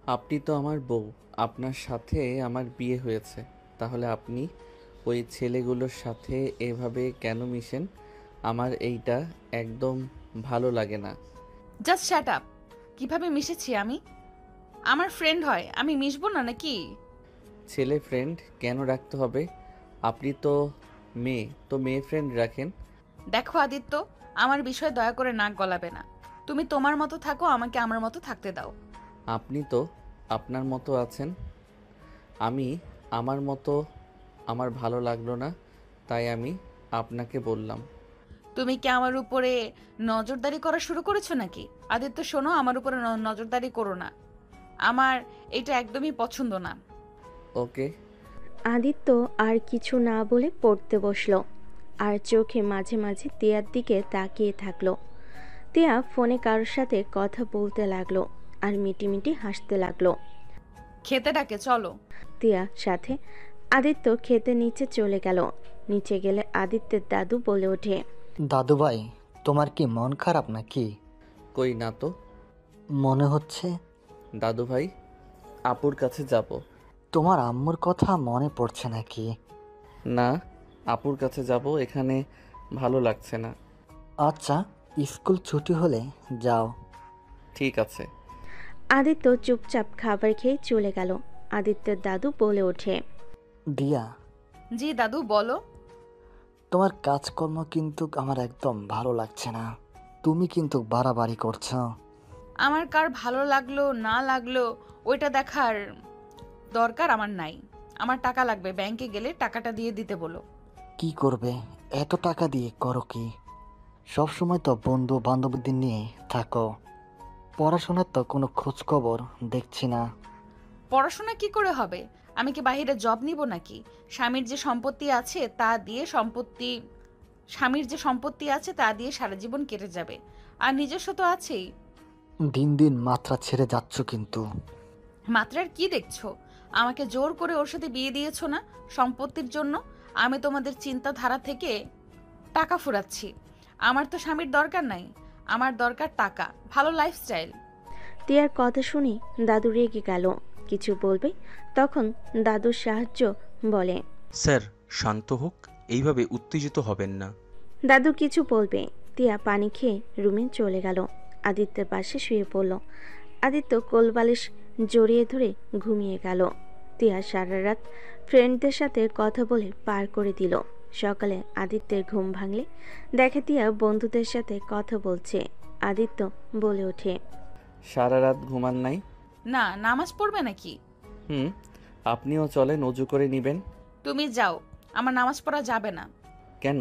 আপনি তো আমার বউ, আপনার সাথে আমার বিয়ে হয়েছে, তাহলে আপনি ওই ছেলেগুলোর সাথে এভাবে কেন মিশেন? আমার এইটা একদম ভালো লাগে না। Just shut up. কিভাবে মিশেছি আমি? আমার ফ্রেন্ড হয়, আমি মিশবো না নাকি? ছেলে ফ্রেন্ড কেন রাখতে হবে? আপনি তো মেয়ে, তো মেয়ে ফ্রেন্ড রাখেন। দেখো আদিত্য, আমার বিষয়ে দয়া করে নাক গলাবে না। তুমি তোমার মতো থাকো, আমাকে আমার মতো থাকতে দাও। আপনি তো আপনার মতো আছেন, আমি আমার মতো। আমার ভালো লাগলো না, তাই আমি আপনাকে বললাম। তুমি কি আমার উপরে নজরদারি করা শুরু করেছো নাকি? আদিত্য শোনো, আমার উপরে নজরদারি করো না। আমার এটা একদমই পছন্দ না। ওকে। আদিত্য আর কিছু না বলে পড়তে বসলো, আর চোখে মাঝে মাঝে তিয়ার দিকে তাকিয়ে থাকলো। তিয়া ফোনে কারোর সাথে কথা বলতে লাগলো আর মিটিমিটি হাসতে লাগলো। খেতে ডাকে, চলো। তিয়া সাথে আদিত্য খেতে নিচে চলে গেল। নিচে গেলে আদিত্যের দাদু বলে ওঠে, দাদু ভাই, তোমার কি মন খারাপ নাকি? কই না তো। মনে হচ্ছে দাদু ভাই, আপুর কাছে যাব। তোমার আম্মুর কথা মনে পড়ছে নাকি? না, আপুর কাছে যাব, এখানে ভালো লাগছে না। আচ্ছা, স্কুল ছুটি হলে যাও। ঠিক আছে। আদিত্য চুপচাপ খাবার খেয়ে চলে গেল। আদিত্যের দাদু বলে ওঠে, দিয়া, জি দাদু, বলো। তোমার কাজকর্ম কিন্তু আমার একদম ভালো লাগছে না। তুমি কিন্তু বাড়াবাড়ি করছো। আমার কার ভালো লাগলো না লাগলো ওইটা দেখার দরকার আমার নাই। আমার টাকা লাগবে, ব্যাংকে গেলে টাকাটা দিয়ে দিতে বলো। কি করবে এত টাকা দিয়ে? করো কি? সব সময় তো বন্ধু বান্ধবীদের নিয়ে থাকো। পড়াশোনার তো কোনো খোঁজ খবর দেখছি না। পড়াশোনা কি করে হবে? আমি কি বাইরে জব নিব নাকি? স্বামীর যে সম্পত্তি আছে তা দিয়ে স্বামীর যে সম্পত্তি আছে তা দিয়ে সারা জীবন কেটে যাবে। আর নিজস্ব তো আছেই। দিন দিন মাত্রা ছেড়ে যাচ্ছ কিন্তু। মাত্রার কি দেখছো? আমাকে জোর করে ওর সাথে বিয়ে দিয়েছো না সম্পত্তির জন্য? আমি তোমাদের চিন্তাধারা থেকে টাকা ফুরাচ্ছি। আমার তো স্বামীর দরকার নাই, আমার দরকার টাকা, ভালো লাইফস্টাইল। তিয়ার কথা শুনে দাদু রেগে গেল। কিছু বলবে তখন দাদুর সাহায্য বলে। স্যার, শান্ত হোক, এইভাবে উত্তেজিত হবেন না। দাদু কিছু বলবে, তিয়া পানি খেয়ে রুমে চলে গেল। আদিত্যের পাশে শুয়ে পড়ল। আদিত্য কোলবালিশ জড়িয়ে ধরে ঘুমিয়ে গেল। তিয়া সারা রাত ফ্রেন্ডদের সাথে কথা বলে পার করে দিল। সকালে আদিত্যের ঘুম ভাঙলে দেখে তিয়া বন্ধুদের সাথে কথা বলছে। আদিত্য বলে ওঠে, সারা রাত ঘুমান নাই? না, নামাজ পড়বে নাকি? হুম, আপনিও চলেন, অজু করে নিবেন। তুমি যাও, আমার নামাজ পড়া যাবে না। কেন?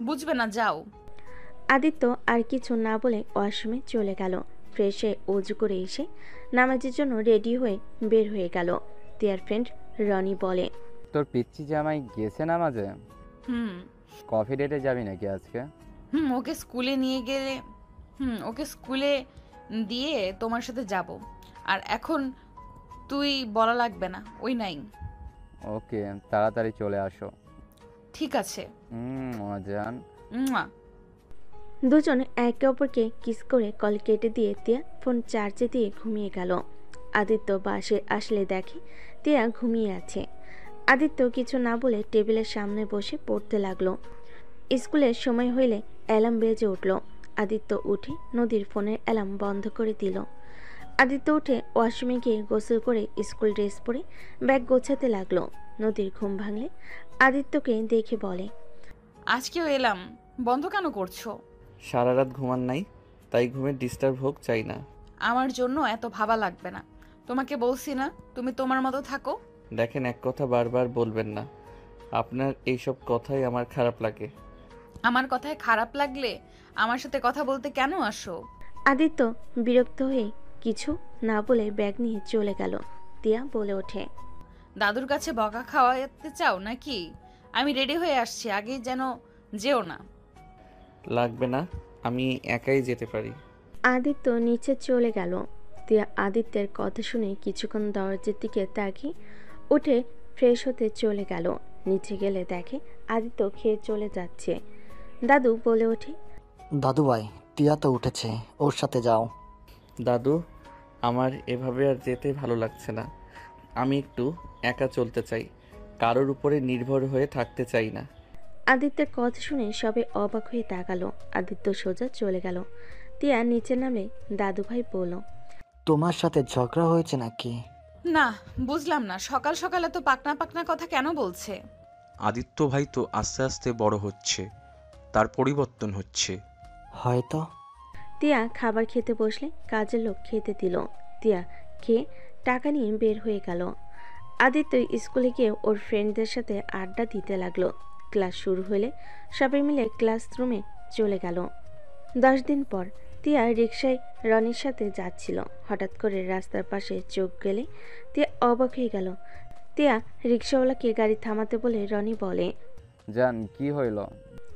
বুঝবে না, যাও। আদিত্য আর কিছু না বলে ওয়াশরুমে চলে গেল। ফ্রেশ হয়ে অজু করে এসে নামাজের জন্য রেডি হয়ে বের হয়ে গেল। তিয়ার ফ্রেন্ড রনি বলে, তোর পিচ্চি জামাই গেছে নামাজে? হুম। কফি ডেটে যাবি নাকি আজকে? ওকে স্কুলে নিয়ে গেলে ওকে স্কুলে দিয়ে তোমার সাথে যাব। আর এখন তুই বলা লাগবে না, ওই নাই। ওকে, তাড়াতাড়ি চলে আসো। ঠিক আছে। মজান। মুয়া। দুজন একে অপরকে কিস করে কল কেটে দিয়ে তিয়া ফোন চার্জে দিয়ে ঘুমিয়ে গেল। আদিত্য বাসে আসলে দেখে তিয়া ঘুমিয়ে আছে। আদিত্য কিছু না বলে টেবিলের সামনে বসে পড়তে লাগলো। স্কুলের সময় হইলে অ্যালার্ম বেজে উঠল। আদিত্য উঠে নদীর ফোনের অ্যালার্ম বন্ধ করে দিল। আদিত্য উঠে ওয়াশরুমে গিয়ে গোসল করে স্কুল ড্রেস পরে ব্যাগ গোছাতে লাগলো। নদীর ঘুম ভাঙলে আদিত্যকে দেখে বলে, আজকেও এলাম, বন্ধ কেন করছো? সারা রাত ঘুমান নাই, তাই ঘুমের ডিস্টার্ব হোক চাই না। আমার জন্য এত ভাবা লাগবে না। তোমাকে বলছি না তুমি তোমার মতো থাকো। দেখেন, এক কথা বারবার বলবেন না। আপনার এইসব কথাই আমার খারাপ লাগে। আমার কথায় খারাপ লাগলে আমার সাথে কথা বলতে কেন আসো? আদিত্য বিরক্ত হয়ে কিছু না বলে ব্যাগ নিয়ে চলে গেল। তিয়া বলে ওঠে, দাদুর কাছে বকা খাওয়াতে চাও নাকি? আমি রেডি হয়ে আসছি, আগেই যেন যেও না। লাগবে না, আমি একাই যেতে পারি। আদিত্য নিচে চলে গেল। তিয়া আদিত্যের কথা শুনে কিছুক্ষণ দরজার দিকে তাকিয়ে উঠে ফ্রেশ হতে চলে গেল। নিচে গেলে দেখে আদিত্য খেয়ে চলে যাচ্ছে। দাদু বলে ওঠে, দাদু ভাই, টিয়া তো উঠেছে, ওর সাথে যাও। দাদু, আমার এভাবে আর যেতে ভালো লাগছে না। আমি একটু একা চলতে চাই, কারোর উপরে নির্ভর হয়ে থাকতে চাই না। আদিত্যের কথা শুনে সবে অবাক হয়ে তাকালো। আদিত্য সোজা চলে গেল। তিয়া নিচে নামলে দাদুভাই বলল, তোমার সাথে ঝগড়া হয়েছে নাকি? না, বুঝলাম না, সকাল সকাল এত পাকনা পাকনা কথা কেন বলছে? আদিত্য ভাই তো আস্তে আস্তে বড় হচ্ছে, তার পরিবর্তন হচ্ছে। হয়তো। তিয়া খাবার খেতে বসলে কাজের লোক খেতে দিল। তিয়া খেয়ে টাকা নিয়ে বের হয়ে গেল। আদিত্য স্কুলে গিয়ে ওর ফ্রেন্ডদের সাথে আড্ডা দিতে লাগলো। ক্লাস শুরু হলে সবাই মিলে ক্লাসরুমে চলে গেল। 10 দিন পর তিয়া রিকশায় রনির সাথে যাচ্ছিল। হঠাৎ করে রাস্তার পাশে চোখ গেলে তিয়া অবাক হয়ে গেল। তিয়া রিকশাওয়ালাকে গাড়ি থামাতে বলে রনি বলে, জান, কি হইল?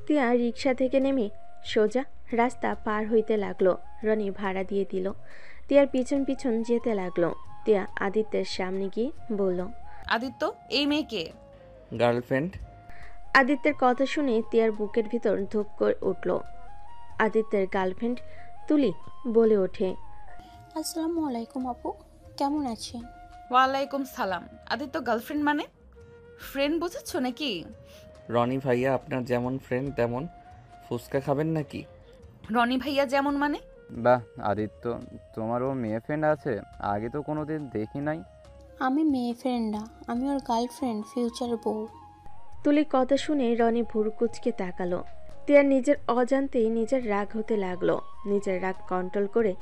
তিয়া রিকশা থেকে নেমে সোজা রাস্তা পার হইতে লাগলো। রনি ভাড়া দিয়ে দিল। তিয়ার পিছন পিছন যেতে লাগলো। তিয়া আদিত্যের সামনে গিয়ে বলল, আদিত্য, এই মেয়েকে? গার্লফ্রেন্ড। আদিত্যের কথা শুনে তিয়ার বুকের ভিতর ধুক করে উঠল। আদিত্যের গার্লফ্রেন্ড তুলি বলে ওঠে, আসসালামু আলাইকুম আপু, কেমন আছেন? ওয়ালাইকুম সালাম। আদিত্য গার্লফ্রেন্ড মানে? ফ্রেন্ড বুঝেছো নাকি? রনি ভাইয়া আপনার যেমন ফ্রেন্ড তেমন। ফুচকা খাবেন নাকি? রনি ভাইয়া যেমন মানে? বাহ আদিত্য, তোমারও মেয়ে ফ্রেন্ড আছে? আগে তো কোনোদিন দেখি নাই। আমি মেয়ে ফ্রেন্ড না, আমি ওর গার্লফ্রেন্ড, ফিউচার বউ। তুলির কথা শুনে রনি ভুরুকুচকে তাকালো। তিয়ার নিজের অজান্তেই নিজের রাগ হতে লাগলো। নিজের রাগ কন্ট্রোল করে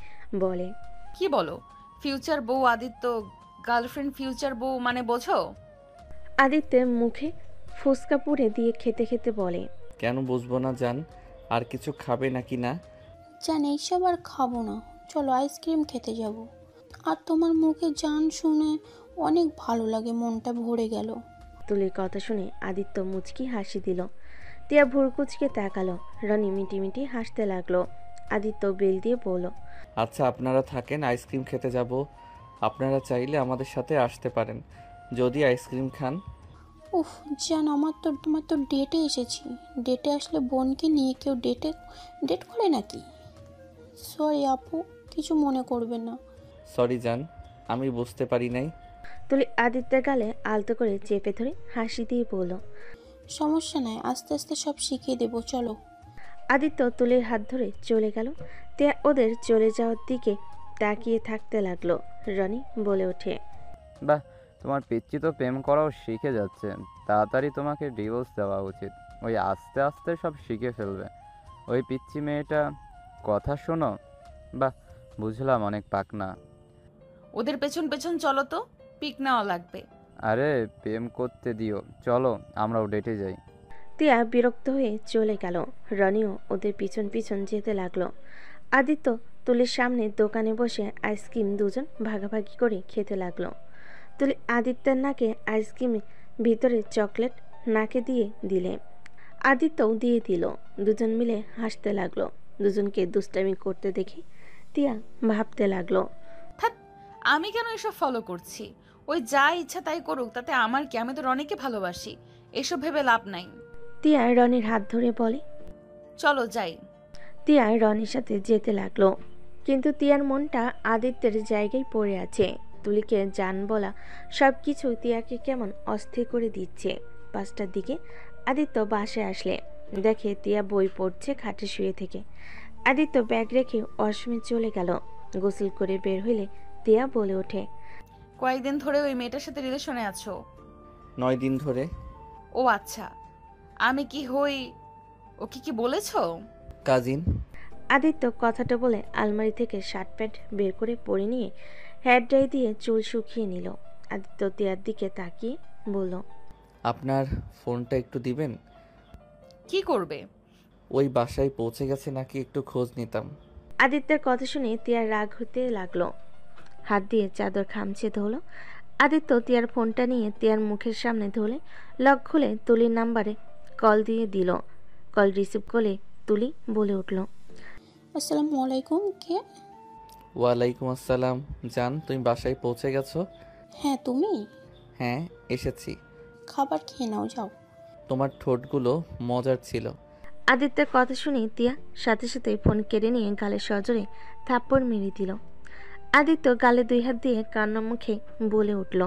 বলে, কি বলো? ফিউচার বউ আদিত্য গার্লফ্রেন্ড, ফিউচার বউ মানে বোঝো? আদিত্যের মুখে ফুসকা পুড়ে দিয়ে খেতে খেতে বলে, কেন বুঝবো না জান? আর কিছু খাবে নাকি না? জান, এইসব আর খাবো না, চলো আইসক্রিম খেতে যাব। আর তোমার মুখে জান শুনে অনেক ভালো লাগে, মনটা ভরে গেল। তুলির কথা শুনে আদিত্য মুচকি হাসি দিল। তিয়া ভুরকুচকে তাকালো। রনি মিটি মিটি হাসতে লাগলো। আদিত্য বেল দিয়ে বলল, আচ্ছা আপনারা থাকেন, আইসক্রিম খেতে যাব। আপনারা চাইলে আমাদের সাথে আসতে পারেন যদি আইসক্রিম খান। উফ জান, তোমার তো ডেটে এসেছি। ডেটে আসলে বোনকে নিয়ে কেউ ডেট করে নাকি? সরি আপু, কিছু মনে করবে না। সরি জান, আমি বুঝতে পারি নাই। তুলি আদিত্যের গালে আলতো করে চেপে ধরে হাসি দিয়ে বলল, সমস্যা নাই, আস্তে আস্তে সব শিখিয়ে দেবো, চলো। আদিত্য তুলির হাত ধরে চলে গেল। তিয়া ওদের চলে যাওয়ার দিকে তাকিয়ে থাকতে লাগলো। রনি বলে ওঠে, বাহ, তোমার পিচ্চি তো প্রেম করাও শিখে যাচ্ছে। তাড়াতাড়ি তোমাকে ডিভোর্স দেওয়া উচিত। ওই আস্তে আস্তে সব শিখে ফেলবে। ওই পিচ্চি মেয়েটা কথা শোনো। বাহ, বুঝলাম অনেক পাকনা। ওদের পেছন পেছন চলো তো, পিক নেওয়া লাগবে। আরে প্রেম করতে দিও, চলো আমরাও ডেটে যাই। তিয়া বিরক্ত হয়ে চলে গেল। রনিও ওদের পিছন পিছন যেতে লাগলো। আদিত্য তুলির সামনে দোকানে বসে আইসক্রিম দুজন ভাগাভাগি করে খেতে লাগলো। তুলি আদিত্যের নাকে আইসক্রিম ভিতরে চকলেট নাকে দিয়ে দিলে আদিত্যও দিয়ে দিল। দুজন মিলে হাসতে লাগলো। দুজনকে দুষ্টামি করতে দেখে তিয়া ভাবতে লাগলো, থাক, আমি কেন এসব ফলো করছি? ওই যা ইচ্ছা তাই করুক, তাতে আমার কি? আমি তো রনিকে ভালোবাসি, এসব ভেবে লাভ নাই। তিয়া রনির হাত ধরে বলে, চলো যাই। তিয়া রনির সাথে যেতে লাগলো। কিন্তু তিয়ার মনটা আদিত্যের জায়গায় পড়ে আছে। তুলিকে জান বলা সব কিছু তিয়াকে কেমন অস্থির করে দিচ্ছে। 5টার দিকে আদিত্য বাসায় আসলে দেখে তিয়া বই পড়ছে খাটে শুয়ে থেকে। আদিত্য ব্যাগ রেখে ওয়াশরুমে চলে গেল। গোসল করে বের হইলে তিয়া বলে ওঠে, কয়েকদিন ধরে ওই মেয়েটার সাথে রিলেশনে আছো? 9 দিন ধরে। ও আচ্ছা, আমি কি হই ওকে কি বলেছো? কাজিন। আদিত্য কথাটা বলে আলমারি থেকে শার্ট প্যান্ট বের করে পরে নিয়ে হেয়ার ড্রাই দিয়ে চুল শুকিয়ে নিল। আদিত্য তিয়ার দিকে তাকিয়ে বলল, আপনার ফোনটা একটু দিবেন? কি করবে? ওই বাসায় পৌঁছে গেছে নাকি একটু খোঁজ নিতাম। আদিত্যের কথা শুনে তিয়ার রাগ হতে লাগলো। হাত দিয়ে চাদর খামচে ধরলো। আদিত্য তিয়ার ফোনটা নিয়ে তিয়ার মুখের সামনে ধরে লক খুলে তুলির নাম্বারে কল দিয়ে দিল। কল রিসিভ করে তুলি বলে উঠল, আসসালামু আলাইকুম, কে? ওয়ালাইকুম আসসালাম। জান, তুমি বাসায় পৌঁছে গেছো? হ্যাঁ, তুমি? হ্যাঁ এসেছি। খাবার খেয়ে নাও, যাও। তোমার ঠোঁটগুলো মজার ছিল। আদিত্যের কথা শুনে তিয়া সাথে সাথে ফোন কেড়ে নিয়ে গালে সজোরে থাপ্পড় মেরে দিল। আদিত্য গালে 2 হাত দিয়ে কান্না মুখে বলে উঠল।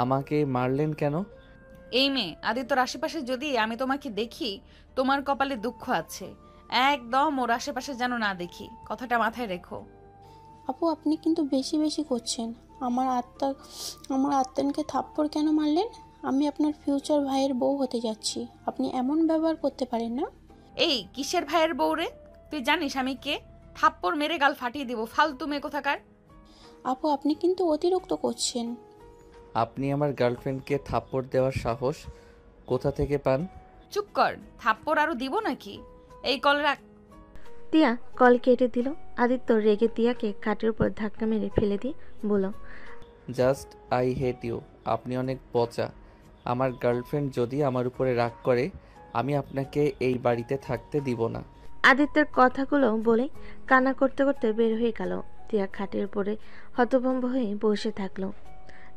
আমাকে মারলেন কেন? এই মেয়ে, আদিত্যর আশেপাশে যদি আমি তোমাকে দেখি, তোমার কপালে দুঃখ আছে। একদম ওর আশেপাশে যেন না দেখি, কথাটা মাথায় রেখো। আপু আপনি কিন্তু বেশি বেশি করছেন। আমার আত্মানকে থাপ্পড় কেন মারলেন? আমি আপনার ফিউচার ভাইয়ের বউ হতে যাচ্ছি, আপনি এমন ব্যবহার করতে পারেন না। এই কিসের ভাইয়ের বউরে? তুই জানিস আমি কে? থাপ্পড় মেরে গাল ফাটিয়ে দিব, ফালতু মেয়ে কোথাকার। আপু আপনি কিন্তু অতিরিক্ত করছেন। আপনি আমার গার্লফ্রেন্ডকে থাপ্পড় দেওয়ার সাহস কোথা থেকে পান? চুপ কর, থাপ্পড় আরো দিব নাকি? এই কল রাখ। তিয়া কল কেটে দিল। আদিত্য রেগে তিয়াকে খাটের উপর ধাক্কা মেরে ফেলে দিয়ে বলল, জাস্ট আই হেট ইউ। আপনি অনেক পচা। আমার গার্লফ্রেন্ড যদি আমার উপরে রাগ করে, আমি আপনাকে এই বাড়িতে থাকতে দিব না। আদিত্যের কথাগুলো বলে কান্না করতে করতে বের হয়ে গেল। তিয়া খাটের উপরে হতভম্ব হয়ে বসে থাকলো।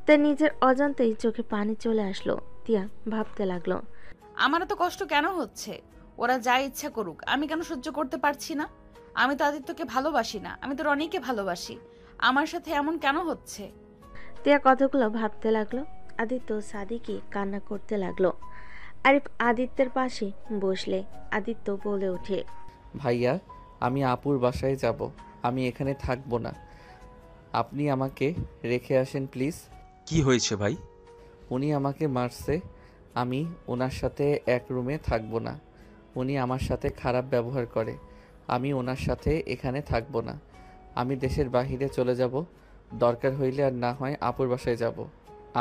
তার নিজের অজান্তেই চোখে পানি চলে আসলো। তিয়া ভাবতে লাগলো, আমার এত কষ্ট কেন হচ্ছে? ওরা যা ইচ্ছা করুক, আমি কেন সহ্য করতে পারছি না? আমি তো আদিত্যকে ভালোবাসি না, আমি তো রনিকে ভালোবাসি। আমার সাথে এমন কেন হচ্ছে? তিয়া কথাগুলো ভাবতে লাগলো। আদিত্য সাদিকি কান্না করতে লাগলো। আরিফ আদিত্যের পাশে বসলে আদিত্য বলে ওঠে, ভাইয়া, আমি আপুর বাসায় যাব। আমি এখানে থাকবো না। আপনি আমাকে রেখে আসেন প্লিজ। কি হয়েছে ভাই? উনি আমাকে মারছে। আমি ওনার সাথে এক রুমে থাকবো না। উনি আমার সাথে খারাপ ব্যবহার করে। আমি ওনার সাথে এখানে থাকবো না। আমি দেশের বাহিরে চলে যাব। দরকার হইলে আর না হয় আপুর বাসায় যাব।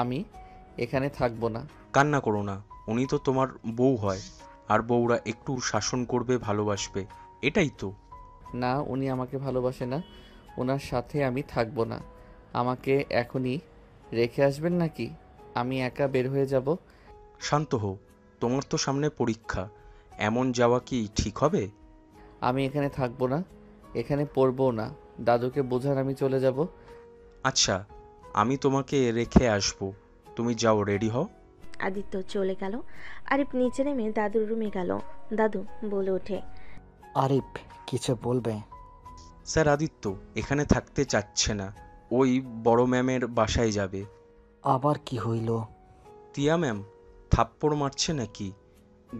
আমি এখানে থাকবো না। কান্না করো না, উনি তো তোমার বউ হয়, আর বউরা একটু শাসন করবে, ভালোবাসবে, এটাই তো। না, উনি আমাকে ভালোবাসে না। ওনার সাথে আমি থাকবো না। আমাকে এখনই রেখে আসবেন নাকি? আমি একা বের হয়ে যাব। শান্ত হও, তোমার তো সামনে পরীক্ষা, এমন যাওয়া কি ঠিক হবে? আমি এখানে থাকবো না, এখানে পড়বও না। দাদুকে বোঝান আমি চলে যাব। আচ্ছা, আমি তোমাকে রেখে আসবো, তুমি যাও, রেডি হও। আদিত্য চলে গেল। আরিফ নিচে নেমে দাদুর রুমে গেল। দাদু বলে ওঠে, আরিফ কিছু বলবে? স্যার, আদিত্য এখানে থাকতে চাচ্ছে না, ওই বড় ম্যামের বাসায় যাবে। আবার কি হইল? তিয়া ম্যাম থাপ্পড় মারছে নাকি?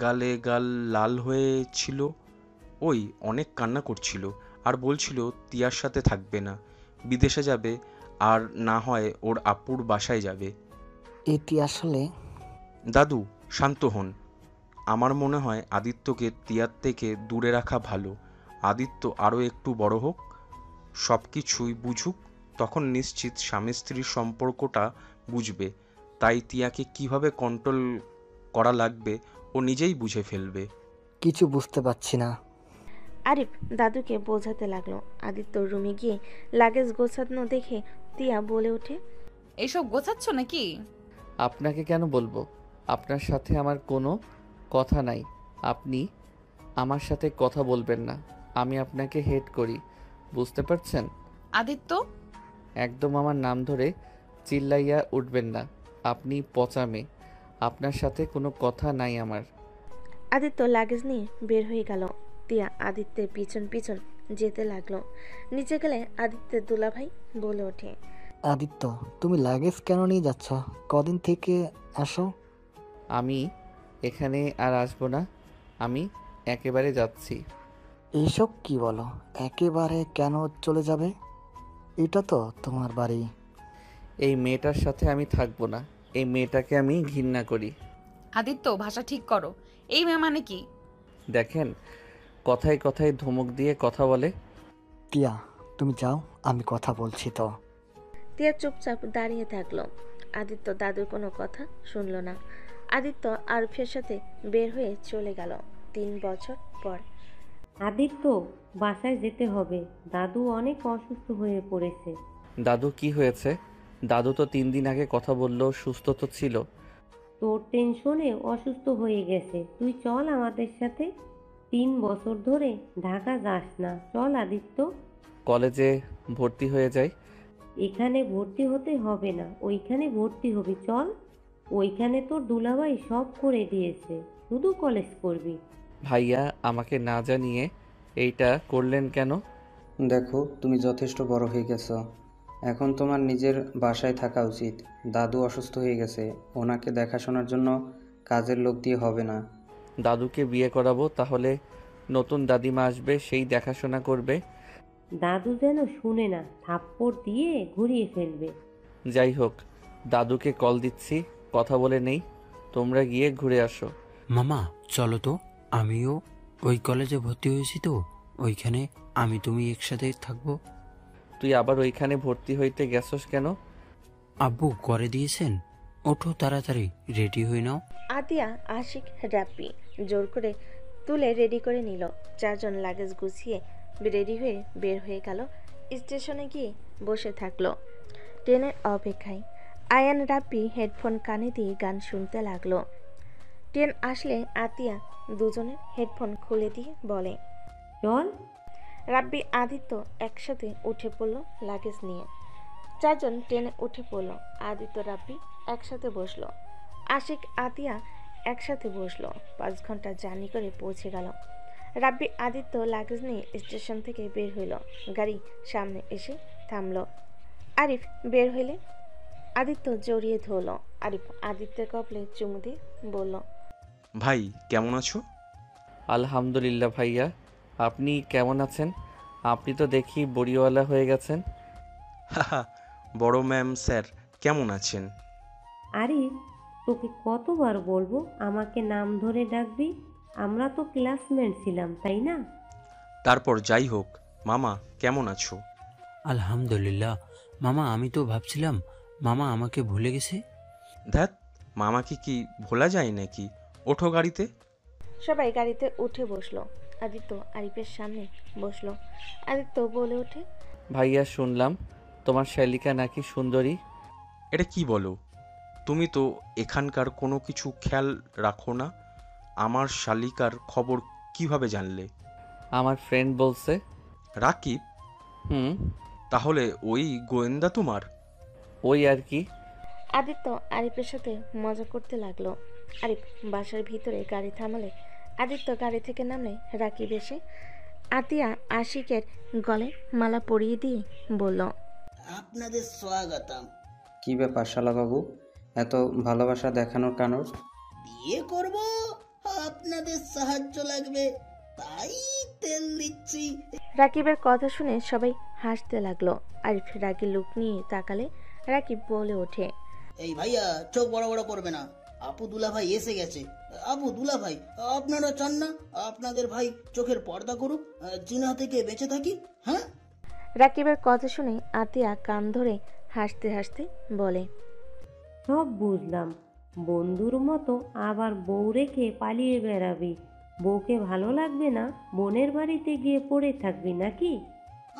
গালে গাল লাল হয়েছিল, ওই অনেক কান্না করছিল, আর বলছিল তিয়ার সাথে থাকবে না, বিদেশে যাবে, আর না হয় ওর আপুর বাসায় যাবে। এটি আসলে দাদু শান্ত হন, আমার মনে হয় আদিত্যকে তিয়ার থেকে দূরে রাখা ভালো। আদিত্য আরও একটু বড় হোক, সব কিছুই বুঝুক, তখন নিশ্চিত স্বামী স্ত্রীর সম্পর্কটা বুঝবে। তাই তিয়াকে কিভাবে কন্ট্রোল করা লাগবে ও নিজেই বুঝে ফেলবে। কিছু বুঝতে পারছি না। আরিফ দাদুকে বোঝাতে লাগলো। আদিত্য রুমে গিয়ে লাগেজ গোছানো দেখে তিয়া বলে ওঠে, এইসব গোছাচ্ছ নাকি? আপনাকে কেন বলবো? আপনার সাথে আমার কোনো কথা নাই। আপনি আমার সাথে কথা বলবেন না। আমি আপনাকে হেট করি, বুঝতে পারছেন? আদিত্য, একদম আমার নাম ধরে চিল্লাইয়া উঠবেন না। আপনি পচা মেয়ে। আপনার সাথে কোনো কথা নাই আমার। আদিত্য লাগেজ নিয়ে বের হয়ে গেল। তিয়া আদিত্যের পিছন পিছন যেতে লাগলো। নিচে গেলে আদিত্যের দুলাভাই বলে ওঠে, আদিত্য তুমি লাগেজ কেন নিয়ে যাচ্ছ? কদিন থেকে আসো। আমি এখানে আর আসবো না। আমি একেবারে যাচ্ছি। এইসব কি বলো? একেবারে কেন চলে যাবে? এটা তো তোমার বাড়ি। এই মেয়েটার সাথে আমি থাকবো না। এই মেয়েটাকে আমি ঘৃণা করি। আদিত্য ভাষা ঠিক করো। এই মেয়ে মানে কি? দেখেন, কথায় কথায় ধমক দিয়ে কথা বলে। টিয়া তুমি যাও, আমি কথা বলছি তো। তিয়া চুপচাপ দাঁড়িয়ে থাকলো। আদিত্য দাদুর কোনো কথা শুনলো না। আদিত্য আরফের সাথে বের হয়ে চলে গেল। 3 বছর পর। আদিত্য, বাসায় যেতে হবে, দাদু অনেক অসুস্থ হয়ে পড়েছে। দাদু কি হয়েছে? দাদু তো 3 দিন আগে কথা বললো, সুস্থ তো ছিল। তোর টেনশনে অসুস্থ হয়ে গেছে, তুই চল আমাদের সাথে। 3 বছর ধরে ঢাকা যাস না, চল আদিত্য। কলেজে ভর্তি হয়ে যাই। এখানে ভর্তি হতে হবে না, ওইখানে ভর্তি হবি, চল। ওইখানে তোর দুলাভাই সব করে দিয়েছে, শুধু কলেজ করবি। ভাইয়া আমাকে না জানিয়ে এইটা করলেন কেন? দেখো তুমি যথেষ্ট বড় হয়ে গেছো, এখন তোমার নিজের বাসায় থাকা উচিত। দাদু অসুস্থ হয়ে গেছে, ওনাকে দেখাশোনার জন্য কাজের লোক দিয়ে হবে না। দাদুকে বিয়ে করাবো, তাহলে নতুন দাদিমা আসবে, সেই দেখাশোনা করবে। দাদু যেন শুনে না, থাপ্পড় দিয়ে ঘুরিয়ে ফেলবে। যাই হোক, দাদুকে কল দিচ্ছি, কথা বলে নেই। তোমরা গিয়ে ঘুরে আসো। মামা চলো তো, আমিও ওই কলেজে ভর্তি হয়েছি তো, ওইখানে আমি তুমি একসাথে থাকবো। তুই আবার ওইখানে ভর্তি হইতে গেছস কেন? আব্বু করে দিয়েছেন, ওঠো তাড়াতাড়ি, রেডি হয়ে নাও। আতিয়া, আশিক, রাব্বি জোর করে তুলে রেডি করে নিল। চারজন লাগেজ গুছিয়ে রেডি হয়ে বের হয়ে গেল। স্টেশনে গিয়ে বসে থাকলো ট্রেনের অপেক্ষায়। আয়ান রাব্বি হেডফোন কানে দিয়ে গান শুনতে লাগলো। ট্রেন আসলে আতিয়া দুজনের হেডফোন খুলে দিয়ে বলে, চল। রাব্বি আদিত্য একসাথে উঠে পড়লো লাগেজ নিয়ে। চারজন ট্রেনে উঠে পড়লো। আদিত্য রাব্বি একসাথে বসলো। আশিক আতিয়া একসাথে বসলো। 5 ঘন্টা জার্নি করে পৌঁছে গেল। রাব্বি আদিত্য লাগেজ নিয়ে স্টেশন থেকে বের হইল। গাড়ি সামনে এসে থামলো। আরিফ বের হইলে আদিত্য জড়িয়ে ধরল। আরিফ আদিত্যের কপালে চুমু দিয়ে বলল, ভাই কেমন আছো? আলহামদুলিল্লাহ ভাইয়া, আপনি কেমন আছেন? আপনি তো দেখি বড়িওয়ালা হয়ে গেছেন। হাহা, বড় ম্যাম স্যার কেমন আছেন? আরে তোকে কতবার বলবো আমাকে নাম ধরে ডাকবি? আমরা তো ক্লাসমেট ছিলাম, তাই না? তারপর যাই হোক, মামা কেমন আছো? আলহামদুলিল্লাহ। মামা আমি তো ভাবছিলাম মামা আমাকে ভুলে গেছে। ধ্যাত, মামাকে কি ভোলা যায় নাকি? ওঠো গাড়িতে। সবাই গাড়িতে উঠে বসলো। আদিত্য আরিফের সামনে বসলো। আদিত্য বলে ওঠে, ভাইয়া শুনলাম তোমার শালিকা নাকি সুন্দরী। এটা কি বলো? তুমি তো এখানকার কোনো কিছু খেয়াল রাখো না। আমার শালিকার খবর কিভাবে জানলে? আমার ফ্রেন্ড বলছে। রাকিব? হুম। তাহলে ওই গোয়েন্দা তোমার? ওই আর কি। আদিত্য আরিফের সাথে মজা করতে লাগলো। আরিফ বাসার ভিতরে গাড়ি থামালে আদিত্য গাড়ি থেকে নামলে রাকিব এসে আতিয়া আশিকের গলে মালা পরিয়ে দিয়ে বলল, আপনাদের স্বাগতম। কি ব্যাপার শালাবাবু, এত ভালোবাসা দেখানোর কারণ? বিয়ে করব, আপনাদের সাহায্য লাগবে, তাই তেল দিচ্ছি। রাকিবের কথা শুনে সবাই হাসতে লাগলো। আরিফ রাগী লুক নিয়ে তাকালে রাকিব বলে ওঠে, এই ভাইয়া চোখ বড় বড় করবে না, আপু দুলা ভাই এসে গেছে। আপু দুলা ভাই, আপনারা চান না আপনাদের ভাই চোখের পর্দা করুক, জিনা থেকে বেঁচে থাকি? হ্যাঁ। রাকিবের কথা শুনে আতিয়া কান ধরে হাসতে হাসতে বলে, সব বুঝলাম, বন্ধুর মতো আবার বউ রেখে পালিয়ে বেড়াবি। বউকে ভালো লাগবে না, বোনের বাড়িতে গিয়ে পড়ে থাকবি নাকি?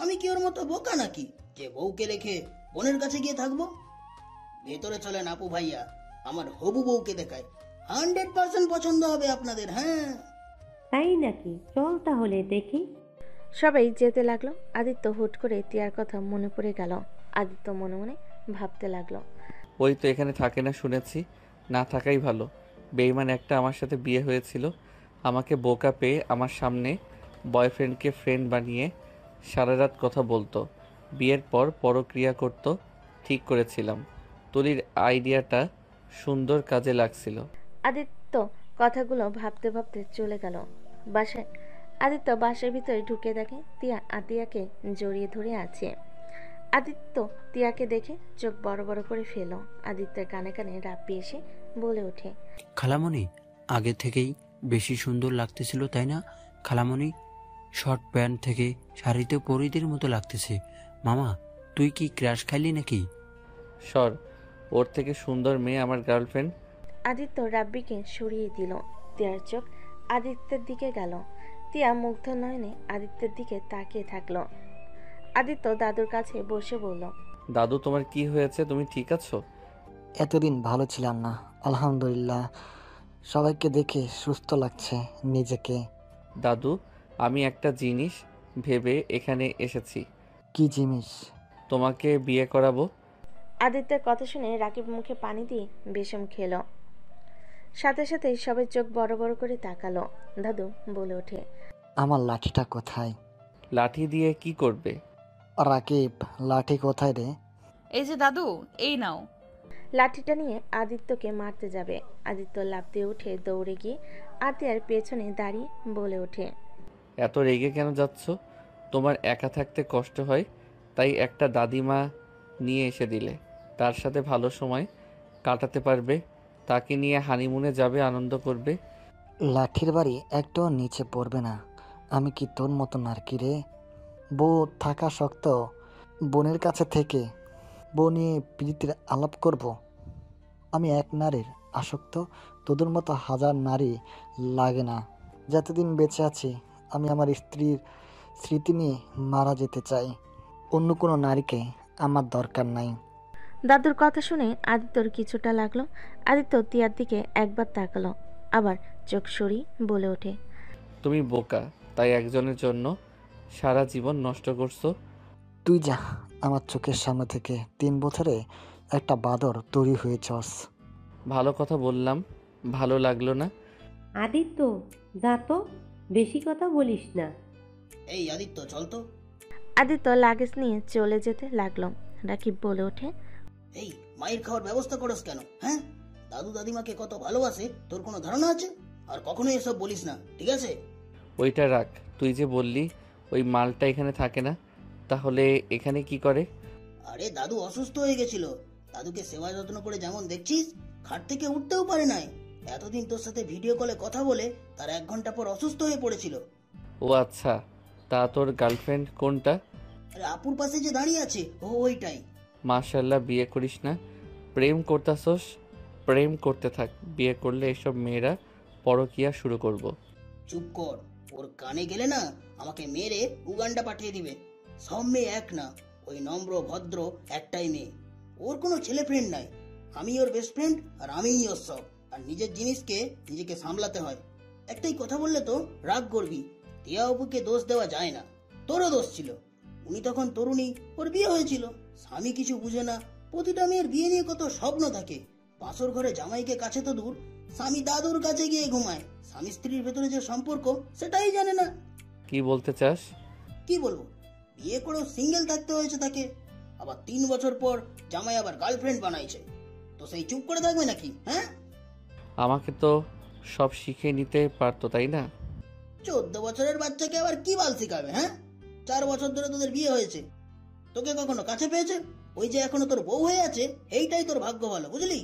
আমি কি ওর মতো বোকা নাকি যে বউকে রেখে বোনের কাছে গিয়ে থাকবো? ভেতরে চলেন আপু ভাইয়া, আমার হবু বউকে দেখায়, 100% পছন্দ হবে আপনাদের। হ্যাঁ তাই নাকি? চল তাহলে দেখি। সবাই যেতে লাগলো। আদিত্য হুট করে তিয়ার কথা মনে পড়ে গেল। আদিত্য মনে মনে ভাবতে লাগলো, ওই তো এখানে থাকে না শুনেছি, না থাকাই ভালো। বেইমান একটা আমার সাথে বিয়ে হয়েছিল, আমাকে বোকা পেয়ে আমার সামনে বয়ফ্রেন্ডকে ফ্রেন্ড বানিয়ে সারা রাত কথা বলতো, বিয়ের পর পরক্রিয়া করতো। ঠিক করেছিলাম, তুলির আইডিয়াটা সুন্দর কাজে লাগছিল। আদিত্য কথাগুলো ভাবতে ভাবতে চলে গেল বাসায়। আদিত্য বাসার ভিতরে ঢুকে দেখে তিয়া আতিয়াকে জড়িয়ে ধরে আছে। আদিত্য তিয়াকে দেখে চোখ বড় বড় করে ফেল। আদিত্যের কানে কানে রাব্বি এসে বলে ওঠে, খালামণি আগে থেকেই বেশি সুন্দর লাগতেছিল তাই না? খালামণি শর্ট প্যান্ট থেকে শাড়িতে পরিদের মতো লাগতেছে। মামা তুই কি ক্র্যাশ খাইলি নাকি? সর, ওর থেকে সুন্দর মেয়ে আমার গার্লফ্রেন্ড। আদিত্য রাব্বিকে সরিয়ে দিল। তিয়ার চোখ আদিত্যের দিকে গেল। তিয়া মুগ্ধ নয়নে আদিত্যের দিকে তাকিয়ে থাকলো। আদিত্য দাদুর কাছে বসে বলল, দাদু তোমার কি হয়েছে, তুমি ঠিক আছো? এতদিন ভালো ছিলাম না, আলহামদুলিল্লাহ সবাইকে দেখে সুস্থ লাগছে নিজেকে। দাদু, আমি একটা জিনিস ভেবে এখানে এসেছি। কি জিনিস? তোমাকে বিয়ে করাবো। আদিত্যের কথা শুনে রাকিব মুখে পানি দিয়ে বিষম খেল। সাথে সাথে সবাই চোখ বড় বড় করে তাকালো। দাদু বলে ওঠে, আমার লাঠিটা কোথায়? লাঠি দিয়ে কি করবে? রাকিব লাঠি কোথায় রে? এই যে দাদু, এই নাও। লাঠিটা নিয়ে আদিত্যকে মারতে যাবে। আদিত্য লাফ দিয়ে উঠে দৌড়ে গিয়ে আতিয়ার পেছনে দাঁড়িয়ে বলে ওঠে, এত রেগে কেন যাচ্ছ? তোমার একা থাকতে কষ্ট হয়, তাই একটা দাদিমা নিয়ে এসে দিলে। তার সাথে ভালো সময় কাটাতে পারবে, তাকে নিয়ে হানিমুনে যাবে, আনন্দ করবে। লাঠির বাড়ি একটাও নিচে পড়বে না। আমি কি তোর মতো নারকি রে? বউ থাকা শক্ত বোনের কাছে থেকে বউ নিয়ে প্রীতির আলাপ করব? আমি এক নারীর আসক্ত, তোদের মতো হাজার নারী লাগে না। যতদিন বেঁচে আছি আমি আমার স্ত্রীর স্মৃতি নিয়ে মারা যেতে চাই। অন্য কোনো নারীকে আমার দরকার নাই। দাদুর কথা শুনে আদিত্যর কিছুটা লাগলো। আদিত্য তিয়ার দিকে একবার তাকালো, আবার চোখ সরিয়ে বলে ওঠে, তুমি বোকা, তাই একজনের জন্য সারা জীবন নষ্ট করছো। তুই যা আমার চোখের সামনে থেকে। 3 বছরে একটা বাদর তৈরি হয়েছস। ভালো কথা বললাম, ভালো লাগলো না? আদিত্য, যা তো, বেশি কথা বলিস না। এই আদিত্য, চল তো। আদিত্য লাগেজ নিয়ে চলে যেতে লাগলো। রাকিব বলে ওঠে, এই মায়ের খাওয়ার ব্যবস্থা করস কেন? হ্যাঁ, দাদু দাদিমাকে কত ভালোবাসে তোর কোনো ধারণা আছে? আর কখনো এসব বলিস না, ঠিক আছে? ওইটা রাখ। তুই যে বললি ওই মালটা এখানে থাকে না, তাহলে এখানে কি করে? আরে দাদু অসুস্থ হয়ে গেছিল। দাদুকে সেবা যত্ন করে যেমন দেখছিস, খাট থেকে উঠতেও পারে নাই। এতদিন তোর সাথে ভিডিও কলে কথা বলে তার 1 ঘন্টা পর অসুস্থ হয়ে পড়েছিল। ও আচ্ছা, তা তোর গার্লফ্রেন্ড কোনটা? আরে আপুর পাশে যে দাঁড়িয়ে আছে, ওইটাই। মাশাল্লাহ, বিয়ে করিস না, প্রেম করতাছস? প্রেম করতে থাক, বিয়ে করলে এসব মেয়েরা পরকিয়া শুরু করব। চুপ কর, ওর কানে গেলে না আমাকে মেরে উগান্ডা পাঠিয়ে দিবে। সব মেয়ে এক না, ওই নম্র ভদ্র একটাই মেয়ে। ওর কোনো ছেলে ফ্রেন্ড নাই। আমি ওর বেস্ট ফ্রেন্ড, আর আমিই ওর সব। আর নিজের জিনিসকে নিজেকে সামলাতে হয়। একটাই কথা বললে তো রাগ করবি। টিয়া অপুকে দোষ দেওয়া যায় না, তোরও দোষ ছিল। উনি তখন তরুণী, ওর বিয়ে হয়েছিল। স্বামী কিছু বুঝে না। প্রতিটা মেয়ের বিয়ে নিয়ে কত স্বপ্ন থাকে। বাসর ঘরে জামাইকে কাছে তো দূর, স্বামী দাদুর কাছে গিয়ে ঘুমায়। স্বামী স্ত্রীর ভেতরে যে সম্পর্ক সেটাই জানে না। কি বলতে চাস? কি বলবো, বিয়ে করেও সিঙ্গেল থাকতে হয়েছে তাকে। আবার 3 বছর পর জামাই আবার গার্লফ্রেন্ড বানাইছে। তো সেই চুপ করে থাকবে নাকি? হ্যাঁ, আমাকে তো সব শিখে নিতে পারতো, তাই না? 14 বছরের বাচ্চাকে আবার কি বাল শিখাবে? হ্যাঁ, 4 বছর ধরে তোদের বিয়ে হয়েছে, তোকে কখনো কাছে পেয়েছে? ওই যে এখনো তোর বউ হয়ে আছে, এইটাই তোর ভাগ্য ভালো, বুঝলি?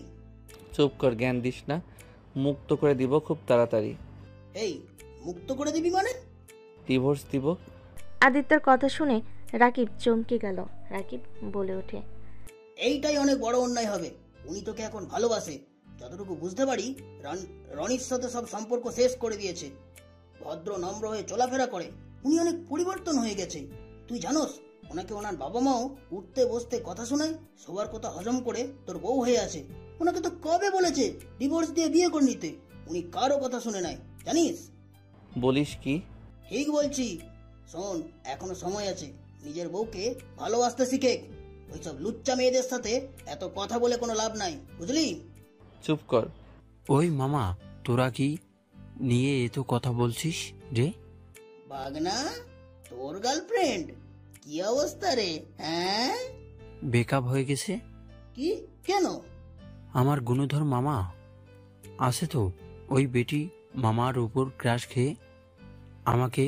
চুপ কর, জ্ঞান দিস না। মুক্ত করে দিব খুব তাড়াতাড়ি। এই মুক্ত করে দিবি মানে? ডিভোর্স দিব। আদিত্যর কথা শুনে রাকিব চমকে গেল। রাকিব বলে ওঠে, এইটাই অনেক বড় অন্যায় হবে। উনি তোকে এখন ভালোবাসে। যতটুকু বুঝতে পারি, রনির সাথে সব সম্পর্ক শেষ করে দিয়েছে। ভদ্র নম্র হয়ে চলাফেরা করে। উনি অনেক পরিবর্তন হয়ে গেছে। তুই জানোস, ওনাকে ওনার বাবা মাও উঠতে বসতে কথা শোনায়, সবার কথা হজম করে তোর বউ হয়ে আছে। ওনাকে তো কবে বলেছে ডিভোর্স দিয়ে বিয়ে করে নিতে। উনি কারো কথা শুনে নাই, জানিস? বলিস কি? ঠিক বলছি। শোন, এখনো সময় আছে। নিজের বউকে ভালোবাসতে শিখে। ওইসব লুচ্চা মেয়েদের সাথে এত কথা বলে কোনো লাভ নাই, বুঝলি? চুপ কর। ওই মামা, তোরা কি নিয়ে এত কথা বলছিস রে? বাগনা, তোর গার্লফ্রেন্ড কি অবস্থা রে? হ্যাঁ, বেকআপ হয়ে গেছে। কি? কেন? আমার গুণধর মামা আছে তো, ওই বেটি মামার উপর ক্রাশ খেয়ে আমাকে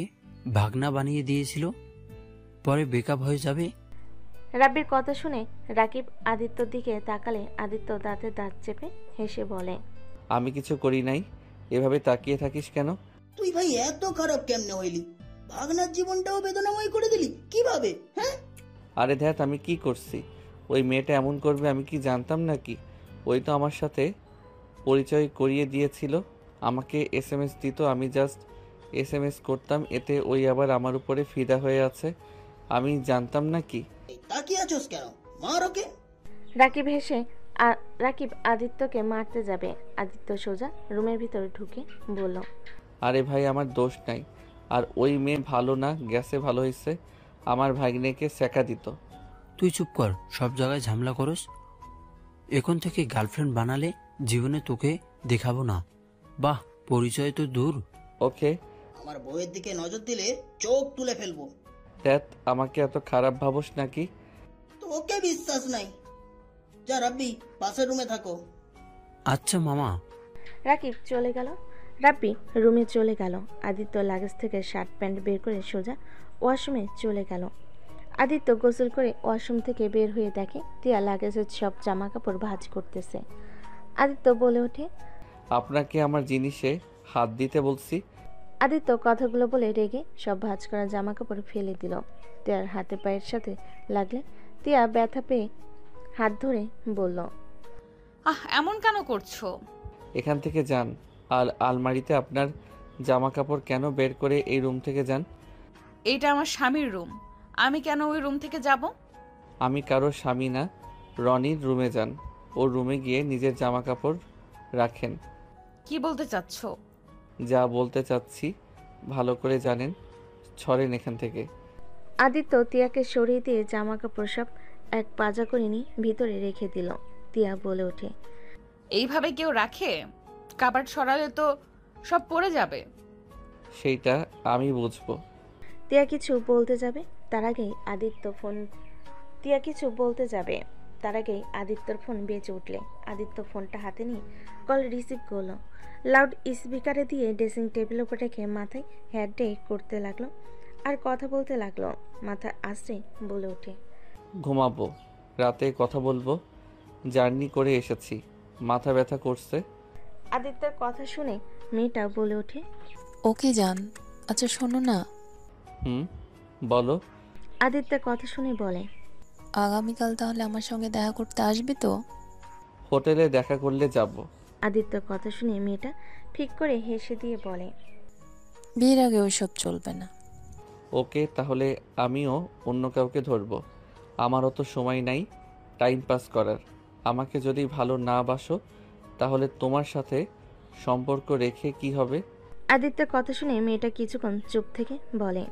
ভাগনা বানিয়ে দিয়েছিল, পরে বেকআপ হয়ে যাবে। রাব্বির কথা শুনে রাকিব আদিত্যর দিকে তাকালে আদিত্য দাঁতে দাঁত চেপে হেসে বলে, আমি কিছু করি নাই। এভাবে তাকিয়ে থাকিস কেন? তুই ভাই এত খারাপ কেমনে হইলি? ভাগনার জীবনটাও বেদনাময় করে দিলি কিভাবে? হ্যাঁ, আরে ধ্যাত, আমি কি করছি? ওই মেয়েটা এমন করবে আমি কি জানতাম নাকি? ওই তো আমার সাথে পরিচয় করিয়ে দিয়েছিল, আমাকে SMS দিত, আমি জাস্ট SMS করতাম, এতে ওই আবার আমার উপরে ফিদা হয়ে আছে। আমি জানতাম নাকি? তাকিয়ে আছোস কেন? মার ওকে। রাকিব আদিত্যকে মারতে যাবে। আদিত্য সোজা রুমের ভিতরে ঢুকে বলল, আরে ভাই, আমার দোষ নাই। আর ওই মেয়ে ভালো না, গেছে ভালো হয়েছে, আমার ভাগ্নেকে সেকা দিত। তুই চুপ কর, সব জায়গায় ঝামেলা করস। এখন থেকে গার্লফ্রেন্ড বানালে জীবনে তোকে দেখাবো না। বাহ, পরিচয় তো দূর। ওকে, আমার বউয়ের দিকে নজর দিলে চোখ তুলে ফেলবো। ধ্যাত, আমাকে এত খারাপ ভাবস নাকি? তো ওকে বিশ্বাস নাই, যা রাব্বি, পাশের রুমে থাকো। আচ্ছা মামা। রাকিব চলে গেল। রাব্বি রুমে চলে গেল। আদিত্য লাগেজ থেকে শার্ট প্যান্ট বের করে সোজা ওয়াশরুমে চলে গেল। আদিত্য গোসল করে ওয়াশরুম থেকে বের হয়ে দেখে তিয়া লাগেজের সব জামা কাপড় ভাঁজ করতেছে। আদিত্য বলে ওঠে, আপনাকে আমার জিনিসে হাত দিতে বলছি। আদিত্য কথাগুলো বলে রেগে সব ভাঁজ করা জামা কাপড় ফেলে দিল। তিয়ার হাতে পায়ের সাথে লাগলে তিয়া ব্যথা পেয়ে হাত ধরে বলল, এমন কেন করছো? এখান থেকে যান। আর আলমারিতে আপনার জামা কাপড় কেন বের করে এই রুম থেকে যান? এইটা আমার স্বামীর রুম, আমি কেন ওই রুম থেকে যাব? আমি কারো স্বামী না। রনির রুমে যান। ওর রুমে গিয়ে নিজের জামা কাপড় রাখেন। কি বলতে চাচ্ছ? যা বলতে চাচ্ছি ভালো করে জানেন। ছড়েন এখান থেকে। আদিত্য তিয়াকে সরিয়ে দিয়ে জামা কাপড় সব এক পাজা করে নিয়ে ভিতরে রেখে দিল। তিয়া বলে ওঠে, এইভাবে কেউ রাখে? কাবার্ড সরালে তো সব পড়ে যাবে। সেইটা আমি বুঝবো। তিয়া কিছু বলতে যাবে তার আগেই আদিত্যর ফোন বেজে উঠলে আদিত্য ফোনটা হাতে নিয়ে কল রিসিভ করলো। লাউড স্পিকারে দিয়ে ড্রেসিং টেবিল উপর রেখে মাথায় হেয়ার ডে করতে লাগলো আর কথা বলতে লাগলো। মাথা আশ্রে বলে ওঠে, ঘুমাবো, রাতে কথা বলবো। জার্নি করে এসেছি, মাথা ব্যথা করছে। আদিত্যর কথা শুনে মেয়েটা বলে ওঠে, ওকে যান। আচ্ছা শোনো না। বলো। আদিত্যের কথা শুনে বলে, আগামীকাল তাহলে আমার সঙ্গে দেখা করতে আসবে তো? হোটেলে দেখা করলে যাব। আদিত্যর কথা শুনে মেয়েটা ঠিক করে হেসে দিয়ে বলে, বিয়ের আগে ওইসব চলবে না। ওকে, তাহলে আমিও অন্য কাউকে ধরবো। আমারও তো সময় নাই টাইম পাস করার। আমাকে যদি ভালো না বাসো তাহলে তোমার সাথে সম্পর্ক রেখে কি হবে? আদিত্যের কথা শুনে মেয়েটা কিছুক্ষণ চুপ থেকে বলে,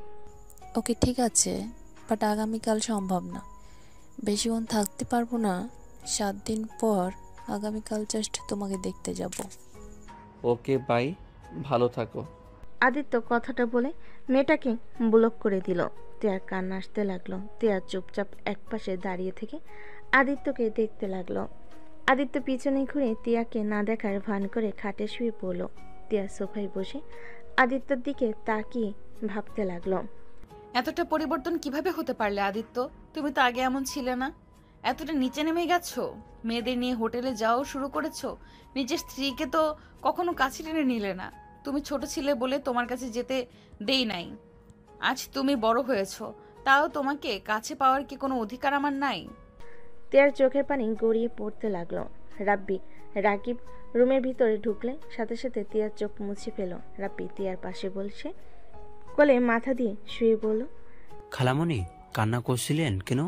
ওকে ঠিক আছে, বাট আগামীকাল সম্ভব না, বেশিক্ষণ থাকতে পারবো না। 7 দিন পর আগামীকাল জাস্ট তোমাকে দেখতে যাব। ওকে বাই, ভালো থাকো। আদিত্য কথাটা বলে মেয়েটাকে ব্লক করে দিল। তিয়ার কান্না আসতে লাগলো। তিয়া চুপচাপ একপাশে দাঁড়িয়ে থেকে আদিত্যকে দেখতে লাগলো। আদিত্য পিছনে ঘুরে তিয়াকে না দেখার ভান করে খাটে শুয়ে পড়ল। তিয়া সোফায় বসে আদিত্যর দিকে তাকিয়ে ভাবতে লাগলো, এতটা পরিবর্তন কিভাবে হতে পারলে আদিত্য? তুমি তো আগে এমন ছিলে না। এতটা নিচে নেমে গেছো। মেয়েদের নিয়ে হোটেলে যাওয়া শুরু করেছো। নিজের স্ত্রীকে তো কখনো কাছে টেনে নিলে না। তুমি ছোট ছিলে বলে তোমার কাছে যেতে দেই নাই। আজ তুমি বড় হয়েছো, তাও তোমাকে কাছে পাওয়ার কি কোনো অধিকার আমার নাই? তিয়ার চোখের পানি গড়িয়ে পড়তে লাগলো। রাকিব রুমের ভিতরে ঢুকলে সাথে সাথে তিয়ার চোখ মুছে ফেল। রাব্বি তিয়ার পাশে বলছে, কোলে মাথা দিয়ে শুয়ে বলল, খালামণি কান্না করছিলেন কেন?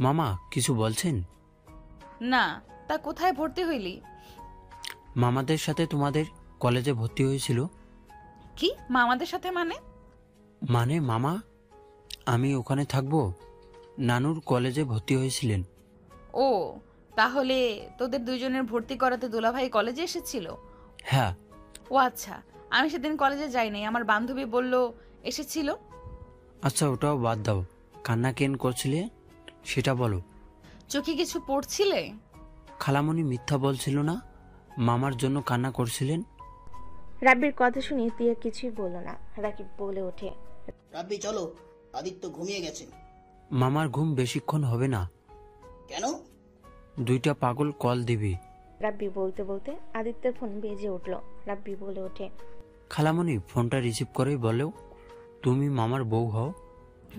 মামা কিছু বলছেন? না, তা কোথায় ভর্তি হইলি? মামাদের সাথে তোমাদের কলেজে ভর্তি হয়েছিল। কি মামাদের সাথে? মানে মামা আমি ওখানে থাকবো। নানুর কলেজে ভর্তি হয়েছিলেন। ও, তাহলে তোদের দুইজনের ভর্তি করাতে দুলাভাই কলেজে এসেছিল? হ্যাঁ। ও আচ্ছা, আমি সেদিন কলেজে যাই নাই, আমার বান্ধবী বলল এসেছিল। আচ্ছা ওটাও বাদ দাও, কান্না কেন করছিলে সেটা বলো। চোখে কিছু পড়ছিলে? খালামণি মিথ্যা বলছিল না, মামার জন্য কান্না করছিলেন। রাব্বির কথা শুনে তিয়া কিছুই বলল না। রাকিব বলে ওঠে, রাব্বি চলো, আদিত্য ঘুমিয়ে গেছে। মামার ঘুম বেশিক্ষণ হবে না। কেন? 2টা পাগল কল দিবি। রাব্বি বলতে বলতে আদিত্যের ফোন বেজে উঠল। রাব্বি বলে ওঠে, খালামণি ফোনটা রিসিভ করে বলো তুমি মামার বউ হও।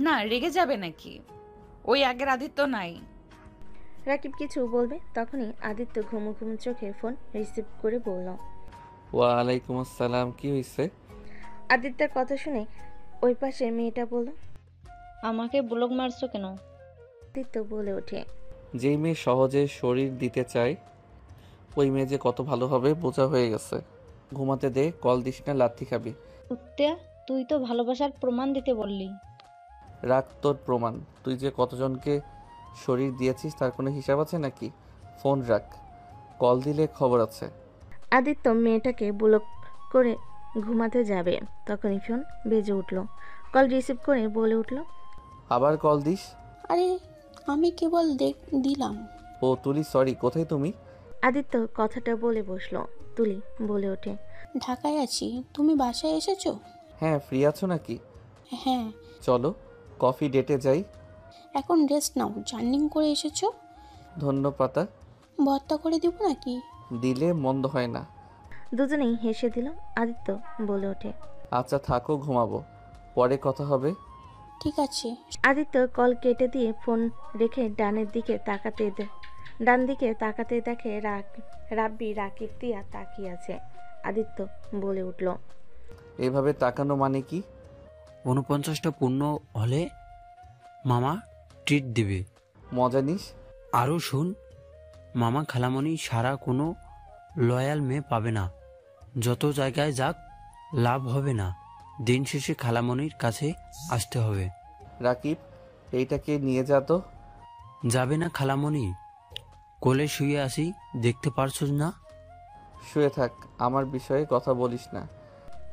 না, রেগে যাবে নাকি? ওই আগের আদিত্য নাই। রাকিব কিছু বলবে তখনই আদিত্য ঘুমু ঘুমু চোখে ফোন রিসিভ করে বলল, ওয়ালাইকুম আসসালাম, কি হয়েছে? আদিত্যের কথা শুনে ওই পাশে মেয়েটা বলল, আমাকে ব্লক মারছো কেন? আদিত্য বলে ওঠে, যেই মেয়ে সহজে শরীর দিতে চায় ওই মেয়ে যে কত ভালো হবে বোঝা হয়ে গেছে। ঘুমাতে দে, কল দিস না, লাথি খাবি। উত্তেয়া, তুই তো ভালোবাসার প্রমাণ দিতে বললি। রাখ তোর প্রমাণ। তুই যে কতজনকে শরীর দিয়েছিস তার কোনো হিসাব আছে নাকি? ফোন রাখ, কল দিলে খবর আছে। আদিত্য মেয়েটাকে ব্লক করে ঘুমাতে যাবে তখনই ফোন বেজে উঠল। কল রিসিভ করে বলে উঠল, আবার কল দিস? আরে আমি কেবল দিলাম। ও তুলি, সরি, কোথায় তুমি? আদিত্য কথাটা বলে বসলো। তুলি বলে ওঠে, ঢাকায় আছি। তুমি বাসায় এসেছো? হ্যাঁ, ফ্রি আছো নাকি? হ্যাঁ। চলো কফি ডেটে যাই। এখন রেস্ট নাও, জার্নিং করে এসেছো। ধন্যপাতা ভর্তা করে দিব নাকি? দিলে মন্দ হয় না। দুজনেই হেসে দিল। আদিত্য বলে ওঠে, আচ্ছা থাকো, ঘুমাবো, পরে কথা হবে। ঠিক আছে। আদিত্য কল কেটে দিয়ে ফোন রেখে ডান দিকে তাকাতে দেখে রাব্বি, রাকিব, তিয়া তাকিয়ে আছে। আদিত্য বলে উঠল, এভাবে তাকানো মানে কি? 49টা পূর্ণ হলে মামা ট্রিট দিবে, মজা নিস। আরও শুন, মামা খালামণি সারা কোনো লয়াল মেয়ে পাবে না। যত জায়গায় যাক লাভ হবে না, দিন শেষে খালামণির কাছে আসতে হবে। রাকিব, এইটাকে নিয়ে যা তো। যাবে না খালামণি? কোলে শুয়ে আসি, দেখতে পারছো না? শুয়ে থাক, আমার বিষয়ে কথা বলিস না।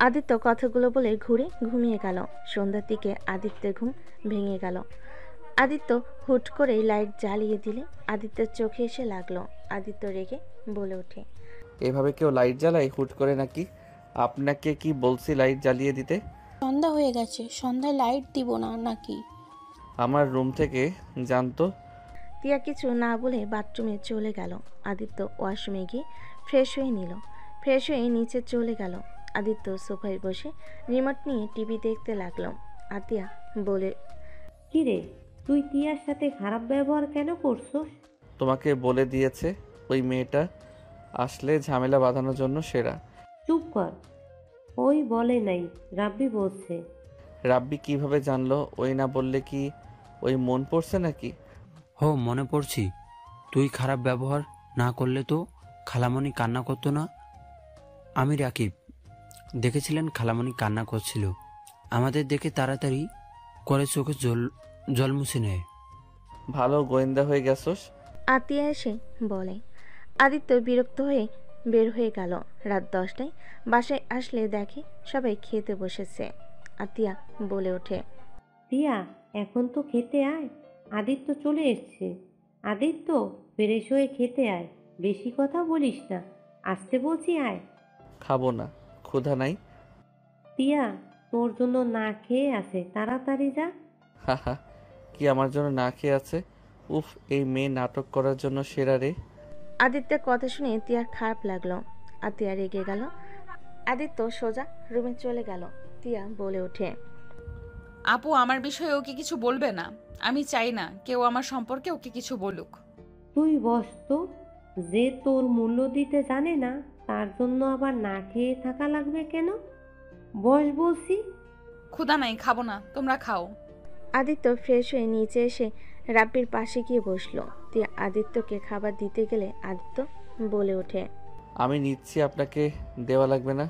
আদিত্য কথাগুলো বলে ঘুরে ঘুমিয়ে গেল। সন্ধ্যার দিকে আদিত্যের ঘুম ভেঙে গেল। আদিত্য হুট করে লাইট জ্বালিয়ে দিলে আদিত্যের চোখে এসে লাগলো। আদিত্য রেগে বলে ওঠে, এভাবে কেউ লাইট জ্বালায় হুট করে নাকি? আপনাকে কি বলছি লাইট জ্বালিয়ে দিতে? সন্ধ্যা হয়ে গেছে, সন্ধ্যায় লাইট দিব না নাকি? আমার রুম থেকে জানতো। তিয়া কিছু না বলে বাথরুমে চলে গেল। আদিত্য ওয়াশরুমে গিয়ে ফ্রেশ হয়ে নিল। ফ্রেশ হয়ে নিচে চলে গেল। আদিত্য সোফায় বসে রিমোট নিয়ে টিভি দেখতে লাগলো। আতিয়া বলে, কিরে, তুই টিয়ার সাথে খারাপ ব্যবহার কেন করছস? তোমাকে বলে দিয়েছে ওই মেয়েটা আসলে ঝামেলা বাঁধানোর জন্য সেরা। চুপ কর, ওই বলে নাই, রাব্বি বলছে। রাব্বি কিভাবে জানলো? ওই না বললে কি ওই মন পড়ছে নাকি? হো, মনে পড়ছি। তুই খারাপ ব্যবহার না করলে তো খালামণি কান্না করতো না। আমি রাকিব, দেখেছিলেন খালামণি কান্না করছিল, আমাদের দেখে তাড়াতাড়ি করে চোখে জল মুছে নেয়। ভালো গোয়েন্দা হয়ে গেছস। আতিয়া এসে বলে। আদিত্য বিরক্ত হয়ে বের হয়ে গেল। রাত 10টায় বাসায় আসলে দেখে সবাই খেতে বসেছে। আতিয়া বলে ওঠে, টিয়া, এখন তো খেতে আয়, আদিত্য চলে এসছে। আদিত্য, ফ্রেশ হয়ে খেতে আয়, বেশি কথা বলিস না, আসতে বলছি আয়। খাবো না, ক্ষুধা নাই। টিয়া, তোর জন্য না খেয়ে আছে, তাড়াতাড়ি যা। হাহা, কি আমার জন্য না খেয়ে আছে? উফ, এই মেয়ে নাটক করার জন্য সেরা রে। আদিত্যের কথা শুনে তিয়ার খারাপ লাগলো। আতিয়া রেগে গেল। আদিত্য সোজা রুমে চলে গেল। তিয়া বলে ওঠে, আপু, আমার বিষয়ে ওকে কিছু বলবে না। আমি চাই না কেউ আমার সম্পর্কে ওকে কিছু বলুক। তুই বস তো, যে তোর মূল্য দিতে জানে না তার জন্য আবার না খেয়ে থাকা লাগবে কেন? বস বলছি। ক্ষুধা নাই, খাবো না, তোমরা খাও। আদিত্য ফ্রেশ হয়ে নিচে এসে রাব্বির পাশে গিয়ে বসলো। তিয়া আদিত্যকে খাবার দিতে গেলে আদিত্য বলে ওঠে, আমি নিচ্ছি, আপনাকে দেওয়া লাগবে না।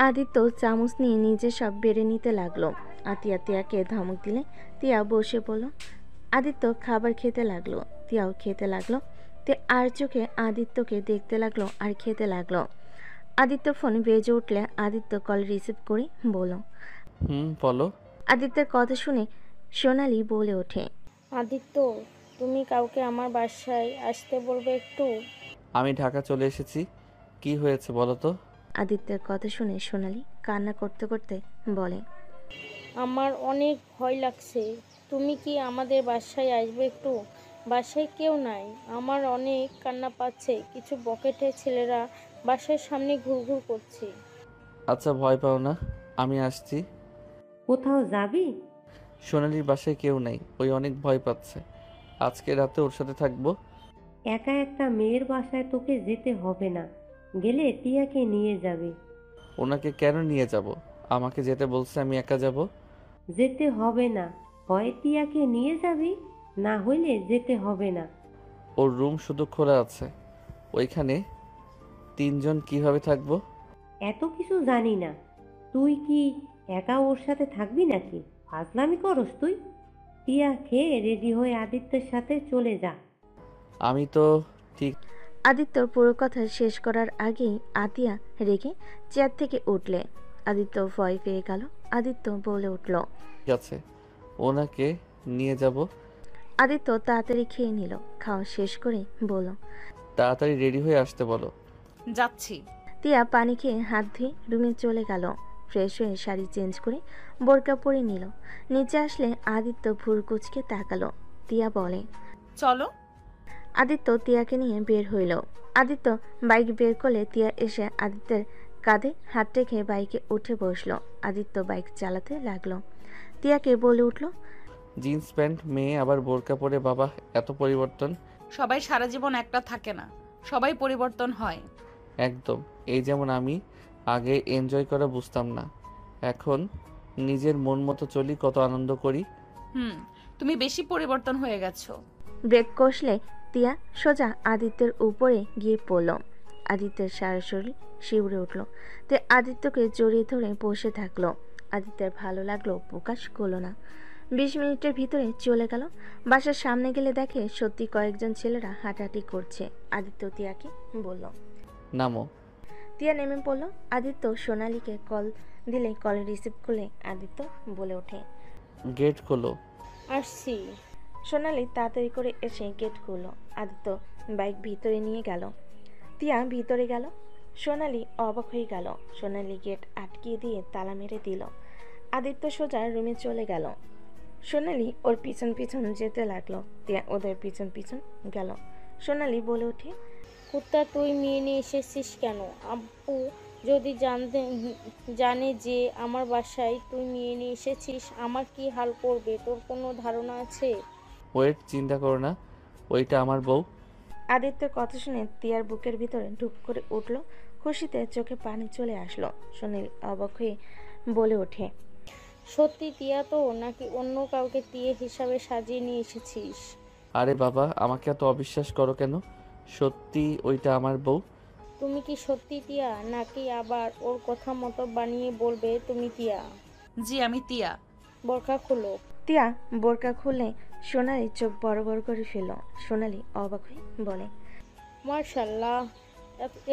আদিত্য চামচ নিয়ে নিজে সব বেড়ে নিতে লাগলো। আতিয়া তিয়াকে ধমক দিলে তিয়া বসে পড়ল। আদিত্য খাবার খেতে লাগলো। তিয়াও খেতে লাগলো। তিয়া আর চোখে আদিত্যকে দেখতে লাগলো আর খেতে লাগলো। আদিত্য ফোন বেজে উঠলে আদিত্য কল রিসিভ করে বলল, বলো। আদিত্যের কথা শুনে সোনালি বলে ওঠে, আদিত্য, তুমি কাউকে আমার বাসায় আসতে বলবে একটু। আমি ঢাকা চলে এসেছি, কি হয়েছে বলো তো? আদিত্যের কথা শুনে সোনালি কান্না করতে করতে বলে, আমার অনেক ভয় লাগছে, তুমি কি আমাদের বাসায় আসবে একটু? বাসায় কেউ নাই, আমার অনেক কান্না পাচ্ছে, কিছু বকেটে ছেলেরা বাসার সামনে ঘুরঘুর করছে। আচ্ছা, ভয় পাও না, আমি আসছি। কোথাও যাবি? সোনালির বাসায় কেউ নেই, ওই অনেক ভয় পাচ্ছে। আজকে রাতে ওর সাথে থাকবো। একা একটা মেয়ের বাসায় তোকে যেতে হবে না, গেলে টিয়াকে নিয়ে যাবে। ওনাকে কেন নিয়ে যাব? আমাকে যেতে বলছে, আমি একা যাব। যেতে হবে না, হয় টিয়াকে নিয়ে যাবি, না হইলে যেতে হবে না। ওর রুম শুধু খোলা আছে, ওইখানে 3 জন কিভাবে থাকবো? এত কিছু জানি না, তুই কি একা ওর সাথে থাকবি নাকি? ফাজলামি করস তুই? টিয়া খেয়ে রেডি হয়ে আদিত্যের সাথে চলে যা। আমি তো ঠিক। আদিত্যর পুরো কথা শেষ করার আগেই আতিয়া রেগে চেয়ার থেকে উঠলে। আদিত্য ভয় পেয়ে গেল। আদিত্য বলে উঠল, ঠিক আছে, ওনাকে নিয়ে যাব। আদিত্য তাড়াতাড়ি খেয়ে নিল। খাওয়া শেষ করে বলল, তাড়াতাড়ি রেডি হয়ে আসতে বলো। যাচ্ছি। তিয়া পানি খেয়ে হাত ধুয়ে রুমে চলে গেল। ফ্রেশ হয়ে শাড়ি চেঞ্জ করে বোরকা পরে নিল। নিচে আসলে আদিত্য ভুর কুচকে তাকালো। তিয়া বলে, চলো। আদিত্য তিয়াকে নিয়ে বের হইল। আদিত্য বাইক বের করলে তিয়া এসে আদিত্যের কাঁধে হাত রেখে বাইকে উঠে বসলো। আদিত্য বাইক চালাতে লাগলো। তিয়াকে বলে উঠল, জিন্স প্যান্ট মেয়ে আবার বোরকা পরে, বাবা এত পরিবর্তন। সবাই সারা জীবন একটা থাকে না, সবাই পরিবর্তন হয়। একদম। এই যেমন আমি আগে এনজয় করা বুঝতাম না, এখন নিজের মন মতো চলি, কত আনন্দ করি। তুমি বেশি পরিবর্তন হয়ে গেছো। ব্রেক কষলে তিয়া সোজা আদিত্যের উপরে গিয়ে পড়ল। আদিত্যের সারা শরীর শিউরে উঠল। তে আদিত্যকে জড়িয়ে ধরে বসে থাকলো। আদিত্যের ভালো লাগলো প্রকাশ করলো না। 20 মিনিটের ভিতরে চলে গেল। বাসার সামনে গেলে দেখে সত্যি কয়েকজন ছেলেরা হাঁটাহাঁটি করছে। আদিত্য তিয়াকে বলল, নামো। তিয়া নেমে পড়ল। আদিত্য সোনালীকে কল দিলে কল রিসিভ করলে আদিত্য বলে ওঠে, গেট খোলো। আসছি। সোনালী তাড়াতাড়ি করে এসে গেট খুললো। আদিত্য বাইক ভিতরে নিয়ে গেল। তিয়া ভিতরে গেল। সোনালী অবাক হয়ে গেল। সোনালী গেট আটকিয়ে দিয়ে তালা মেরে দিল। আদিত্য সোজা রুমে চলে গেল। সোনালী ওর পিছন পিছন যেতে লাগলো। তিয়া ওদের পিছন পিছন গেল। সোনালী বলে ওঠে, কুত্তা তুই মেয়ে নিয়ে এসেছিস কেন? আব্বু যদি জানে যে আমার বাসায় তুই মেয়ে নিয়ে এসেছিস, আমার কি হাল করবে তোর কোনো ধারণা আছে? ওয়েট, চিন্তা করো না, ওইটা আমার বউ। আদিত্যের কথা শুনে তিয়ার বুকের ভিতরে ঢুক করে উঠল। খুশিতে চোখে পানি চলে আসলো। সোনালী অবাক হয়ে বলে ওঠে, সত্যি তিয়া তো, নাকি অন্য কাউকে তিয়া হিসাবে সাজিয়ে নিয়ে এসেছিস? আরে বাবা, আমাকে এত অবিশ্বাস করো কেন? সত্যি ওইটা আমার বউ। তুমি কি সত্যি তিয়া, নাকি আবার ওর কথা মতো বানিয়ে বলবে তুমি তিয়া? জি, আমি তিয়া। বোরকা খুলো। তিয়া বোরকা খুলে সোনালী চোখ বড় বড় করে ফেলল। সোনালী অবাক হয়ে বলে, মার্শাল্লাহ,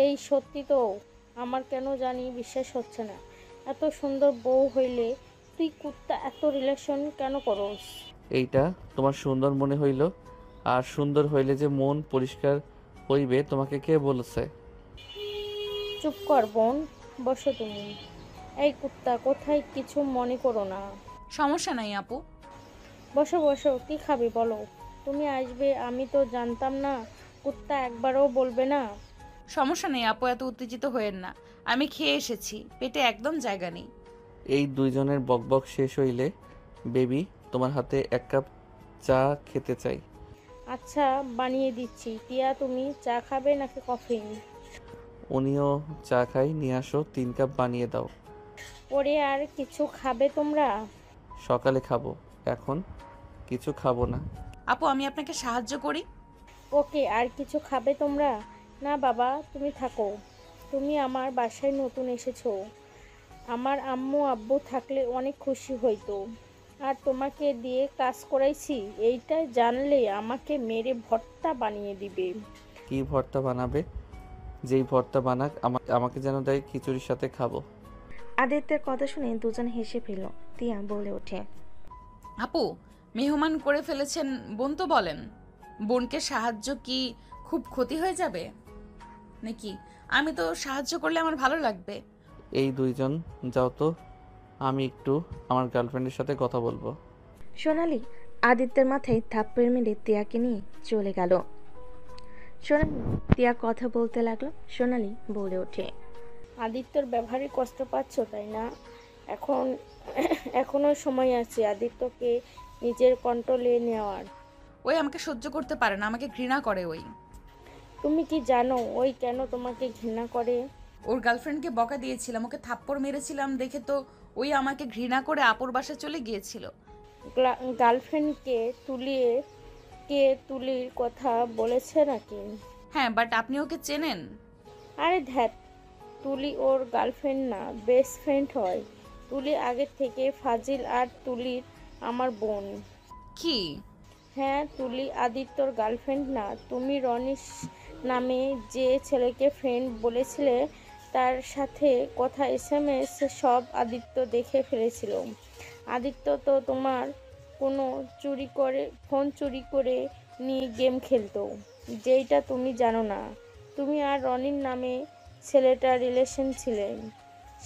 এই সত্যি তো? আমার কেন জানি বিশ্বাস হচ্ছে না। এত সুন্দর বউ হইলে তুই কুত্তা এত রিলেশন কেন করস? এইটা তোমার সুন্দর মনে হইল? আর সুন্দর হইলে যে মন পরিষ্কার হইবে তোমাকে কে বলেছে? চুপ কর বোন, বসো তুমি। এই কুত্তা কোথায়, কিছু মনে করো না। সমস্যা নাই আপু। বসো বসো, কি খাবে বলো? তুমি আসবে আমি তো জানতাম না। কুত্তা একবারও বলবে না? সমস্যা নেই আপু, এত উত্তেজিত হয়েন না। আমি খেয়ে এসেছি, পেটে একদম জায়গা নেই। এই দুইজনের বকবক শেষ হইলে বেবি তোমার হাতে 1 কাপ চা খেতে চাই। আচ্ছা, বানিয়ে দিচ্ছি। টিয়া তুমি চা খাবে নাকি কফি? উনিও চা খাই, নিয়ে আসো 3 কাপ বানিয়ে দাও। পরে আর কিছু খাবে তোমরা? সকালে খাবো, এখন কিছু খাবো না। আপু, আমি আপনাকে সাহায্য করি। ওকে, আর কিছু খাবে তোমরা? না বাবা, তুমি থাকো। তুমি আমার বাসায় নতুন এসেছো। আমার আম্মু আব্বু থাকলে অনেক খুশি হইতো। আর তোমাকে দিয়ে কাজ করাইছি, এইটা জানলে আমাকে মেরে ভর্তা বানিয়ে দিবে। কি ভর্তা বানাবে? যেই ভর্তা বানাক আমাকে যেন দেয়, খিচুড়ির সাথে খাবো। আদিত্যের কথা শুনে দুজন হেসে ফেলল। তিয়া বলে ওঠে, আপু, মেহমান করে ফেলেছেন বোন তো বলেন। বোনকে সাহায্য কি খুব ক্ষতি হয়ে যাবে নাকি? আমি তো সাহায্য করলে আমার ভালো লাগবে। এই দুইজন যাও তো, আমি একটু আমার গার্লফ্রেন্ডের সাথে কথা বলবো। সোনালী আদিত্যের মাথায় থাপ্পড় মেরে তিয়াকে নিয়ে চলে গেল। সোনালী তিয়া কথা বলতে লাগলো। সোনালী বলে ওঠে, আদিত্যর ব্যবহারে কষ্ট পাচ্ছ তাই না? এখনো সময় আছে আদিত্যকে নিজের কন্ট্রোলে নেওয়ার। ওই আমাকে সহ্য করতে পারে না, আমাকে ঘৃণা করে। ওই তুমি কি জানো ওই কেন তোমাকে ঘৃণা করে? ওর গার্লফ্রেন্ডকে বকা দিয়েছিলাম, ওকে থাপ্পড় মেরেছিলাম দেখে তো ওই আমাকে ঘৃণা করে আপুর বাসায় চলে গিয়েছিল। গার্লফ্রেন্ডকে তুলির কথা বলেছে নাকি? হ্যাঁ, বাট আপনি ওকে চেনেন? আরে ধ্যাত, তুলি ওর গার্লফ্রেন্ড না, বেস্ট ফ্রেন্ড হয়। তুলি আগে থেকে ফাজিল, আর তুলির আমার বোন। কি? হ্যাঁ, তুলি আদিত্যর গার্লফ্রেন্ড না। তুমি রনিশ নামে যে ছেলেকে ফ্রেন্ড বলেছিলে, তার সাথে কথা SMS সব আদিত্য দেখে ফেলেছিল। আদিত্য তো তোমার কোনো ফোন চুরি করে নিয়ে গেম খেলতো, যেইটা তুমি জানো না। তুমি আর রনির নামে ছেলেটা রিলেশন ছিলেন,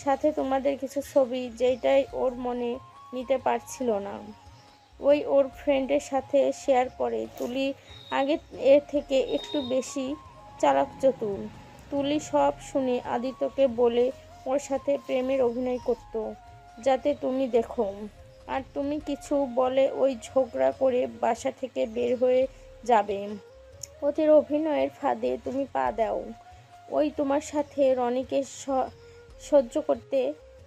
সাথে তোমাদের কিছু ছবি, যেইটাই ওর মনে নিতে পারছিল না, ওই ওর ফ্রেন্ডের সাথে শেয়ার করে। তুলি আগে এর থেকে একটু বেশি চালাক চতুর। তুলি সব শুনে আদিত্যকে বলে ওর সাথে প্রেমের অভিনয় করত, যাতে তুমি দেখো। আর তুমি কিছু বলে ওই ঝগড়া করে বাসা থেকে বের হয়ে যাবে। ওদের অভিনয়ের ফাঁদে তুমি পা দাও। ওই তোমার সাথে রনিকে সহ্য করতে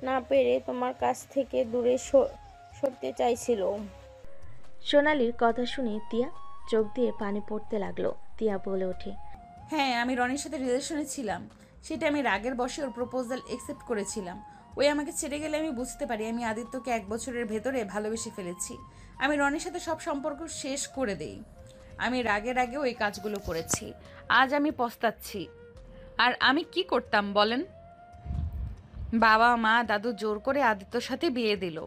না পেরে তোমার কাছ থেকে দূরে সরতে চাইছিল। সোনালির কথা শুনে তিয়া চোখ দিয়ে পানি পড়তে লাগলো। তিয়া বলে ওঠে, হ্যাঁ, আমি রনির সাথে রিলেশনে ছিলাম। সেটা আমি রাগের বশে ওর প্রপোজাল অ্যাকসেপ্ট করেছিলাম। ওই আমাকে ছেড়ে গেলে আমি বুঝতে পারি আমি আদিত্যকে 1 বছরের ভেতরে ভালোবেসে ফেলেছি। আমি রনির সাথে সব সম্পর্ক শেষ করে দেই। আমি রাগে ওই কাজগুলো করেছি। আজ আমি পস্তাচ্ছি। আর আমি কি করতাম বলেন? বাবা মা দাদু জোর করে আদিত্যর সাথে বিয়ে দিল,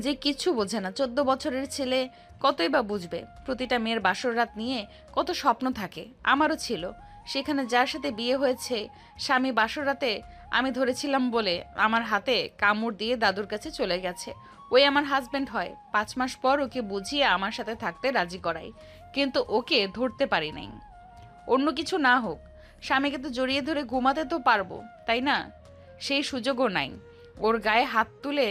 যে কিছু বোঝে না। 14 বছরের ছেলে কতই বা বুঝবে। প্রতিটা মেয়ের বাসর রাত নিয়ে কত স্বপ্ন থাকে, আমারও ছিল। সেখানে যার সাথে বিয়ে হয়েছে, স্বামী বাসর রাতে আমি ধরেছিলাম বলে আমার হাতে কামড় দিয়ে দাদুর কাছে চলে গেছে। ওই আমার হাজব্যান্ড হয়। 5 মাস পর ওকে বুঝিয়ে আমার সাথে থাকতে রাজি করাই, কিন্তু ওকে ধরতে পারি নাই। অন্য কিছু না হোক, স্বামীকে তো জড়িয়ে ধরে ঘুমাতে তো পারবো, তাই না? সেই সুযোগও নাই। ওর গায়ে হাত তুলে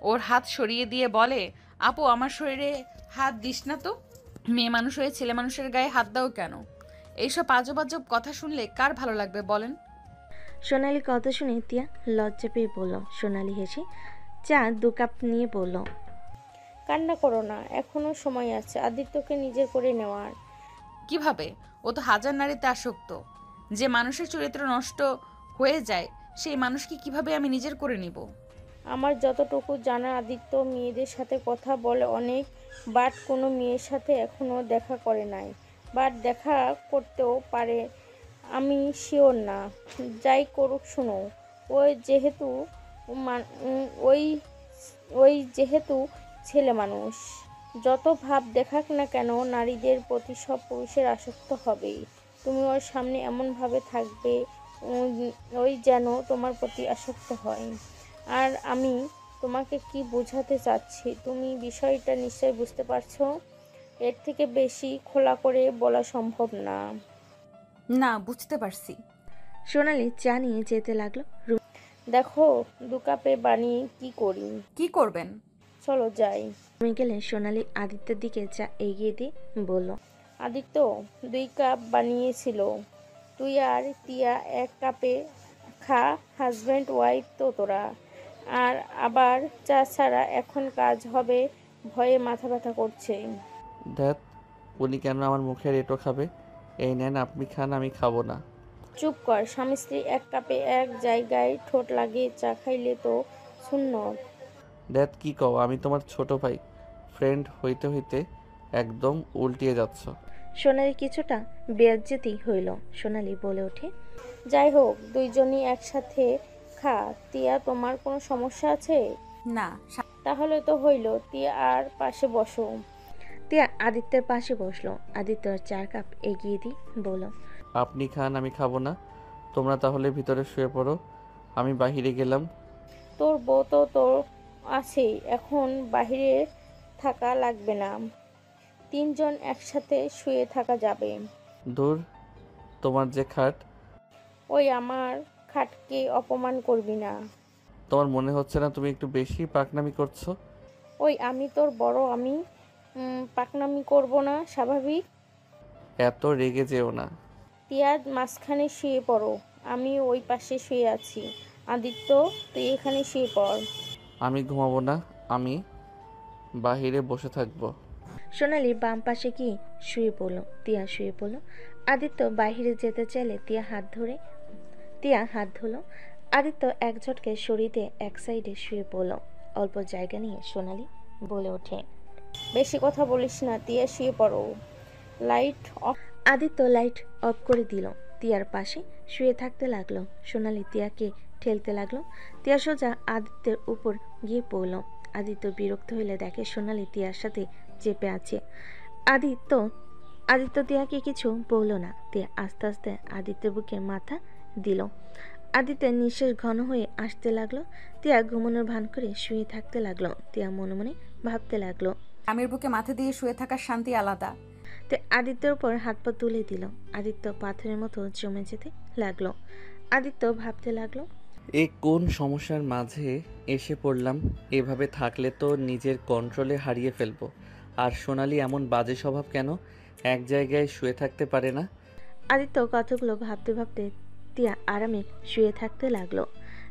ওর হাত সরিয়ে দিয়ে বলে, আপু আমার শরীরে হাত দিস না তো। মেয়ে মানুষ হয়ে ছেলে মানুষের গায়ে হাত দাও কেন? এইসব আজব কথা শুনলে কার ভালো লাগবে বলেন? সোনালির কথা শুনে তিয়া লজ্জা পেয়ে বলল। সোনালি হেসে চা 2 কাপ নিয়ে বলল, কান্না করো না, এখনো সময় আছে আদিত্যকে নিজের করে নেওয়ার। কিভাবে? ও তো হাজার নারীতে আসক্ত। যে মানুষের চরিত্র নষ্ট হয়ে যায়, সেই মানুষকে কিভাবে আমি নিজের করে নিব? আমার যতটুকু জানা, আদিত্য মেয়েদের সাথে কথা বলে অনেক, বাট কোনো মেয়ের সাথে এখনো দেখা করে নাই। বাট দেখা করতেও পারে, আমি শিওর না। যাই করুক শোনো, ওই যেহেতু ওই যেহেতু ছেলে মানুষ, যত ভাব দেখাক না কেন, নারীদের প্রতি সব পুরুষের আসক্ত হবেই। তুমি ওর সামনে এমনভাবে থাকবে ওই যেন তোমার প্রতি আসক্ত হয়। আর আমি তোমাকে কি বোঝাতে চাচ্ছি তুমি বিষয়টা নিশ্চয়ই বুঝতে পারছো। এর থেকে বেশি খোলা করে বলা সম্ভব না। না, বুঝতে পারছি। সোনালি চা নিয়ে যেতে লাগলো। দেখো 2 কাপে বানিয়ে কি করি। কি করবেন? চলো যাই। রুমে গেলে সোনালি আদিত্যের দিকে চা এগিয়ে দিয়ে বলল, আদিত্য 2 কাপ বানিয়েছিল, তুই আর তিয়া 1 কাপে খা। হাজব্যান্ড ওয়াইফ তো তোরা। আর আবার চা ছাড়া এখন কাজ হবে ভয়ে মাথা ব্যথা করছে। ধ্যাত, উনি কেন আমার মুখের এঁটো খাবে? এই নেন, আপনি খান, আমি খাবো না। চুপ কর। স্বামী স্ত্রী 1 কাপে 1 জায়গায় ঠোঁট লাগিয়ে চা খাইলে তো সুন্নত। ধ্যাত, কি কও? আমি তোমার ছোট ভাই। ফ্রেন্ড হইতে হইতে একদম উল্টিয়ে যাচ্ছ। সোনালি কিছুটা বেজ্জতি হইল। সোনালি বলে ওঠে, যাই হোক, দুইজনই একসাথে খা। তিয়া, তোমার কোনো সমস্যা আছে? না। তাহলে তো হইল। তিয়া আর পাশে বসো। তিয়া আদিত্যের পাশে বসলো। আদিত্য 4 কাপ এগিয়ে দিয়ে বলল, আপনি খান, আমি খাবো না। তোমরা তাহলে ভিতরে শুয়ে পড়ো, আমি বাহিরে গেলাম। তোর বউ তো তোর আছেই, এখন বাহিরে থাকা লাগবে না। 3 জন একসাথে শুয়ে থাকা যাবে। দূর, তোমার যে খাট। ওই আমার খাটকে অপমান করবি না। তোমার মনে হচ্ছে না তুমি একটু বেশি পাকনামি করছো? ওই আমি তোর বড়, আমি পাকনামি করব না স্বাভাবিক? এত রেগে যেও না। তিয়া মাঝখানে শুয়ে পড়ো, আমি ওই পাশে শুয়ে আছি। আদিত্য, তুই এখানে শুয়ে পড়। আমি ঘুমাবো না, আমি বাহিরে বসে থাকবো। সোনালি বাম পাশে গিয়ে শুয়ে পড়ল। তিয়া শুয়ে পড়ল। আদিত্য বাহিরে যেতে চাইলে তিয়া হাত ধরল। আদিত্য এক ঝটকে শরীরে এক সাইডে শুয়ে পড়ল। অল্প জায়গা নিয়ে সোনালি বলে ওঠে, বেশি কথা বলিস না, তিয়া শুয়ে পড়ো। Light off. Aditya light off করে দিল। তিয়ার পাশে শুয়ে থাকতে লাগলো। সোনালি তিয়াকে ঠেলতে লাগলো। তিয়া সোজা আদিত্যের উপর গিয়ে পড়ল। আদিত্য বিরক্ত হইলে দেখে সোনালি তিয়ার সাথে চেপে আছে। আদিত্য তিয়াকে কিছু বলল না। তিয়া আস্তে আস্তে আদিত্যের বুকে মাথা দিল। আদিত্যের নিঃশ্বাস ঘন হয়ে আসতে লাগলো। তিয়া ঘুমানোর ভান করে শুয়ে থাকতে লাগলো। তিয়া মনে মনে ভাবতে লাগলো, স্বামীর বুকে মাথা দিয়ে শুয়ে থাকার শান্তি আলাদা। তে আদিত্যের উপর হাত পা তুলে দিল। আদিত্য পাথরের মতো জমে যেতে লাগলো। আদিত্য ভাবতে লাগলো, এ কোন সমস্যার মাঝে এসে পড়লাম? এভাবে থাকলে তো নিজের কন্ট্রোলে হারিয়ে ফেলবো। আর সোনালি এমন বাজে স্বভাব কেন? এক জায়গায় শুয়ে থাকতে পারে না? আদিত্য কথাগুলো ভাবতে ভাবতে তিয়া আরামে শুয়ে থাকতে লাগলো।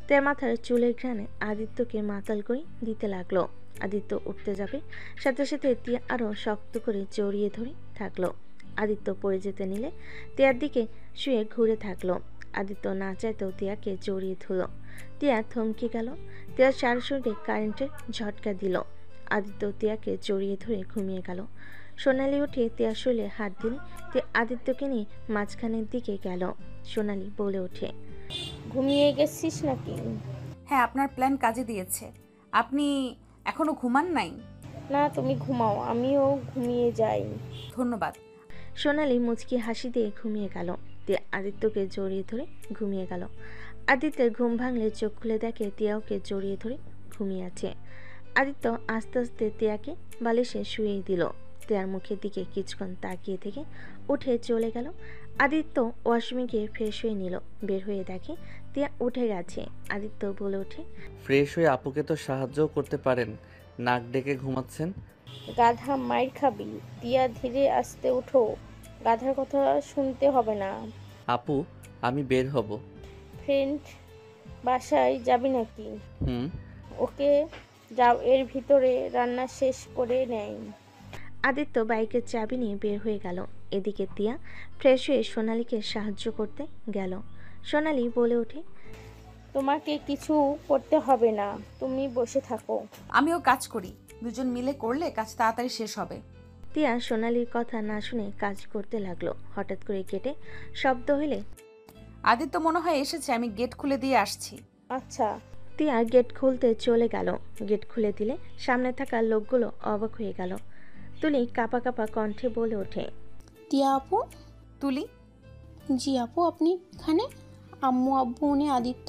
তিয়ার মাথার চুলের ঘ্রাণে আদিত্যকে মাতাল করে দিতে লাগলো। আদিত্য উঠতে যাবে, সাথে সাথে তিয়া আরো শক্ত করে জড়িয়ে ধরে থাকলো। আদিত্য পড়ে যেতে নিলে তিয়ার দিকে শুয়ে ঘুরে থাকলো। আদিত্য না চাইতেও তিয়াকে জড়িয়ে ধরল। তিয়া থমকে গেল। তিয়ার সারা শরীরে কারেন্টের ঝটকা দিল। আদিত্য তিয়াকে জড়িয়ে ধরে ঘুমিয়ে গেল। সোনালি উঠে তিয়ার শরীরে হাত দিলে তিয়া আদিত্যকে নিয়ে মাঝখানের দিকে গেল। সোনালি বলে ওঠে, ঘুমিয়ে গেছিস নাকি? হ্যাঁ, আপনার প্ল্যান কাজে দিয়েছে। আপনি এখনো ঘুমান নাই? না, তুমি ঘুমাও, আমিও ঘুমিয়ে যাই। ধন্যবাদ। সোনালি মুচকি হাসি দিয়ে ঘুমিয়ে গেল। তিয়া আদিত্যকে জড়িয়ে ধরে ঘুমিয়ে গেল। আদিত্যের ঘুম ভাঙলে চোখ খুলে দেখে তিয়া ওকে জড়িয়ে ধরে ঘুমিয়ে আছে। আদিত্য আস্তে আস্তে তিয়াকে বালিশে শুয়ে দিল। তিয়ার মুখের দিকে কিছুক্ষণ তাকিয়ে থেকে উঠে চলে গেল। আদিত্য ওয়াশরুমে গিয়ে ফ্রেশ হয়ে নিল। বের হয়ে দেখে তিয়া উঠে গেছে। আদিত্য বলে ওঠে, ফ্রেশ হয়ে আপুকে তো সাহায্যও করতে পারেন, নাক ডেকে ঘুমাচ্ছেন। গাধা, মাইর খাবি। তিয়া, ধীরে আস্তে উঠো, গাধার কথা শুনতে হবে না। আপু, আমি বের হব। ফ্রেন্ড বাসায় যাবি নাকি? হুম। ওকে যাও, এর ভিতরে রান্না শেষ করে নেই। আদিত্য বাইকের চাবি নিয়ে বের হয়ে গেল। এদিকে তিয়া ফ্রেশ হয়ে সোনালীকে সাহায্য করতে গেল। সোনালী বলে ওঠে, তোমাকে কিছু করতে হবে না, তুমি বসে থাকো। আমিও কাজ করি, দুজন মিলে করলে কাজ তাড়াতাড়ি শেষ হবে। তিয়া সোনালীর কথা না শুনে কাজ করতে লাগলো। হঠাৎ করে গেটে শব্দ হইলে আদিত্য মনে হয় এসেছে, আমি গেট খুলে দিয়ে আসছি। আচ্ছা। তিয়া গেট খুলতে চলে গেল। গেট খুলে দিলে সামনে থাকা লোকগুলো অবাক হয়ে গেল। তুলি কাপা কাপা কণ্ঠে বলে ওঠে, তিয়া আপু। তুলি? জি আপু, আপনি এখানে? আম্মু আব্বু উনি আদিত্য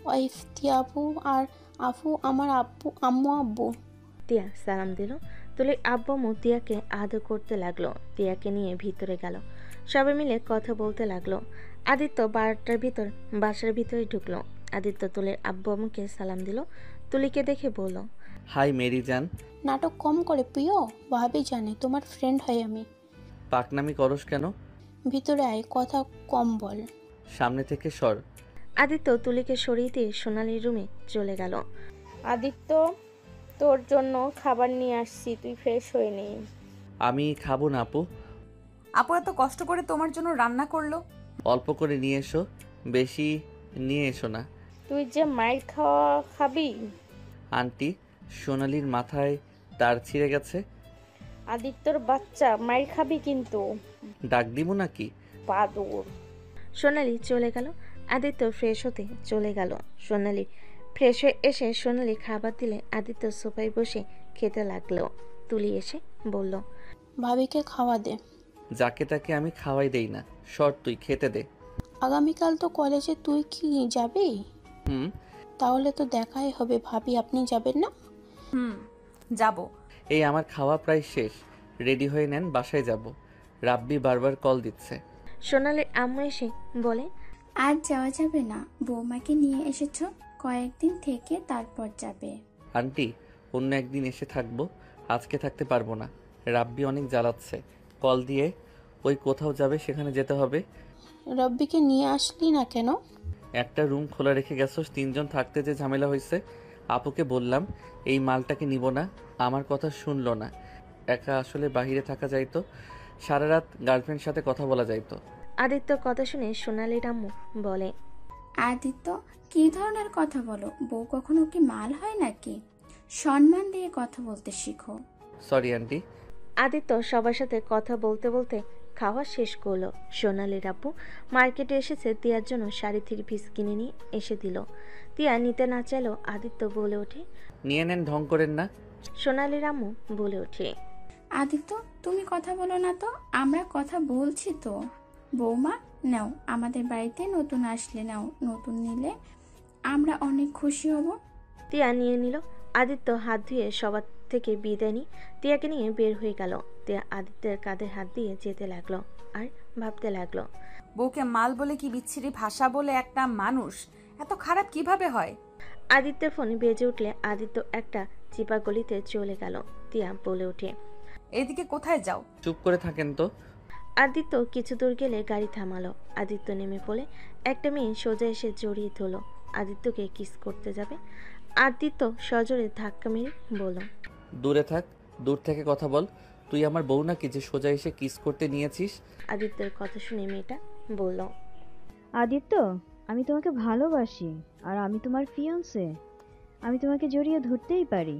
ওয়াইফ তিয়া আপু, আর আপু আমার আব্বু আম্মু আব্বু। তিয়া সালাম দিল। তুলির আব্বু আম্মু তিয়াকে আদর করতে লাগলো। তিয়াকে নিয়ে ভিতরে গেল। সবাই মিলে কথা বলতে লাগলো। আদিত্য বাসার ভিতরে ঢুকলো। আদিত্য তুলির আব্বু আম্মুকে সালাম দিল। তুলিকে দেখে বলল, হাই মেরি জান। নাটক কম করে প্রিয়, ভাবি জানে তোমার ফ্রেন্ড হয় আমি। পাকনামি করস কেন? ভিতরে আয়, কথা কম বল। সামনে থেকে সর। আদিত্য তুলিকে সরিয়ে দিয়ে সোনালীর রুমে চলে গেল। আদিত্য, তোর জন্য খাবার নিয়ে আসছি, তুই ফ্রেশ হয়ে নে। আমি খাবো না আপু। আপু এত কষ্ট করে তোমার জন্য রান্না করলো। অল্প করে নিয়ে এসো, বেশি নিয়ে এসো না। তুই যে মাইর খাবি। আন্টি, সোনালীর মাথায় তার ছিঁড়ে গেছে। আদিত্যর বাচ্চা, মাইর খাবি কিন্তু। ডাক দিব নাকি? বাদর। সোনালী চলে গেল। আদিত্য ফ্রেশ হতে চলে গেল। সোনালী ফ্রেশ হয়ে এসে সোনালী খাবার দিলে আদিত্য সোফায় বসে খেতে লাগলো। তুলি এসে বলল, ভাবিকে খাওয়া দে। যাকে তাকে আমি খাওয়াই দেই না, সর তুই, খেতে দে। আগামীকাল তো কলেজে, তুই কি যাবি? হুম। তাহলে তো দেখাই হবে। ভাবি আপনি যাবেন না? যাব। এই আমার খাওয়া প্রায় শেষ, রেডি হয়ে নেন, বাসায় যাব। রাব্বি বারবার কল দিচ্ছে। সোনালীর আম্মু এসে বলে, আজ যাওয়া যাবে না, বৌমাকে নিয়ে এসেছো, কয়েকদিন থেকে তারপর যাবে। আন্টি, অন্য একদিন এসে থাকবো, আজকে থাকতে পারবো না। রাব্বি অনেক জ্বালাচ্ছে, কল দিয়ে ওই কোথাও যাবে, সেখানে যেতে হবে। রব্বিকে নিয়ে আসলি না কেন? একটা রুম খোলা রেখে গেছোস, তিনজন থাকতে যে ঝামেলা হয়েছে। আপুকে বললাম এই মালটাকে নিব না, আমার কথা শুনলো না। একা আসলে বাহিরে থাকা যাইতো, সারা রাত গার্লফ্রেন্ড সাথে কথা বলা যাইতো। আদিত্যর কথা শুনে সোনালীর আম্মু বলে, আদিত্য, কি ধরনের কথা বলো? বউ কখনো কি মাল হয় নাকি? সম্মান দিয়ে কথা বলতে শিখো। Sorry aunty. আদিত্য সবার সাথে কথা বলতে বলতে খাওয়া শেষ করলো। সোনালির আপু মার্কেটে এসেছে, তিয়ার জন্য শাড়ি 3 পিস কিনে নিয়ে এসে দিল। তিয়া নিতে না চাইলেও আদিত্য বলে ওঠে, নিয়ে নেন, ঢং করেন না। সোনালির আম্মু বলে ওঠে, আদিত্য তুমি কথা বলো না তো, আমরা কথা বলছি তো। বৌমা নাও, আমাদের বাড়িতে নতুন আসলে নাও, নতুন নিলে আমরা অনেক খুশি হব। তিয়া নিয়ে নিল। আদিত্য হাত ধুয়ে সবার থেকে বিদায় নিয়ে তিয়াকে নিয়ে বের হয়ে গেল। তিয়া আদিত্যের কাঁধে হাত দিয়ে যেতে লাগলো আর ভাবতে লাগলো, বউকে মাল বলে কি বিচ্ছিরি ভাষা বলে একটা মানুষ এত খারাপ কিভাবে হয়। আদিত্যের ফোন বেজে উঠলে আদিত্য একটা চিপা গলিতে চলে গেল। তিয়া বলে ওঠে, এইদিকে কোথায় যাও? চুপ করে থাকেন তো। আদিত্য কিছু দূর গেলে গাড়ি থামালো। আদিত্য নেমে পড়ে একটা মেয়ে সোজা এসে জড়িয়ে ধরলো। আদিত্যকে কিস করতে যাবে। আদিত্য সজোরে ধাক্কা মেরে বলল, দূরে থাক, দূর থেকে কথা বল। তুই আমার বউ নাকি যে সোজা এসে কিস করতে নিয়েছিস? আদিত্যের কথা শুনে মেয়েটা বলল, আদিত্য, আমি তোমাকে ভালোবাসি আর আমি তোমার ফিয়ান্সে। আমি তোমাকে জড়িয়ে ধরতেই পারি।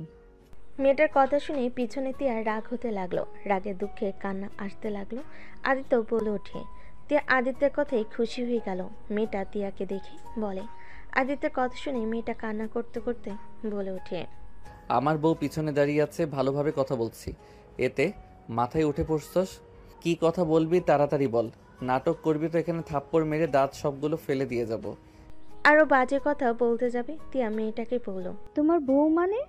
মেয়েটার কথা শুনে পিছনে তিয়া রাগ হতে লাগলো। রাগে দুঃখে কান্না আসতে লাগলো। আদিত্য বলে ওঠে। তিয়া আদিত্যের কথাই খুশি হয়ে গেল। মেয়েটা তিয়াকে দেখে বলে। আদিত্যের কথা শুনে মেয়েটা কান্না করতে করতে বলে ওঠে, আমার বউ পিছনে দাঁড়িয়ে আছে, ভালোভাবে কথা বলছি, এতে মাথায় উঠে পড়ছস? কি কথা বলবি তাড়াতাড়ি বল। নাটক করবি তো এখানে থাপ্পড় মেরে দাঁত সবগুলো ফেলে দিয়ে যাব। আরো বাজে কথা বলতে যাবে তিয়া মেয়েটাকে বলল, তোমার বউ মানে?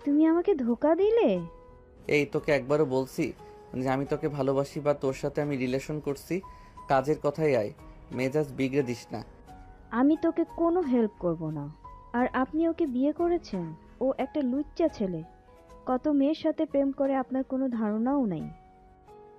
তুমি আমাকে ধোকা দিলে। এই তোকে একবারও বলছি যে আমি তোকে ভালোবাসি বা তোর সাথে আমি রিলেশন করছি? কাজের কথাই আয়, মেজাজ বিগড়ে দিস না। আমি তোকে কোনো হেল্প করব না। আর আপনি ওকে বিয়ে করেছেন, ও একটা লুচ্চা ছেলে। কত মেয়ের সাথে প্রেম করে আপনার কোনো ধারণাও নাই।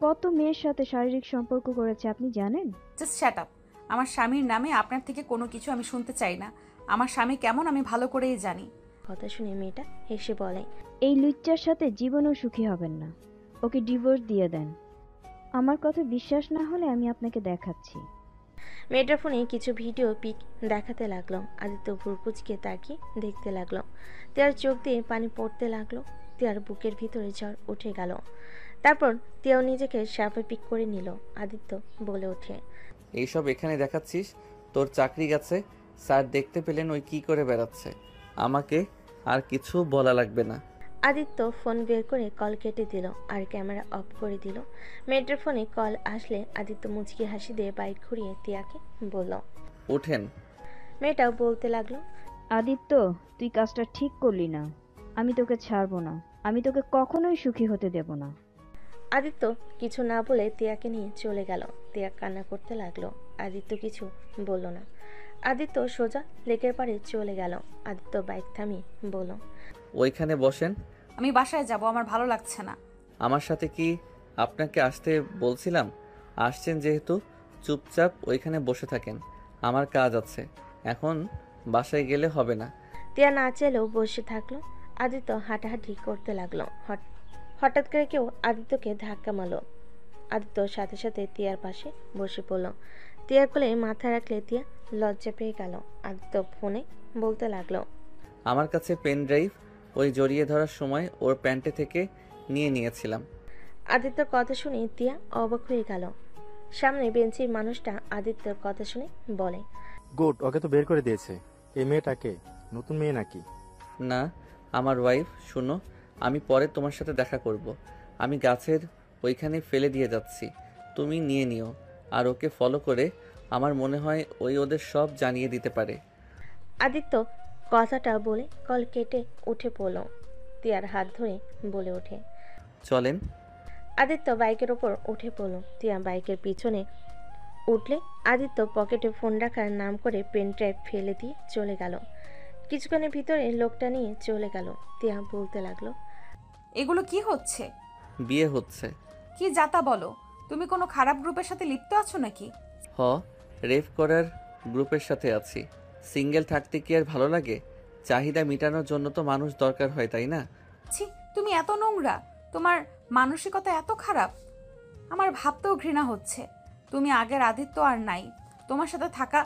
কত মেয়ের সাথে শারীরিক সম্পর্ক করেছে আপনি জানেন? Just shut up. আমার স্বামীর নামে আপনার থেকে কোনো কিছু আমি শুনতে চাই না। আমার স্বামী কেমন আমি ভালো করেই জানি। কথা শুনে মেয়েটা হেসে বলে, এই লুচ্চার সাথে জীবনেও সুখী হবেন না। ওকে ডিভোর্স দিয়ে দেন। আমার কথা বিশ্বাস না হলে আমি আপনাকে দেখাচ্ছি। মেয়েটার ফোনে কিছু ভিডিও পিক দেখাতে লাগলো। আদিত্য ভুরকুচকে তাকিয়ে দেখতে লাগলো। তিয়ার চোখ দিয়ে পানি পড়তে লাগলো। তিয়ার বুকের ভিতরে ঝড় উঠে গেল। তারপর তিয়াও নিজেকে স্বাভাবিক করে নিল। আদিত্য বলে ওঠে, এইসব এখানে দেখাচ্ছিস? তোর চাকরি গেছে। স্যার দেখতে পেলেন ওই কি করে বেড়াচ্ছে। আমাকে আর কিছু বলা লাগবে না। আদিত্য ফোন বের করে কল কেটে দিল আর ক্যামেরা অফ করে দিল। মেয়েটার ফোনে কল আসলে আদিত্য মুচকি হাসি দিয়ে বাইক ঘুরিয়ে তিয়াকে বলল, ওঠেন। মেয়েটাও বলতে লাগলো, আদিত্য, তুই কাজটা ঠিক করলি না। আমি তোকে ছাড়বো না। আমি তোকে কখনোই সুখী হতে দেব না। আদিত্য কিছু না বলে তিয়াকে নিয়ে চলে গেল। তিয়া কান্না করতে লাগলো। আদিত্য কিছু বলল না। আদিত্য সোজা লেকের পাড়ে চলে গেল। আদিত্য বাইক থামিয়ে বলল, ওইখানে বসেন। আমি বাসায় যাব, আমার ভালো লাগছে না। আমার সাথে কি আপনাকে আসতে বলছিলাম? আসছেন যেহেতু চুপচাপ ওইখানে বসে থাকেন, আমার কাজ আছে। এখন বাসায় গেলে হবে না। তিয়া না চাইলেও বসে থাকলো। আদিত্য হাঁটাহাঁটি করতে লাগলো। হঠাৎ করে কেউ আদিত্যকে ধাক্কা মারল। আদিত্য সাথে সাথে তিয়ার পাশে বসে পড়ল। তিয়ার কোলে মাথা রাখলে তিয়া লজ্জা পেয়ে গেল। আদিত্য ফোনে বলতে লাগলো, আমার কাছে পেন ড্রাইভ ওই জড়িয়ে ধরার সময় ওর প্যান্টে থেকে নিয়ে নিয়েছিলাম। আদিত্যর কথা শুনে তিয়া অবাক হয়ে গেল। সামনে বেঞ্চির মানুষটা আদিত্যর কথা শুনে বলে, গুড, ওকে তো বের করে দিয়েছে। এই মেয়েটাকে নতুন মেয়ে নাকি? না, আমার ওয়াইফ। শুনো, আমি পরে তোমার সাথে দেখা করব। আমি গাছের ওইখানে ফেলে দিয়ে যাচ্ছি, তুমি নিয়ে নিও। আর ওকে ফলো করে আমার মনে হয় ওই ওদের সব জানিয়ে দিতে পারে। আদিত্য কথাটা বলে কল কেটে উঠে পড়ল। তিয়ার হাত ধরে বলে ওঠে, চলেন। আদিত্য বাইকের ওপর উঠে পড়ল। তিয়া বাইকের পিছনে উঠলে আদিত্য পকেটে ফোন রাখার নাম করে পেন ড্রাইভ ফেলে দিয়ে চলে গেল। কিছুক্ষণের ভিতরে লোকটা নিয়ে চলে গেল। তিয়া বলতে লাগলো, এগুলো কি হচ্ছে? বিয়ে হচ্ছে। কি যাতা বলো? তুমি কোনো খারাপ গ্রুপের সাথে লিপ্ত আছো নাকি? হ, রেপ করার গ্রুপের সাথে আছি। সিঙ্গেল থাকতে কি আর ভালো লাগে? চাহিদা মেটানোর জন্য তো মানুষ দরকার হয়, তাই না? ছি, তুমি এত নোংরা, তোমার মানসিকতা এত খারাপ, আমার ভাবতেও ঘৃণা হচ্ছে। তুমি আগের আদিত্য আর নাই, তোমার সাথে থাকা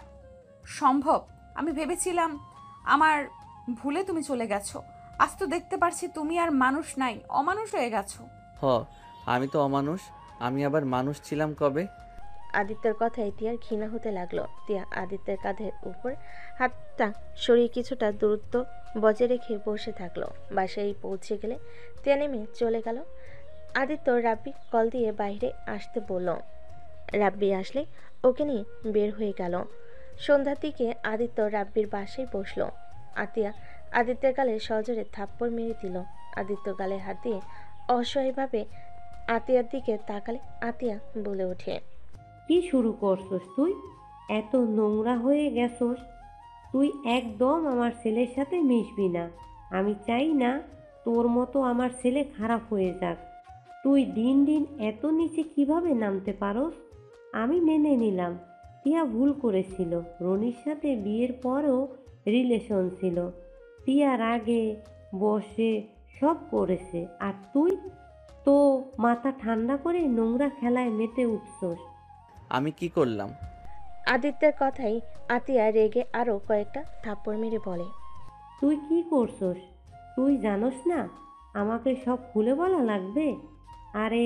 সম্ভব? আমি ভেবেছিলাম আমার ভুলে তুমি চলে গেছো। আজ তো দেখতে পারছি তুমি আর মানুষ নাই, অমানুষ হয়ে গেছো। হ, আমি তো অমানুষ। আমি আবার মানুষ ছিলাম কবে? আদিত্যর কথায় তিয়ার ঘৃণা হতে লাগলো। তিয়া আদিত্যের কাঁধের উপর হাতটা সরিয়ে কিছুটা দূরত্ব বজায় রেখে বসে থাকলো। বাসায় পৌঁছে গেলে তিয়া নেমে চলে গেল। আদিত্য রাব্বি কল দিয়ে বাইরে আসতে বলল। রাব্বি আসলে ওকে নিয়ে বের হয়ে গেল। সন্ধ্যার দিকে আদিত্য রাব্বির বাসায় বসলো। আতিয়া আদিত্যের গালে সজোরে থাপ্পড় মেরে দিল। আদিত্য গালে হাত দিয়ে অসহায়ভাবে আতিয়ার দিকে তাকালে আতিয়া বলে ওঠে, কি শুরু করছস তুই? এত নোংরা হয়ে গেছস। তুই একদম আমার ছেলের সাথে মিশবি না। আমি চাই না তোর মতো আমার ছেলে খারাপ হয়ে যাক। তুই দিন দিন এত নিচে কিভাবে নামতে পারস? আমি মেনে নিলাম টিয়া ভুল করেছিল। রনির সাথে বিয়ের পরও রিলেশন ছিল। টিয়ার আগে বসে সব করেছে, আর তুই তো মাথা ঠান্ডা করে নোংরা খেলায় মেতে উঠছস। আমি কি করলাম? আদিত্যের কথাই আতিয়া রেগে আরো কয়েকটা থাপ্পড় মেরে বলে, তুই কি করছস? তুই জানোস না আমাকে সব খুলে বলা লাগবে? আরে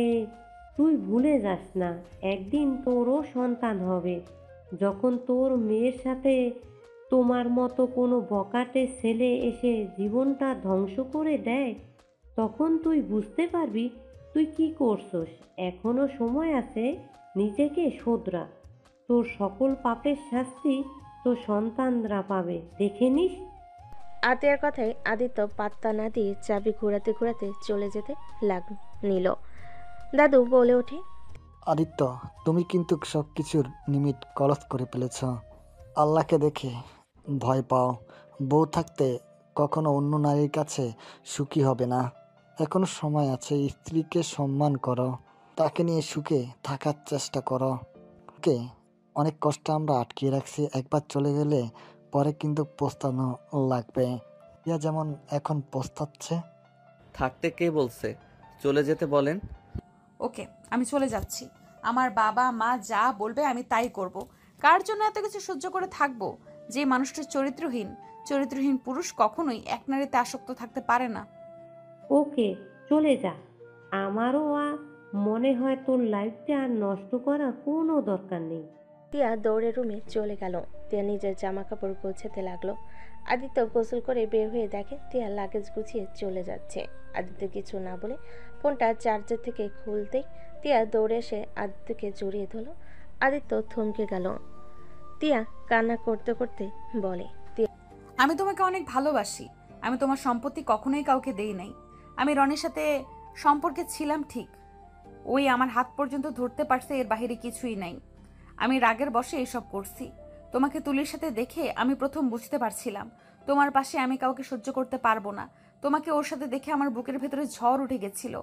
তুই ভুলে যাস না, একদিন তোরও সন্তান হবে। যখন তোর মেয়ের সাথে তোমার মতো কোনো বকাটে ছেলে এসে জীবনটা ধ্বংস করে দেয়, তখন তুই বুঝতে পারবি তুই কি করছস। এখনো সময় আছে, নিজেকে শোধরা। তোর সকল পাপের শাস্তি তোর সন্তানরা পাবে, দেখে নিস। আতিয়ার কথায় আদিত্য পাত্তা না দিয়ে চাবি ঘোরাতে ঘোরাতে চলে যেতে নিল। দাদু বলে ওঠে, আদিত্য, তুমি কিন্তু সব কিছুর নিমিট ক্রস করে ফেলেছ। আল্লাহকে দেখে ভয় পাও। বউ থাকতে কখনো অন্য নারীর কাছে সুখী হবে না। এখনো সময় আছে, স্ত্রীকে সম্মান করো, তাকে নিয়ে সুখে থাকার চেষ্টা করো। ওকে অনেক কষ্ট আমরা আটকিয়ে রাখছি, একবার চলে গেলে পরে কিন্তু পস্তানো লাগবে। ইয়া যেমন এখন পস্তাচ্ছে। থাকতে কে বলছে? চলে যেতে বলেন। ওকে, আমি চলে যাচ্ছি। আমার বাবা মা যা বলবে আমি তাই করব। কার জন্য এত কিছু সহ্য করে থাকবো? যে মানুষটা চরিত্রহীন পুরুষ কখনোই এক নারীতে আসক্ত থাকতে পারে না। ওকে চলে যা। আমারও মনে হয় তোর লাইফটা আর নষ্ট করার কোনো দরকার নেই। টিয়া দৌড়ে রুমে চলে গেল। টিয়া নিজের জামা কাপড় গোছাতে লাগলো। আদিত্য গোসল করে বের হয়ে দেখে টিয়া লাগেজ গুছিয়ে চলে যাচ্ছে। আদিত্য কিছু না বলে ফোনটা চার্জার থেকে খুলতেই টিয়া দৌড়ে এসে আদিত্যকে জড়িয়ে ধরল। আদিত্য থমকে গেল। টিয়া কান্না করতে করতে বলে, আমি তোমাকে অনেক ভালোবাসি। আমি তোমার সম্পত্তি কখনোই কাউকে দেই নাই। আমি রনির সাথে সম্পর্কে ছিলাম ঠিক, ওই আমার হাত পর্যন্ত ধরতে পারছে, এর বাহিরে কিছুই নাই। আমি রাগের বশে এসব করছি। তোমাকে তুলির সাথে দেখে আমি প্রথম বুঝতে পারছিলাম তোমার পাশে আমি কাউকে সহ্য করতে পারবো না। তোমাকে ওর সাথে দেখে আমার বুকের ভেতরে ঝড় উঠে গেছিল।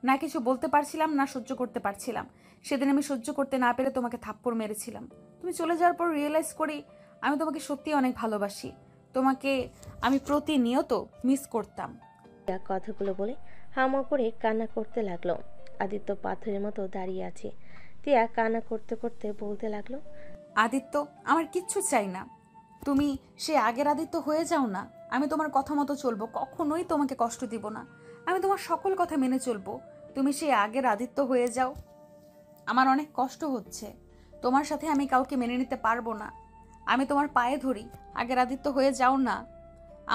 না কিছু বলতে পারছিলাম, না সহ্য করতে পারছিলাম। সেদিন আমি সহ্য করতে না পেরে তোমাকে থাপ্পড় মেরেছিলাম। তুমি চলে যাওয়ার পর রিয়েলাইজ করি আমি তোমাকে সত্যি অনেক ভালোবাসি। তোমাকে আমি প্রতিনিয়ত মিস করতাম। কথাগুলো বলে হামা করে কান্না করতে লাগলো। আদিত্য পাথরের মতো দাঁড়িয়ে আছে। টিয়া কান্না করতে করতে বলতে লাগলো, আদিত্য, আমার কিচ্ছু চাই না। তুমি সে আগের আদিত্য হয়ে যাও না। আমি তোমার কথা মতো চলবো, কখনোই তোমাকে কষ্ট দিব না। আমি তোমার সকল কথা মেনে চলবো। তুমি সে আগের আদিত্য হয়ে যাও। আমার অনেক কষ্ট হচ্ছে, তোমার সাথে আমি কাউকে মেনে নিতে পারবো না। আমি তোমার পায়ে ধরি, আগের আদিত্য হয়ে যাও না।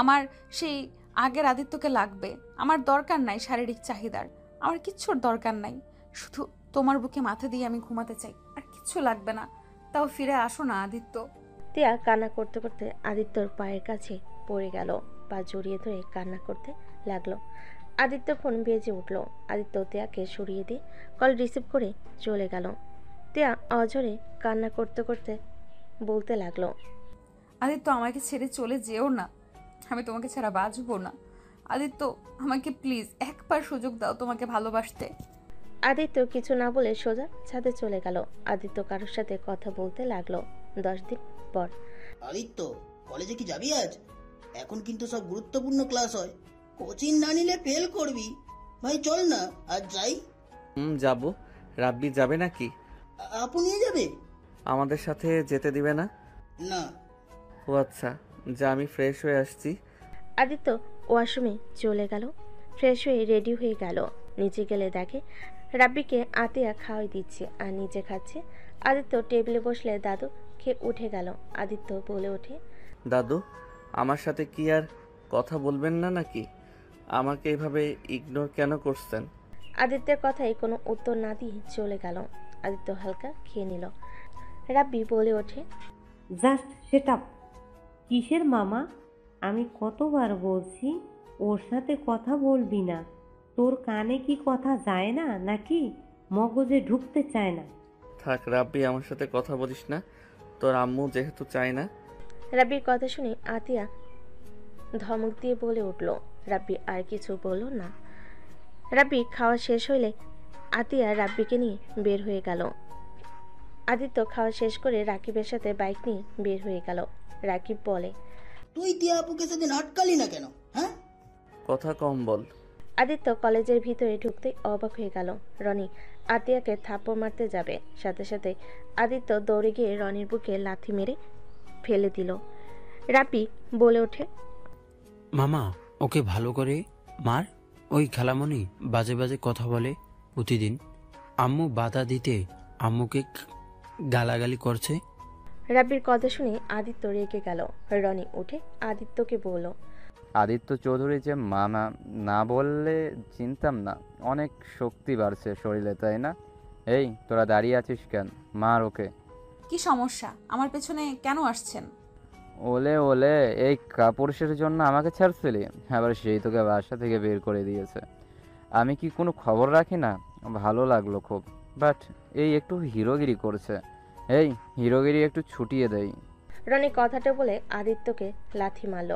আমার সেই আগের আদিত্যকে লাগবে। আমার দরকার নাই শারীরিক চাহিদার, আমার কিচ্ছুর দরকার নাই। শুধু তোমার বুকে মাথা দিয়ে আমি ঘুমাতে চাই, আর কিচ্ছু লাগবে না। তাও ফিরে আসো না আদিত্য। টিয়া কান্না করতে করতে আদিত্যর পায়ের কাছে পড়ে গেল। পা জড়িয়ে ধরে কান্না করতে লাগলো। আদিত্য ফোন বেজে উঠলো। আদিত্য টিয়াকে সরিয়ে দিয়ে কল রিসিভ করে চলে গেল। টিয়া অঝরে কান্না করতে করতে বলতে লাগলো, আদিত্য, আমাকে ছেড়ে চলে যেও না। আমি তোমাকে ছাড়া বাঁচবো না। আদিত্য, আমাকে প্লিজ একবার সুযোগ দাও তোমাকে ভালোবাসতে। আদিত্য কিছু না বলে সোজা ছাদে চলে গেল। আদিত্য কারোর সাথে কথা বলতে লাগলো। 10 দিন পর, আদিত্য, কলেজে কি যাবি আজ? এখন কিন্তু সব গুরুত্বপূর্ণ ক্লাস হয়, কোচিং না নিলে ফেল করবি। ভাই চল না আজ যাই। যাবো। রাব্বি যাবে নাকি? আপু নিয়ে যাবে? আমাদের সাথে যেতে দিবে না? না। ও আচ্ছা, যা, আমি ফ্রেশ হয়ে আসছি। আদিত্য ওয়াশরুমে চলে গেল। ফ্রেশ হয়ে রেডি হয়ে গেল। নিচে গেলে দেখে রাব্বিকে আতিয়া খাওয়াই দিচ্ছে আর নিজে খাচ্ছে। আদিত্য টেবিলে বসলে দাদু খেয়ে উঠে গেল। আদিত্য বলে ওঠে, দাদু আমার সাথে কি আর কথা বলবেন না নাকি? আমাকে এভাবে ইগনোর কেন করছেন? আদিত্যের কথায় কোনো উত্তর না দিয়ে চলে গেল। আদিত্য হালকা খেয়ে নিল। রাব্বি বলে ওঠে, জাস্ট সেট আপ। কিসের মামা? আমি কতবার বলছি ওর সাথে কথা বলবি না। তোর কানে কি কথা যায় না নাকি মগজে ঢুকতে চায় না? থাক রাব্বি, আমার সাথে কথা বলিস না, তোর আম্মু যেহেতু চায় না। রাব্বির কথা শুনে আতিয়া ধমক দিয়ে বলে উঠল। রাব্বি আর কিছু বলল না। রাব্বি খাওয়া শেষ হইলে আতিয়া রাব্বিকে নিয়ে বের হয়ে গেল। আদিত্য খাওয়া শেষ করে রাকিবের সাথে বাইক নিয়ে বের হয়ে গেল। রাকিব বলে, তুই তিয়া আপুকে সেদিন আটকালি না কেন? হ্যাঁ, কথা কম বল। আদিত্য কলেজের ভিতরে ঢুকতেই অবাক হয়ে গেল। রনি আতিয়াকে থাপ্পড় মারতে যাবে, সাথে সাথে আদিত্য দৌড়ে গিয়ে রনির বুকে লাথি মেরে ফেলে দিল। রাব্বি বলে ওঠে, মামা ওকে ভালো করে মার। ওই খালামণি বাজে বাজে কথা বলে প্রতিদিন। আম্মু বাধা দিতে আম্মুকে গালাগালি করছে। রাব্বির কথা শুনে আদিত্য রেগে গেল। রনি উঠে আদিত্যকে বলল, আদিত্য চৌধুরী যে মামা না বললে চিনতাম না। অনেক শক্তি বাড়ছে শরীরে, তাই না? এই তোরা দাঁড়িয়ে আছিস কেন? মার ওকে। কি সমস্যা? আমার পেছনে কেন আসছেন? ওলে ওলে, এই কাপুরুষের জন্য আমাকে ছাড়ছিলি, আবার সেই তোকে বাসা থেকে বের করে দিয়েছে। আমি কি কোনো খবর রাখি না? ভালো লাগলো খুব, বাট এই একটু হিরোগিরি করছে। এই হিরোগিরি একটু ছুটিয়ে দেই। রনি কথাটা বলে আদিত্যকে লাথি মারল।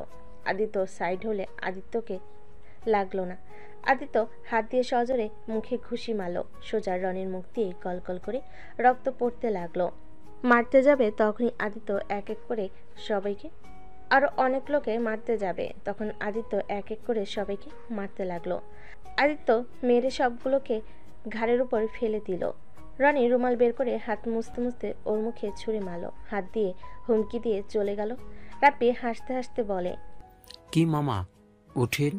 আদিত্য সাইড হলে আদিত্যকে লাগলো না। আদিত্য হাত দিয়ে সজোরে মুখে ঘুষি মারল। সোজা রনির মুখ দিয়ে কলকল করে রক্ত পড়তে লাগলো। মারতে যাবে তখনই আদিত্য এক এক করে সবাইকে, আরো অনেক লোকে মারতে যাবে তখন আদিত্য এক এক করে সবাইকে মারতে লাগলো। আদিত্য মেরে সবগুলোকে ঘাড়ের উপর ফেলে দিল। রনি রুমাল বের করে হাত মুছতে মুছতে ওর মুখে ছুরি মারল। হাত দিয়ে হুমকি দিয়ে চলে গেল। রাব্বি হাসতে হাসতে বলে, কি মামা ওঠেন,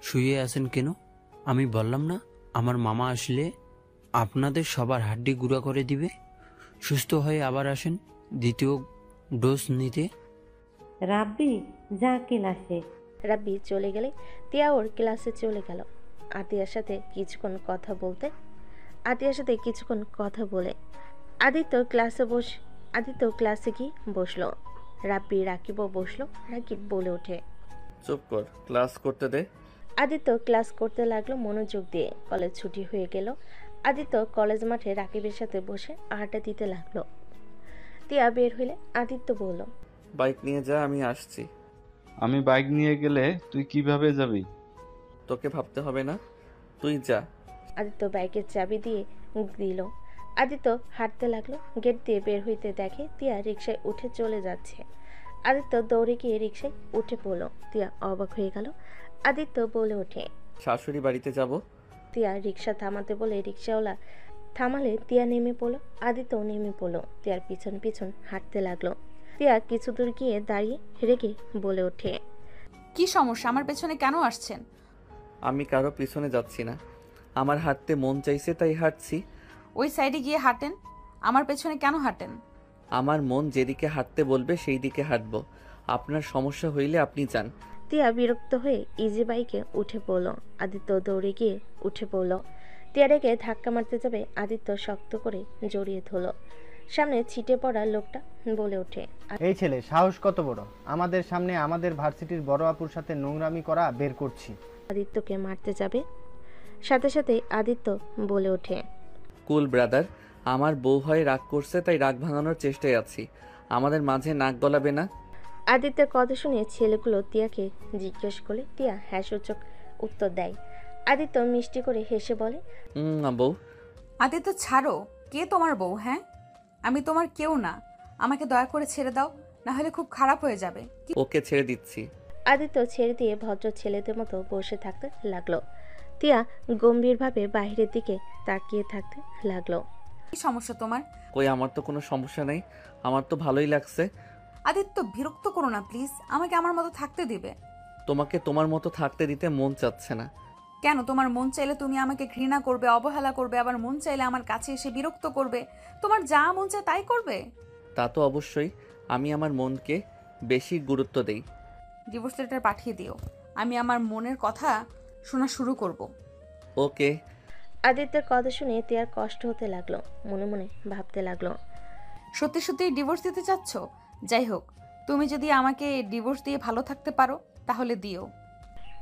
শুয়ে আছেন কেন? আমি বললাম না আমার মামা আসলে আপনাদের সবার হাড্ডি গুঁড়া করে দিবে। সুস্থ হয়ে আবার আসেন দ্বিতীয় ডোজ নিতে। রাব্বি যা ক্লাসে। রাব্বি চলে গেলে তিয়া ওর ক্লাসে চলে গেল। আতিয়ার সাথে কিছুক্ষণ কথা বলে আদিত্য ক্লাসে গিয়ে বসলো। রাব্বি রাকিবও বসলো। রাকিব বলে ওঠে, চুপ কর, ক্লাস করতে দে। আদিত্য ক্লাস করতে লাগলো মনোযোগ দিয়ে। কলেজ ছুটি হয়ে গেল। আদিত্য কলেজ মাঠে রাকিবের সাথে বসে আড্ডা দিতে লাগলো। তিয়া বের হইলে আদিত্য বলল, বাইক নিয়ে যা, আমি আসছি। আমি বাইক নিয়ে গেলে তুই কিভাবে যাবি? তোকে ভাবতে হবে না, তুই যা। আদিত্য বাইকের চাবি দিয়ে দিল। আদিত্য হাঁটতে লাগলো। গেট দিয়ে বের হইতে দেখে তিয়া রিকশায় উঠে চলে যাচ্ছে। আদিত্য দৌড়ে গিয়ে রিকশায় উঠে পড়ল। তিয়া অবাক হয়ে গেল। আদিত্য বলে ওঠে, শাশুড়ি বাড়িতে যাব। তিয়া রিকশা থামাতে বলে রিকশাওয়ালা থামালে তিয়া নেমে পড়লো। আদিত্য নেমে পড়লো। তিয়ার পিছন পিছন হাঁটতে লাগলো। তিয়া কিছু দূর গিয়ে দাঁড়িয়ে রেগে বলে ওঠে, কি সমস্যা? আমার পেছনে কেন আসছেন? আমি কারো পিছনে যাচ্ছি না, আমার হাঁটতে মন চাইছে তাই হাঁটছি। ওই সাইডে গিয়ে হাঁটেন, আমার পেছনে কেন হাঁটেন? আমার মন যেদিকে হাঁটতে বলবে সেই দিকে হাঁটবো। আপনার সমস্যা হইলে আপনি যান। তিয়া বিরক্ত হয়ে ইজি বাইকে উঠে পড়ল। আদিত্য দৌড়ে গিয়ে উঠে পড়ল। তিয়ারেকে ধাক্কা মারতে যাবে আদিত্য শক্ত করে জড়িয়ে ধরল। সামনে ছিটে পড়া লোকটা বলে ওঠে, এই ছেলে সাহস কত বড়, আমাদের সামনে আমাদের ভার্সিটির বড় আপুর সাথে নোংরামি করা বের করছি। আদিত্যকে মারতে যাবে। সাথে সাথে আদিত্য বলে ওঠে, কুল ব্রাদার, আমার বউ হয় রাগ করছে তাই রাগ ভাঙানোর চেষ্টায় আছি, আমাদের মাঝে নাক গলাবে না। আদিত্যের কথা শুনে ছেলেগুলো তিয়াকে জিজ্ঞেস করলে তিয়া হ্যাসূচক উত্তর দেয়। আদিত্য মিষ্টি করে হেসে বলে, বউ। আদিত্য ছাড়ো, কে তোমার বউ? হ্যাঁ, আমি তোমার কেউ না, আমাকে দয়া করে ছেড়ে দাও, না হলে খুব খারাপ হয়ে যাবে। ওকে ছেড়ে দিচ্ছি। আদিত্য ছেড়ে দিয়ে ভদ্র ছেলেদের মতো বসে থাকতে লাগলো। তিয়া গম্ভীরভাবে বাইরের দিকে তাকিয়ে থাকতে লাগলো। কি সমস্যা তোমার? কই, আমার তো কোনো সমস্যা নেই, আমার তো ভালোই লাগছে। আদিত্য বিরক্ত করো না প্লিজ, আমাকে আমার মতো থাকতে দিবে। তোমাকে তোমার মতো থাকতে দিতে মন চাচ্ছে না। কেন তোমার মন চাইলে তুমি আমাকে ঘৃণা করবে, অবহেলা করবে, আবার মন চাইলে আমার কাছে এসে বিরক্ত করবে। তোমার যা মন চায় তাই করবে। তা তো অবশ্যই, আমি আমার মনকে বেশি গুরুত্ব দেই। ডিভোর্স লেটার পাঠিয়ে দিও, আমি আমার মনের কথা শোনা শুরু করব। ওকে। আদিত্যের কথা শুনে তিয়ার কষ্ট হতে লাগলো, মনে মনে ভাবতে লাগলো, সত্যি সত্যি ডিভোর্স দিতে চাচ্ছ? যাই হোক, তুমি যদি আমাকে ডিভোর্স দিয়ে ভালো থাকতে পারো তাহলে দিও।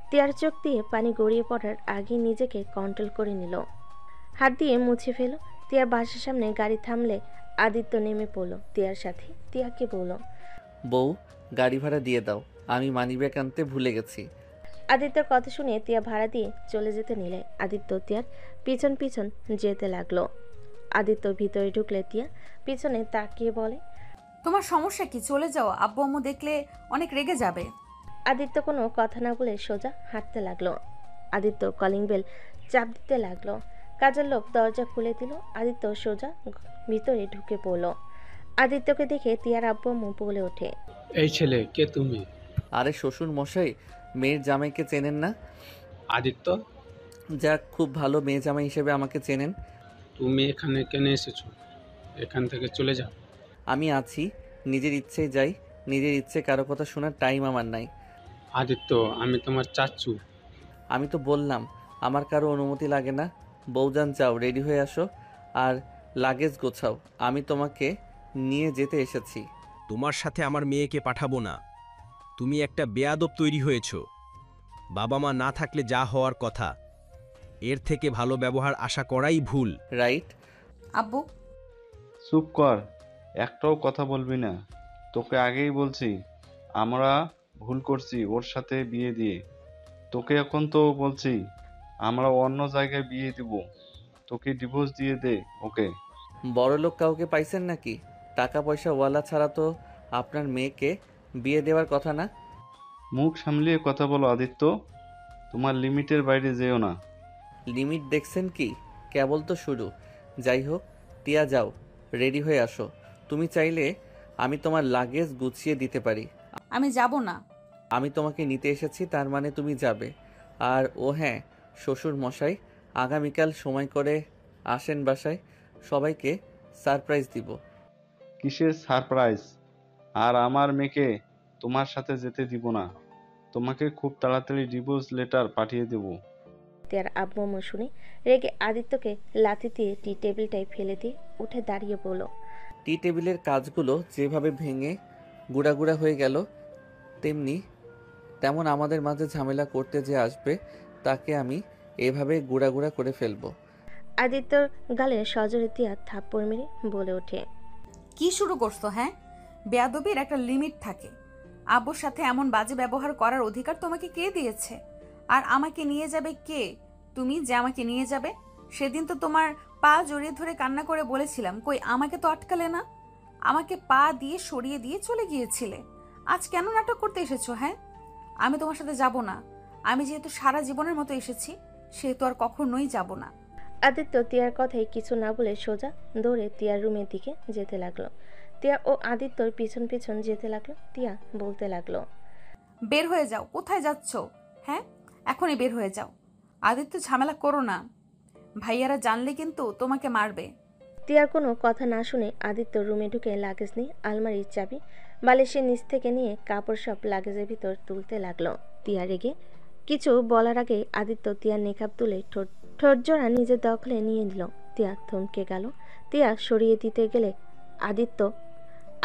তিয়ার চোখ দিয়ে পানি গড়িয়ে পড়ার আগে নিজেকে কন্ট্রোল করে নিল, হাত দিয়ে মুছে ফেলো। তিয়ার বাসার সামনে গাড়ি থামলে আদিত্য নেমে পড়লো তিয়ার সাথে। তিয়াকে বলল, বউ, গাড়ি ভাড়া দিয়ে দাও, আমি মানিব্যাগ আনতে ভুলে গেছি। আদিত্যর কথা শুনে তিয়া ভাড়া দিয়ে চলে যেতে নিলে আদিত্য তিয়ার পিছন পিছন যেতে লাগলো। আদিত্য ভিতরে ঢুকলে তিয়া পিছনে তাকিয়ে বলে, তোমার সমস্যা কি? চলে যাও, আব্বু আম্মু দেখলে অনেক রেগে যাবে। আদিত্য কোনো কথা না বলে সোজা হাঁটতে লাগলো। আদিত্য কলিং বেল চাপ দিতে লাগলো। কাজের লোক দরজা খুলে দিল। আদিত্য সোজা ভিতরে ঢুকে পড়লো। আদিত্যকে দেখে তিয়ার আব্বু আম্মু বলে ওঠে, এই ছেলে কে তুমি? আরে শ্বশুর মশাই, মেয়ের জামাইকে চেনেন না? আদিত্য? যাক, খুব ভালো, মেয়ে জামাই হিসেবে আমাকে চেনেন। তুমি এখানে কেন এসেছো? এখান থেকে চলে যাও। আমি আছি, নিজের ইচ্ছে যাই, নিজের ইচ্ছে কারো কথা শোনার টাইম আমার নাই। আদিত্য, আমি তোমার চাচ্চু। আমি তো বললাম আমার কারো অনুমতি লাগে না। বউজান, যাও, রেডি হয়ে আসো আর লাগেজ গোছাও, আমি তোমাকে নিয়ে যেতে এসেছি। তোমার সাথে আমার মেয়েকে পাঠাবো না। তুমি একটা বেয়াদব তৈরি হয়েছো। বাবা মা না থাকলে যা হওয়ার কথা, এর থেকে ভালো ব্যবহার আশা করাই ভুল। রাইট? আব্বু চুপ কর, একটাও কথা বলবি না। তোকে আগেই বলছি আমরা ভুল করছি ওর সাথে বিয়ে দিয়ে। তোকে এখন তো বলছি আমরা অন্য জায়গায় বিয়ে দিব। তোকে ডিভোর্স দিয়ে দে ওকে। বড়লোক কাউকে পাইছেন নাকি? টাকা পয়সা ওয়ালা ছাড়া তো আপনার মেয়েকে বিয়ে দেওয়ার কথা না। মুখ সামলিয়ে কথা বলো আদিত্য, তোমার লিমিটের বাইরে যেও না। লিমিট দেখছেন কি? কেবল তো শুরু। যাই হোক, টিয়া যাও, রেডি হয়ে আসো। তুমি চাইলে আমি তোমার লাগেজ গুছিয়ে দিতে পারি। আমি যাব না। আমি তোমাকে নিতে এসেছি, তার মানে তুমি যাবে। আর ও হ্যাঁ, শ্বশুর মশাই, আগামীকাল সময় করে আসেন বাসায়, সবাইকে সারপ্রাইজ দিব। কিসের সারপ্রাইজ? আর আমার মেয়েকে তোমার সাথে যেতে দিব না। তোমাকে খুব তাড়াতাড়ি ডিভোর্স লেটার পাঠিয়ে দেব। তিয়ার আব্বু আম্মু শুনে রেগে আদিত্যকে লাথি দিয়ে টি টেবিলটাই ফেলে দিয়ে উঠে দাঁড়িয়ে বলল, টি টেবিলের কাজগুলো যেভাবে ভেঙে গুঁড়া হয়ে গেল, তেমন আমাদের মাঝে ঝামেলা করতে যে আসবে তাকে আমি এভাবে গুঁড়া করে ফেলবো। আদিত্যর গালে সজোরে তিয়া থাপ্পড় মেরে বলে ওঠে, কি শুরু করছো? হ্যাঁ, বেয়াদবির একটা লিমিট থাকে। আব্বুর সাথে এমন বাজে ব্যবহার করার অধিকার তোমাকে কে দিয়েছে? আর আমাকে নিয়ে যাবে কে? তুমি যে আমাকে নিয়ে যাবে, সেদিন তো তোমার পা জড়িয়ে ধরে কান্না করে বলেছিলাম, কই আমাকে তো আটকালে না, আমাকে পা দিয়ে সরিয়ে দিয়ে চলে গিয়েছিলে। আজ কেন নাটক করতে এসেছো? হ্যাঁ, আমি তোমার সাথে যাব না। আমি যেহেতু সারা জীবনের মতো এসেছি, সেহেতু আর কখনোই যাব না। আদিত্য তিয়ার কথায় কিছু না বলে সোজা দৌড়ে তিয়ার রুমের দিকে যেতে লাগলো। তিয়া ও আদিত্যর পিছন পিছন যেতে লাগলো। তিয়া বলতে লাগলো, বের হয়ে যাও। কোথায় যাচ্ছ? হ্যাঁ, এখনই বের হয়ে যাও। আদিত্য, ঝামেলা করো না, ভাইয়ারা জানলে কিন্তু তোমাকে মারবে। তিয়ার কোনো কথা না শুনে আদিত্য রুমে ঢুকে লাগেজ নিয়ে আলমারির চাবি বালিশের নিচ থেকে নিয়ে কাপড় সব লাগেজের ভিতর তুলতে লাগলো। তিয়া রেগে কিছু বলার আগে আদিত্য তিয়ার নেকাব তুলে ঠোঁট জোড়া নিজের দখলে নিয়ে নিল। তিয়া থমকে গেল। তিয়া সরিয়ে দিতে গেলে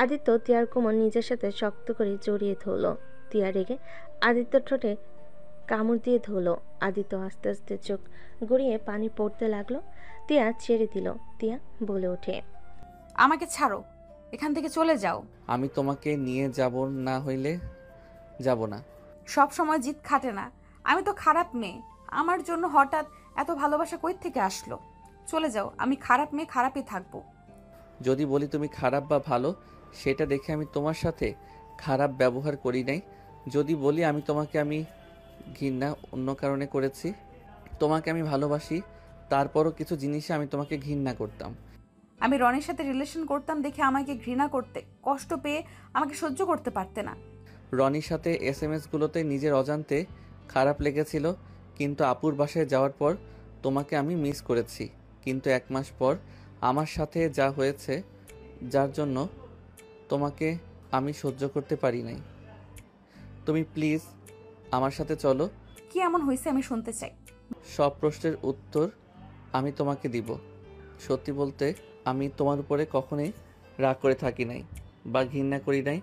আদিত্য তিয়ার কোমর নিজের সাথে শক্ত করে জড়িয়ে ধরল। তিয়া রেগে আদিত্য ঠোঁটে কামড় দিয়ে ধরল। আদিত্য আস্তে আস্তে চোখ গড়িয়ে পানি পড়তে লাগলো। তিয়া ছেড়ে দিল। তিয়া বলে ওঠে, আমাকে ছাড়ো, এখান থেকে চলে যাও। আমি তোমাকে নিয়ে যাব না হইলে যাব না। সব সময় জিদ খাটে না। আমি তো খারাপ মেয়ে, আমার জন্য হঠাৎ এত ভালোবাসা কই থেকে আসলো? চলে যাও, আমি খারাপ মেয়ে, খারাপই থাকবো। যদি বলি তুমি খারাপ বা ভালো, সেটা দেখে আমি তোমার সাথে খারাপ ব্যবহার করি নাই। যদি বলি আমি ঘৃণা অন্য কারণে করেছি, তোমাকে আমি ভালোবাসি, তারপরও কিছু জিনিসে আমি তোমাকে ঘৃণা করতাম। আমি রনির সাথে রিলেশন করতাম দেখে আমাকে ঘৃণা করতে, কষ্ট পেয়ে আমাকে সহ্য করতে পারতে না। রনির সাথে SMS গুলোতে নিজের অজান্তে খারাপ লেগেছিল, কিন্তু আপুর বাসায় যাওয়ার পর তোমাকে আমি মিস করেছি। কিন্তু 1 মাস পর আমার সাথে যা হয়েছে, যার জন্য তোমাকে আমি সহ্য করতে পারি নাই। তুমি প্লিজ আমার সাথে চলো। কি এমন হয়েছে আমি শুনতে চাই। সব প্রশ্নের উত্তর আমি তোমাকে দিব। সত্যি বলতে আমি তোমার উপরে কখনোই রাগ করে থাকি নাই বা ঘৃণা করি নাই।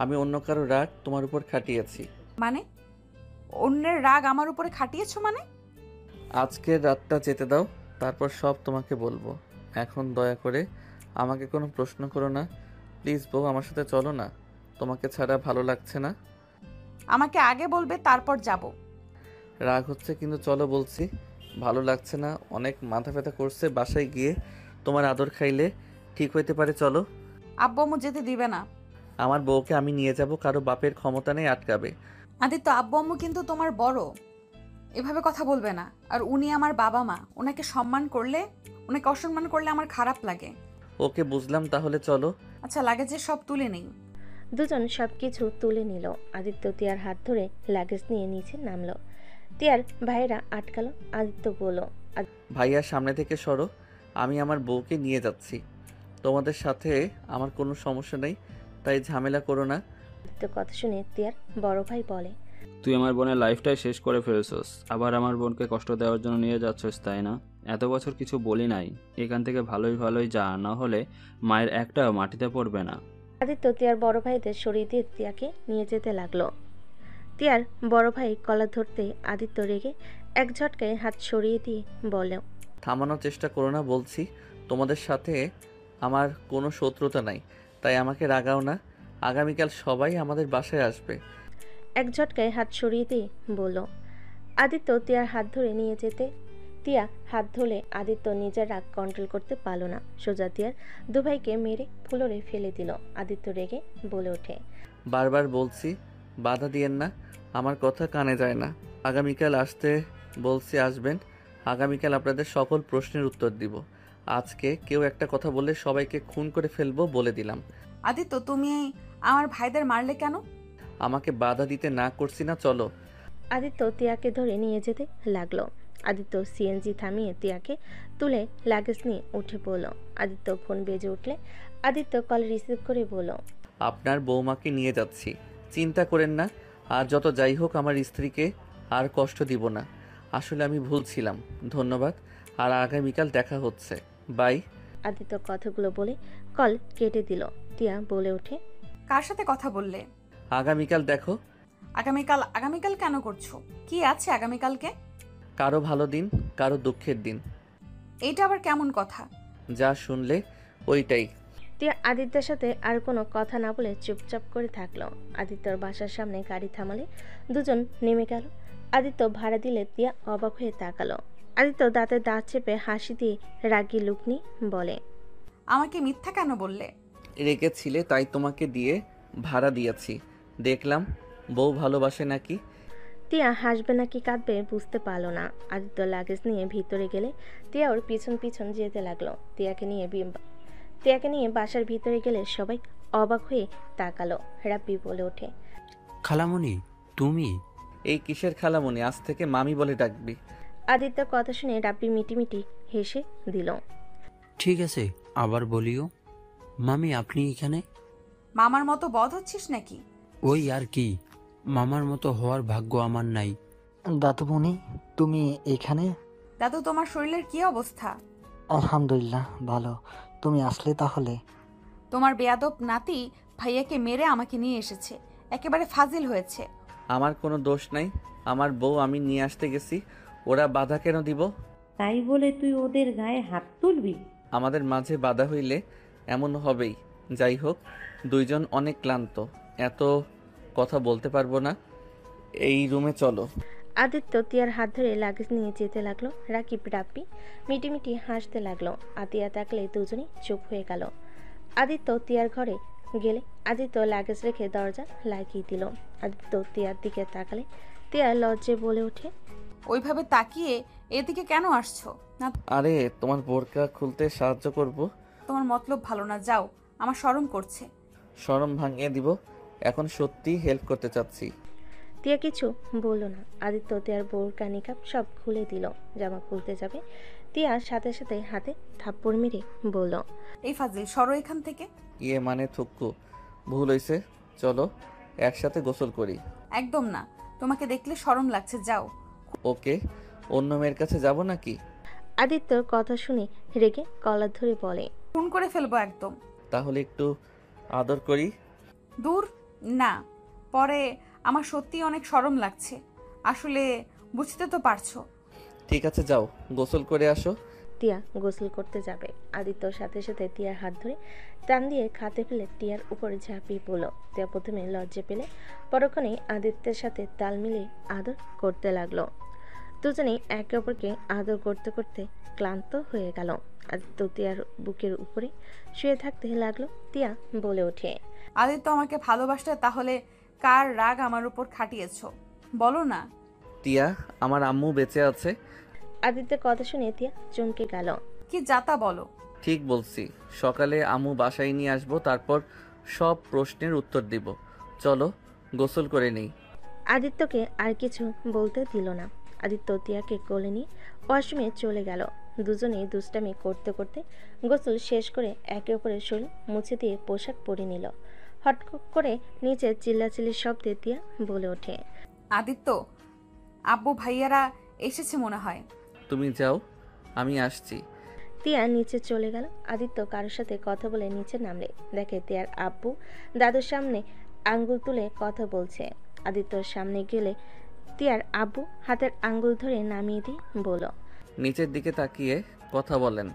আমি অন্য কারো রাগ তোমার উপর খাটিয়েছি। মানে অন্যের রাগ আমার উপরে খাটিয়েছো মানে? আজকের রাতটা যেতে দাও, তারপর সব তোমাকে বলবো। এখন দয়া করে আমাকে কোনো প্রশ্ন করো না প্লিজ বউ, আমার সাথে চলো না। তোমাকে ছাড়া ভালো লাগছে না। আমাকে আগে বলবে তারপর যাব। রাগ হচ্ছে কিন্তু চলো বলছি। ভালো লাগছে না, অনেক মাথা ব্যথা করছে। বাসায় গিয়ে তোমার আদর খাইলে ঠিক হইতে পারে। চলো। আব্বু আম্মু যেতে দিবে না। আমার বউকে আমি নিয়ে যাব, কারো বাপের ক্ষমতা নেই আটকাবে। আদিত্য, আব্বু আম্মু কিন্তু তোমার বড়, এভাবে কথা বলবে না। আর উনি আমার বাবা মা, ওনাকে অসম্মান করলে আমার খারাপ লাগে। ওকে বুঝলাম, তাহলে চলো। আচ্ছা, লাগেজে সব তুলে নেই। দুজন সবকিছু তুলে নিল। আদিত্য তিয়ার হাত ধরে লাগেজ নিয়ে নিচে নামলো। তিয়ার ভাইয়েরা আটকালো। আদিত্য বলল, ভাইয়া সামনে থেকে সরো, আমি আমার বউকে নিয়ে যাচ্ছি। তোমাদের সাথে আমার কোনো সমস্যা নেই, তাই ঝামেলা করো না। আদিত্য কথা শুনে তিয়ার বড় ভাই বলে, তুই আমার বোনের লাইফটাই শেষ করে ফেলছস, আবার আমার বোনকে কষ্ট দেওয়ার জন্য নিয়ে যাচ্ছস, তাই না? এত বছর কিছু বলি নাই, এখান থেকে ভালোই ভালোই যা, না হলে মায়ের একটাও মাটিতে পড়বে না। আদিত্য তিয়ার বড় ভাইদের সরিয়ে দিয়ে তিয়াকে নিয়ে যেতে লাগলো। তিয়ার বড় ভাই কলা ধরতে আদিত্য রেগে এক ঝটকায় হাত সরিয়ে দিয়ে বলল, থামানোর চেষ্টা করো না বলছি। তোমাদের সাথে আমার কোনো শত্রুতা নাই, তাই আমাকে রাগাও না। আগামীকাল সবাই আমাদের বাসায় আসবে। এক ঝটকায় হাত সরিয়ে দিয়ে বলল। আদিত্য তিয়ার হাত ধরে নিয়ে যেতে তিয়া হাত ধরে আদিত্য নিজের রাগ কন্ট্রোল করতে পারল না। সোজা তিয়ার দুভাইকে মেরে ফ্লোরে ফেলে দিল। আদিত্য রেগে বলে ওঠে, বারবার বলছি বাধা দিয়েন না, আমার কথা কানে যায় না। আগামীকাল আসতে বলছি, আসবেন। আগামীকাল আপনাদের সকল প্রশ্নের উত্তর দিব। আজকে কেউ একটা কথা বললে সবাইকে খুন করে ফেলবো বলে দিলাম। আদিত্য, তুমি আমার ভাইদের মারলে কেন? আমাকে বাধা দিতে না করছি না, চলো। আদিত্য তিয়াকে ধরে নিয়ে যেতে লাগলো। আদিত্য সিএনজি থামিয়ে তিয়াকে তুলে লাগেজ নিয়ে উঠে পড়ল। আদিত্য ফোন বেজে উঠলে আদিত্য কল রিসিভ করে বলল, আপনার বৌমাকে নিয়ে যাচ্ছি, চিন্তা করেন না। আর যত যাই হোক আমার স্ত্রীকে আর কষ্ট দিব না। আসলে আমি ভুল ছিলাম। ধন্যবাদ, আর আগামীকাল দেখা হচ্ছে, বাই। আদিত্য কথাগুলো বলে কল কেটে দিল। তিয়া বলে ওঠে, কার সাথে কথা বললে? আগামীকাল দেখো। আগামীকাল কেন করছো? কি আছে আগামীকালকে? কারো ভালো দিন, কারো দুঃখের দিন। এইটা আবার কেমন কথা? যা শুনলে ওইটাই। তিয়া আদিত্যের সাথে আর কোনো কথা না বলে চুপচাপ করে থাকলো। আদিত্যর বাসার সামনে গাড়ি থামালে দুজন নেমে গেল। আদিত্য ভাড়া দিলে তিয়া অবাক হয়ে তাকালো। আদিত্য দাঁতে দাঁত চেপে হাসি দিয়ে রাগী লুক নিয়ে বলে, আমাকে মিথ্যা কেন বললে? রেগেছিলে তাই তোমাকে দিয়ে ভাড়া দিয়েছি। দেখলাম বউ ভালোবাসে নাকি। তিয়া হাসবে নাকি কাঁদবে বুঝতে পারলো না। আদিত্য লাগেজ নিয়ে ভিতরে গেলে তিয়া ওর পিছন পিছন যেতে লাগলো। তিয়াকে নিয়ে বাসার ভিতরে গেলে সবাই অবাক হয়ে তাকালো। রাব্বি বলে ওঠে, খালামণি তুমি? এই কিসের খালামণি? আজ থেকে মামি বলে ডাকবি। আদিত্য কথা শুনে রাব্বি মিটিমিটি হেসে দিল। ঠিক আছে, আবার বলিও। মামি আপনি এখানে? মামার মতো বদ হচ্ছিস নাকি? ওই আর কি, মামার মতো হওয়ার ভাগ্য আমার নাই। দাদুমণি তুমি এখানে? দাদু, তোমার শরীরের কি অবস্থা? আলহামদুলিল্লাহ ভালো। তুমি আসলে তাহলে? তোমার বেয়াদব নাতি ভাইয়াকে মেরে আমাকে নিয়ে এসেছে, একেবারে ফাজিল হয়েছে। আমার কোনো দোষ নাই, আমার বউ আমি নিয়ে আসতে গেছি, ওরা বাধা কেন দিব? তাই বলে তুই ওদের গায়ে হাত তুলবি? আমাদের মাঝে বাধা হইলে এমন হবেই। যাই হোক, দুইজন অনেক ক্লান্ত, এত কথা বলতে পারবো না। এই রুমে চলো। আদিত্য তিয়ার হাত ধরে লাগেজ নিয়ে যেতে লাগলো। রাকিব রাব্বি মিটিমিটি হাসতে লাগলো। আতিয়া তাকলে দুজনেই চুপ হয়ে গেল। আদিত্য তিয়ার ঘরে গেলে আদিত্য লাগেজ রেখে দরজা লাগিয়ে দিল। আদিত্য তিয়ার দিকে তাকালে তিয়া লজ্জে বলে ওঠে, ওইভাবে তাকিয়ে এদিকে কেন আসছো? না, আরে তোমার বোরকা খুলতে সাহায্য করব। তোমার মতলব ভালো না, যাও, আমার শরম করছে। শরম ভাঙিয়ে দিব, এখন সত্যি হেল্প করতে চাচ্ছি। তিয়া কিছু বলল না। আদিত্য তিয়ার বোরকা নিকাব সব খুলে দিল। জামা খুলতে যাবে, তিয়া সাথে সাথে হাতে থাপ্পড় মেরে বলল, এই ফাজিল, সরো এখান থেকে। ইয়ে মানে থুক্কু, ভুল হয়েছে, চলো একসাথে গোসল করি। একদম না, তোমাকে দেখলে শরম লাগছে, যাও। ওকে, অন্য মেয়ের কাছে যাব নাকি? আদিত্যর কথা শুনে রেগে কলার ধরে বলে, ফোন করে ফেলবো একদম। তাহলে একটু আদর করি। দূর, না, পরে আমার সত্যি অনেক শরম লাগছে, আসলে বুঝতে তো পারছো। ঠিক আছে, যাও গোসল করে আসো। তিয়া গোসল করতে যাবে। আদিত্যর সাথে সাথে তিয়ার হাত ধরে টান দিয়ে খাতে ফেলে তিয়ার উপরে ঝাঁপিয়ে পড়ল। তিয়া প্রথমে লজ্জা পেলে, পরক্ষণেই আদিত্যের সাথে তাল মিলিয়ে আদর করতে লাগলো। দুজনেই একে অপরকে আদর করতে করতে ক্লান্ত হয়ে গেল। আদিত্য তিয়ার বুকের উপরে শুয়ে থাকতে লাগলো। তিয়া বলে ওঠে, আদিত্য আমাকে ভালোবাসতে তাহলে কার রাগ আমার উপর খাটিয়েছো বলো না। তিয়া, আমার আম্মু বেঁচে আছে। আদিত্যের কথা শুনে তিয়া চমকে গেল। কি যাতা বলো? ঠিক বলছি, সকালে আম্মু বাসায় নিয়ে আসবো, তারপর সব প্রশ্নের উত্তর দিব। চলো গোসল করে নেই। আদিত্যকে আর কিছু বলতে দিল না। আদিত্য তিয়াকে কোলে নিয়ে ওয়াশরুমে চলে গেল। দুজনেই দুষ্টামি করতে করতে গোসল শেষ করে একে অপরের শরীর মুছে দিয়ে পোশাক পরে নিল। হট করে নিচে চিল্লাচিল্লির শব্দে তিয়া বলে ওঠে, আদিত্য, আব্বু ভাইয়ারা এসেছে মনে হয়। তুমি যাও, আমি আসছি। তিয়া নিচে চলে গেল। আদিত্য কারোর সাথে কথা বলে নিচে নামলে দেখে তিয়ার আব্বু দাদুর সামনে আঙ্গুল তুলে কথা বলছে। আদিত্যর সামনে গেলে তিয়ার আব্বু হাতের আঙ্গুল ধরে নামিয়ে দিয়ে বলল, নিচের দিকে তাকিয়ে কথা বলেন।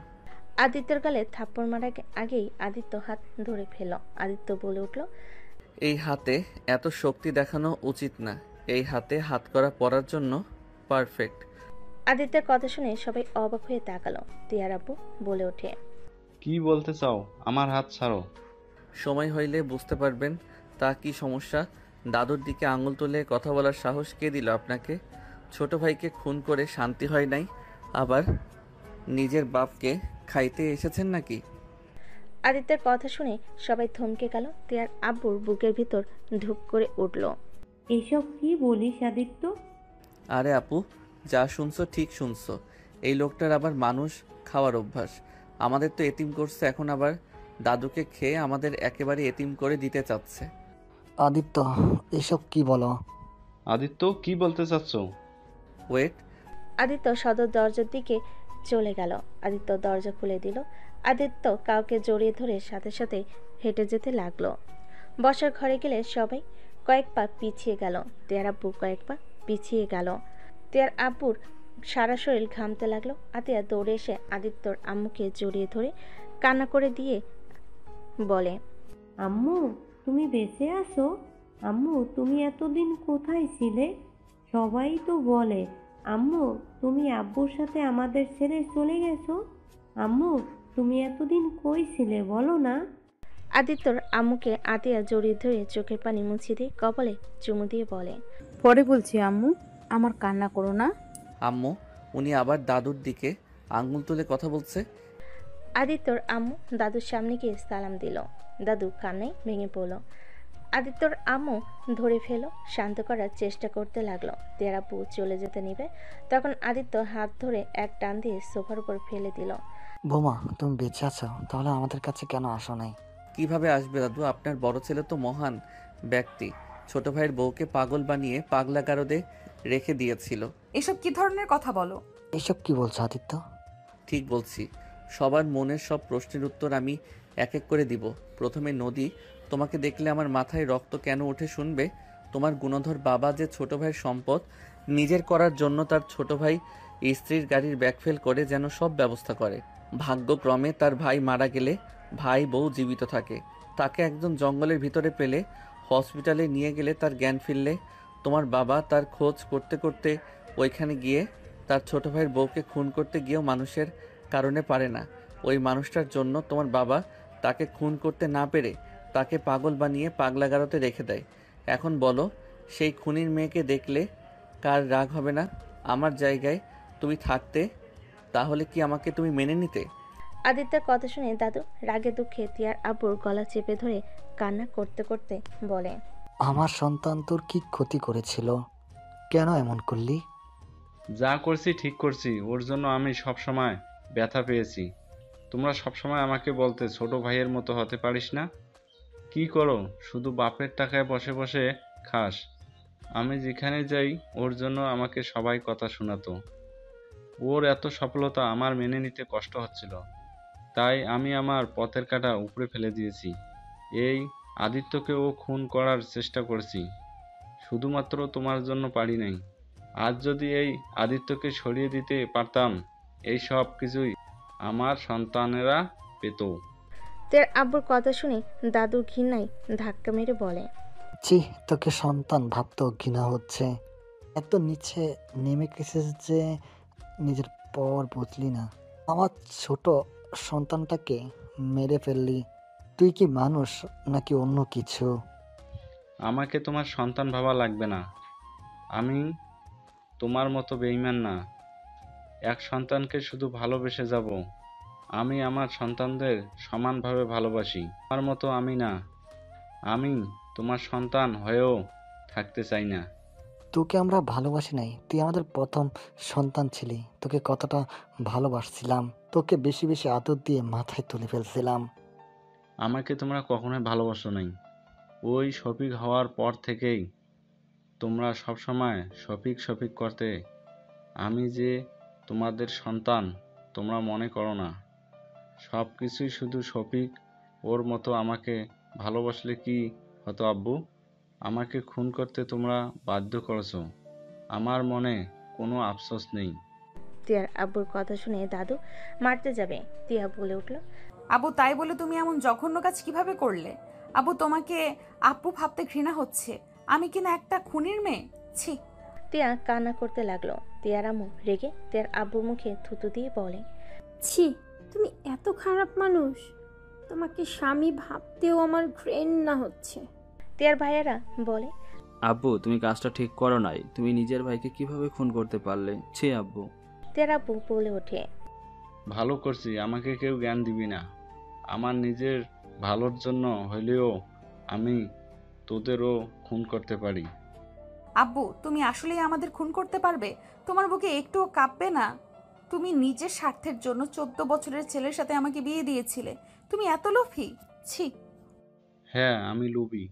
আদিত্যর গালে থাপ্পড় মারার আগেই আদিত্য হাত ধরে ফেল। আদিত্য বলে উঠল, এই হাতে এত শক্তি দেখানো উচিত না, এই হাতে হাত করা পরার জন্য পারফেক্ট। আদিত্যের কথা শুনে সবাই অবাক হয়ে তাকালো। তিয়ার আব্বু বলে ওঠে, কি বলতে চাও? আমার হাত ছাড়ো। সময় হইলে বুঝতে পারবেন। তা কি সমস্যা? দাদুর দিকে আঙুল তুলে কথা বলার সাহস কে দিল আপনাকে? ছোট ভাইকে খুন করে শান্তি হয় নাই, আবার নিজের বাপকে খাইতে এসেছেন নাকি? আদিত্যের কথা শুনে সবাই থমকে গেল। তিয়ার আব্বুর বুকের ভিতর ধুপ করে উঠল। এসব কি বলিস আদিত্য? আরে আপু, যা শুনছো ঠিক শুনছো। এই লোকটার আবার মানুষ খাওয়ার অভ্যাস। আমাদের তো এতিম করছে, এখন আবার দাদুকে খেয়ে আমাদের একেবারে এতিম করে দিতে চাচ্ছে। আদিত্য, এসব কি বলো? আদিত্য, কি বলতে চাচ্ছ? ওয়েট। আদিত্য সদর দরজার দিকে চলে গেল। আদিত্য দরজা খুলে দিল। আদিত্য কাউকে জড়িয়ে ধরে সাথে সাথে হেঁটে যেতে লাগলো। বসার ঘরে গেলে সবাই কয়েক পা পিছিয়ে গেল। তিয়ার আব্বু কয়েক পা পিছিয়ে গেল। তিয়ার আব্বুর সারা শরীর ঘামতে লাগলো। আতিয়া দৌড়ে এসে আদিত্যর আম্মুকে জড়িয়ে ধরে কান্না করে দিয়ে বলে, আম্মু, তুমি বেঁচে আছো? আম্মু, তুমি এতদিন কোথায় ছিলে? সবাই তো বলে আম্মু তুমি আব্বুর সাথে আমাদের ছেড়ে চলে গেছো। আম্মু, তুমি এতদিন কই ছিলে বলো না? আদিত্যর আম্মুকে আতিয়া জড়িয়ে ধরে চোখের পানি মুছিয়ে দিয়ে কপালে চুমু দিয়ে বলে, পরে বলছি আম্মু, আমার কান্না করো না। আম্মু, উনি আবার দাদুর দিকে আঙ্গুল তুলে কথা বলছে। আদিত্যর আম্মু দাদুর সামনে গিয়ে সালাম দিল। দাদু কান্নায় ভেঙে পড়ল। আদিত্যর আম্মু ধরে ফেলো, শান্ত করার চেষ্টা করতে লাগলো। তিয়ার আব্বু চলে যেতে নিবে, তখন আদিত্য হাত ধরে এক টান দিয়ে সোফার উপর ফেলে দিল। বোমা, তুমি বেঁচে আছো? তাহলে আমাদের কাছে কেন আসো নাই? কিভাবে আসবে দাদু? আপনার বড় ছেলে তো মহান ব্যক্তি, ছোট ভাইয়ের বউকে পাগল বানিয়ে পাগলা গারদে রেখে দিয়েছিল। এসব কি ধরনের কথা বলো? এসব কি বলছো আদিত্য? ঠিক বলছি, সবার মনের সব প্রশ্নের উত্তর আমি এক এক করে দিব। প্রথমে নদী, তোমাকে দেখলে আমার মাথায় রক্ত কেন ওঠে শুনবে। তোমার গুণধর বাবা যে ছোট ভাইয়ের সম্পদ নিজের করার জন্য তার ছোট ভাই স্ত্রীর গাড়ির ব্যাকফেল করে যেন সব ব্যবস্থা করে। ভাগ্যক্রমে তার ভাই মারা গেলে ভাই বউ জীবিত থাকে। তাকে একজন জঙ্গলের ভিতরে পেলে হসপিটালে নিয়ে গেলে তার জ্ঞান ফিরলে তোমার বাবা তার খোঁজ করতে করতে ওইখানে গিয়ে তার ছোট ভাইয়ের বউকে খুন করতে গিয়েও মানুষের কারণে পারে না। ওই মানুষটার জন্য তোমার বাবা তাকে খুন করতে না পেরে তাকে পাগল বানিয়ে পাগলাগারতে রেখে দেয়। এখন বলো, সেই খুনির মেয়েকে দেখলে কার রাগ হবে না? আমার জায়গায় তুমি থাকতে তাহলে কি আমাকে তুমি মেনে নিতে? আদিত্যের কথা শুনে দাদু রাগে দুঃখে তিয়ার আব্বুর গলা চেপে ধরে কান্না করতে করতে বলে, আমার সন্তান তোর কি ক্ষতি করেছিল? কেন এমন করলি? যা করছি ঠিক করছি, ওর জন্য আমি সব সময় ব্যথা পেয়েছি। তোমরা সবসময় আমাকে বলতে ছোট ভাইয়ের মতো হতে পারিস না। কি করো, শুধু বাপের টাকায় বসে বসে খাস। আমি যেখানে যাই ওর জন্য আমাকে সবাই কথা শোনাতো। ওর এত সফলতা আমার মেনে নিতে কষ্ট হচ্ছিল, তাই আমি আমার পথের কাঁটা উপড়ে ফেলে দিয়েছি। এই আদিত্যকে ও খুন করার চেষ্টা করেছি, শুধুমাত্র তোমার জন্য পারি নাই। আজ যদি এই আদিত্যকে সরিয়ে দিতে পারতাম, এই সব কিছুই আমার সন্তানেরা পেত। তিয়ার আব্বুর কথা শুনে দাদু ঘৃণায় ধাক্কা মেরে বলে, ছি, তোকে সন্তান ভাবতেও ঘৃণা হচ্ছে। এত নিচে নেমে গেছিস যে নিজের পর বুঝলি না। আমার ছোট সন্তানটাকে মেরে ফেললি। তুই কি মানুষ নাকি অন্য কিছু? আমাকে তোমার সন্তান ভাবা লাগবে না। আমি তোমার মতো বেঈমান না। এক সন্তানকে শুধু ভালোবেসে যাব। আমি আমার সন্তানদের সমানভাবে ভালোবাসি। আমার মতো আমি না। আমি তোমার সন্তান হয়েও থাকতে চাই না। তোকে আমরা ভালোবাসি নাই, তুই আমাদের প্রথম সন্তান ছিলি। তোকে কতটা ভালোবাসছিলাম, তোকে বেশি বেশি আদর দিয়ে মাথায় তুলে ফেলছিলাম। আমাকে তোমরা কখনোই ভালোবাসো নাই। ওই শফিক হওয়ার পর থেকেই তোমরা সবসময় শফিক শফিক করতে। আমি যে তোমাদের সন্তান তোমরা মনে করো না। সব কিছুই শুধু শফিক। ওর মতো আমাকে ভালোবাসলে কি হতো আব্বু? আমাকে খুন করতে তোমরা বাধ্য করেছো। আমার মনে কোনো আফসোস নেই। তিয়ার আব্বুর কথা শুনে দাদু মারতে যাবে, তিয়া বলে উঠল, আবু তাই বলে তুমি এমন জঘন্য কাজ কিভাবে করলে? আবু তোমাকে আপু ভাবতে ঘৃণা হচ্ছে। আমি কিনা একটা খুনির মেয়ে? ছি। তিয়া কান্না করতে লাগলো। তিয়ার আম্মু রেগে তিয়ার আব্বুর মুখে থুতু দিয়ে বলে, ছি, তুমি এত খারাপ মানুষ। তোমাকে স্বামী ভাবতেও আমার ঘৃণা হচ্ছে। তিয়ার ভাইয়েরা বলে, আব্বু তুমি কাজটা ঠিক করো নাই। তুমি নিজের ভাইকে কিভাবে খুন করতে পারলে? ছি আব্বু। তিয়ার আব্বু বলে ওঠে, ভালো করছি, আমাকে কেউ জ্ঞান দিবি না। আমার নিজের ভালোর জন্য হইলেও আমি তোদেরও খুন করতে পারি। আব্বু তুমি আসলেই আমাদের খুন করতে পারবে? তোমার বুকে একটুও কাঁপবে না? তুমি নিজের স্বার্থের জন্য 14 বছরের ছেলের সাথে আমাকে বিয়ে দিয়েছিলে। তুমি এত লোভী? ছি। হ্যাঁ, আমি লোভী।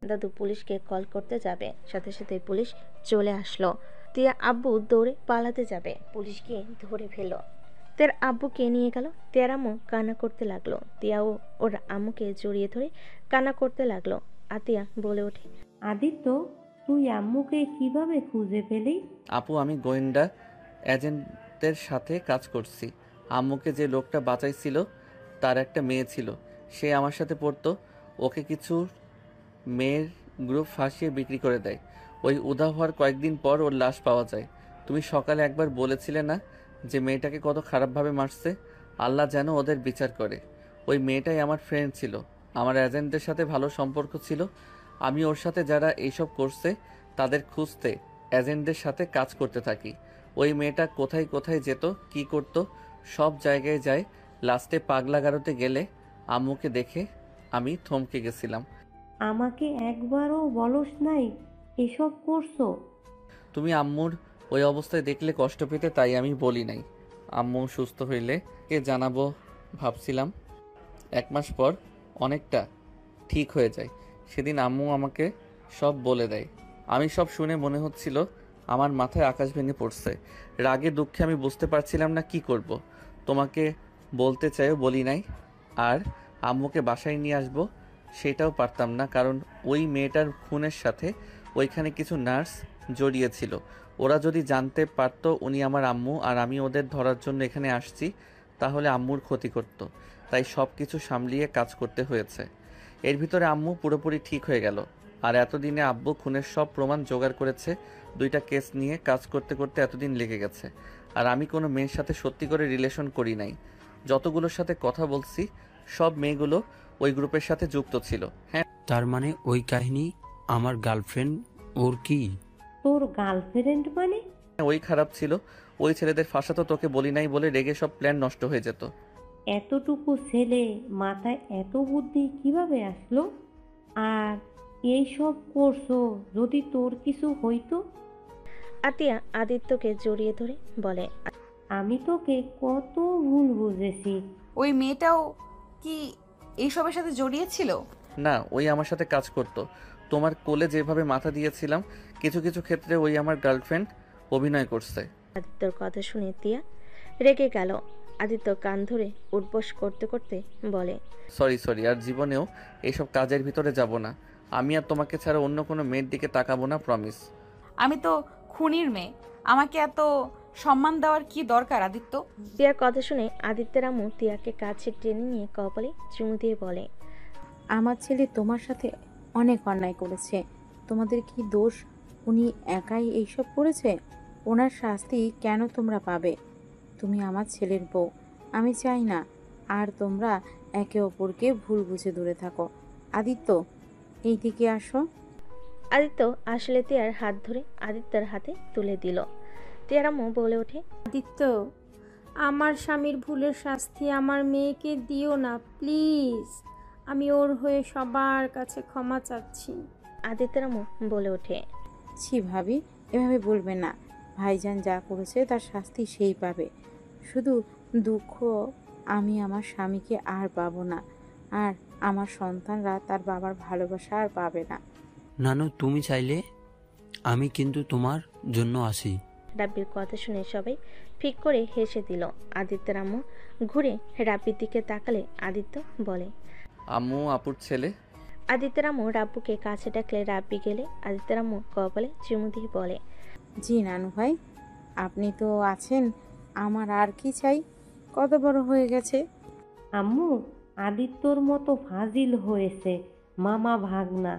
দাদু পুলিশকে কল করতে যাবে, সাথে সাথে পুলিশ চলে আসলো। তিয়া আব্বু দৌড়ে পালাতে যাবে, পুলিশ গিয়ে ধরে ফেললো। তিয়ার আব্বুকে নিয়ে গেল। তিয়ার আম্মু কান্না করতে লাগলো। তিয়াও ওর আম্মুকে জড়িয়ে ধরে কান্না করতে লাগলো। আতিয়া বলে ওঠে, আদিত্য, তুই আম্মুকে কিভাবে খুঁজে পেলি? আপু আমি গোয়েন্দা এজেন্টদের সাথে কাজ করছি। আম্মুকে যে লোকটা বাঁচাইছিল তার একটা মেয়ে ছিল, সে আমার সাথে পড়তো। ওকে কিছু মেয়ের গ্রুপ ফাঁসিয়ে বিক্রি করে দেয়। ওই উধাও হওয়ার কয়েকদিন পর ওর লাশ পাওয়া যায়। তুমি সকালে একবার বলেছিলে না যে মেয়েটাকে কত খারাপভাবে মারছে? আল্লাহ যেন ওদের বিচার করে। ওই মেয়েটাই আমার ফ্রেন্ড ছিল, আমার এজেন্টদের সাথে ভালো সম্পর্ক ছিল। আমি ওর সাথে যারা এইসব করছে তাদের খুঁজতে এজেন্টদের সাথে কাজ করতে থাকি। ওই মেয়েটা কোথায় কোথায় যেত, কি করত, সব জায়গায় যায়। লাস্টে পাগলা গারোতে গেলে আম্মুকে দেখে আমি থমকে গেছিলাম। আমাকে একবারও বলস নাই এসব করছো? তুমি আম্মুর ওই অবস্থায় দেখলে কষ্ট পেতে, তাই আমি বলি নাই। আম্মু সুস্থ হইলে কে জানাবো ভাবছিলাম। 1 মাস পর অনেকটা ঠিক হয়ে যায়। সেদিন আম্মু আমাকে সব বলে দেয়। আমি সব শুনে মনে হচ্ছিল আমার মাথায় আকাশ ভেঙে পড়ছে। রাগে দুঃখে আমি বুঝতে পারছিলাম না কি করব। তোমাকে বলতে চাইও বলি নাই। আর আম্মুকে বাসায় নিয়ে আসবো সেটাও পারতাম না, কারণ ওই মেয়েটার খুনের সাথে ওইখানে কিছু নার্স জড়িয়ে ছিল। ওরা যদি জানতে পারতো উনি আমার আম্মু আর আমি ওদের ধরার জন্য এখানে আসছি, তাহলে আম্মুর ক্ষতি করত। তাই সব কিছু সামলিয়ে কাজ করতে হয়েছে। এর ভিতরে আম্মু পুরোপুরি ঠিক হয়ে গেল। আর এতদিনে আব্বু খুনের সব প্রমাণ জোগাড় করেছে। 2টা কেস নিয়ে কাজ করতে করতে এতদিন লেগে গেছে। আর আমি কোনো মেয়ের সাথে সত্যি করে রিলেশন করি নাই। যতগুলোর সাথে কথা বলছি সব মেয়েগুলো ওই গ্রুপের সাথে যুক্ত ছিল। হ্যাঁ, তার মানে ওই কাহিনী আমার গার্লফ্রেন্ড ওর কি? তোর গার্লফ্রেন্ড মানে? ওই খারাপ ছিল। ওই ছেলেদের ফাঁসাতো তোকে বলি নাই বলে রেগে সব প্ল্যান নষ্ট হয়ে যেত। এতটুকু ছেলে মাথায় এত বুদ্ধি কিভাবে আসলো? আর এই সব করছো, যদি তোর কিছু হইতো? আতিয়া আদিত্যকে জড়িয়ে ধরে বলে, আমি তোকে কত ভুল বুঝেছি। ওই মেয়েটাও কি এইসবের সাথে জড়িয়েছিল? না, ওই আমার সাথে কাজ করত। তোমার কোলে যেভাবে মাথা দিয়েছিলাম, কিছু কিছু ক্ষেত্রে ওই আমার গার্লফ্রেন্ড অভিনয় করছে। আদিত্যর কথা শুনে তিয়া রেগে গেল। আদিত্য কান ধরে উঠবোস করতে করতে বলে, সরি, আর জীবনেও এইসব কাজের ভিতরে যাব না। আমি আর তোমাকে ছাড়া অন্য কোনো মেয়ের দিকে তাকাবো না, প্রমিস। আমি তো খুনির মেয়ে, আমাকে এত সম্মান দেওয়ার কি দরকার আদিত্য? তিয়ার কথা শুনে আদিত্যের আম্মু তিয়াকে কাছে টেনে নিয়ে কপালে চুমু দিয়ে বলে, আমার ছেলে তোমার সাথে অনেক অন্যায় করেছে, তোমাদের কি দোষ? উনি একাই এইসব করেছে? ওনার শাস্তি কেন তোমরা পাবে? তুমি আমার ছেলের বউ, আমি চাই না আর তোমরা একে অপরকে ভুল বুঝে দূরে থাকো। আদিত্য, এই দিকে আসো। আদিত্য আসলে তিয়ার হাত ধরে আদিত্যের হাতে তুলে দিল। তিয়ার আম্মু বলে ওঠে, আদিত্য, আমার স্বামীর ভুলের শাস্তি আমার মেয়েকে দিও না প্লিজ। আমি ওর হয়ে সবার কাছে ক্ষমা চাচ্ছি। আদিত্যের আম্মু বলে ওঠে, ছি ভাবি, এভাবে বলবে না। ভাইজান যা করেছে তার শাস্তি সেই পাবে। শুধু দুঃখ আমি আমার স্বামীকে আর পাবো না, আর আমার সন্তানরা তার বাবার ভালোবাসা আর পাবে না। নানু, তুমি চাইলে আমি কিন্তু তোমার জন্য আসি। রাব্বির কথা শুনে সবাই ফিক করে হেসে দিল। আদিত্যের আম্মু ঘুরে রাব্বির দিকে তাকালে আদিত্য বলে, আম্মু আপুর ছেলে। আদিত্যের আম্মু রাব্বুকে কাছে ডাকলে রাব্বি গেলে আদিত্যের আম্মু কপালে চুমু দিয়ে বলে, জি নানু ভাই, আপনি তো আছেন, আমার আর কি চাই? কত বড় হয়ে গেছে। আম্মু, আদিত্যর মতো ফাজিল হয়েছে মামা ভাগনা,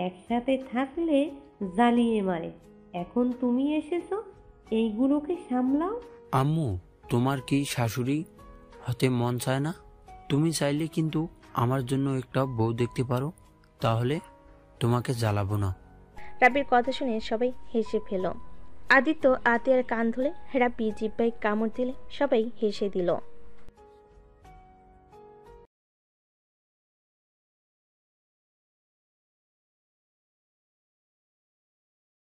একসাথে থাকলে জ্বালিয়ে মারে। এখন তুমি এসেছো, এইগুলোকে সামলাও। আম্মু, তোমার কি শাশুড়ি হতে মন চায় না? তুমি চাইলে কিন্তু আমার জন্য একটা বউ দেখতে পারো, তাহলে তোমাকে জ্বালাবো না। রাব্বির কথা শুনে সবাই হেসে ফেল। আদিত্য আতিয়ার কান ধরে রাব্বি জিব্বায় কামড় দিলে সবাই হেসে দিল।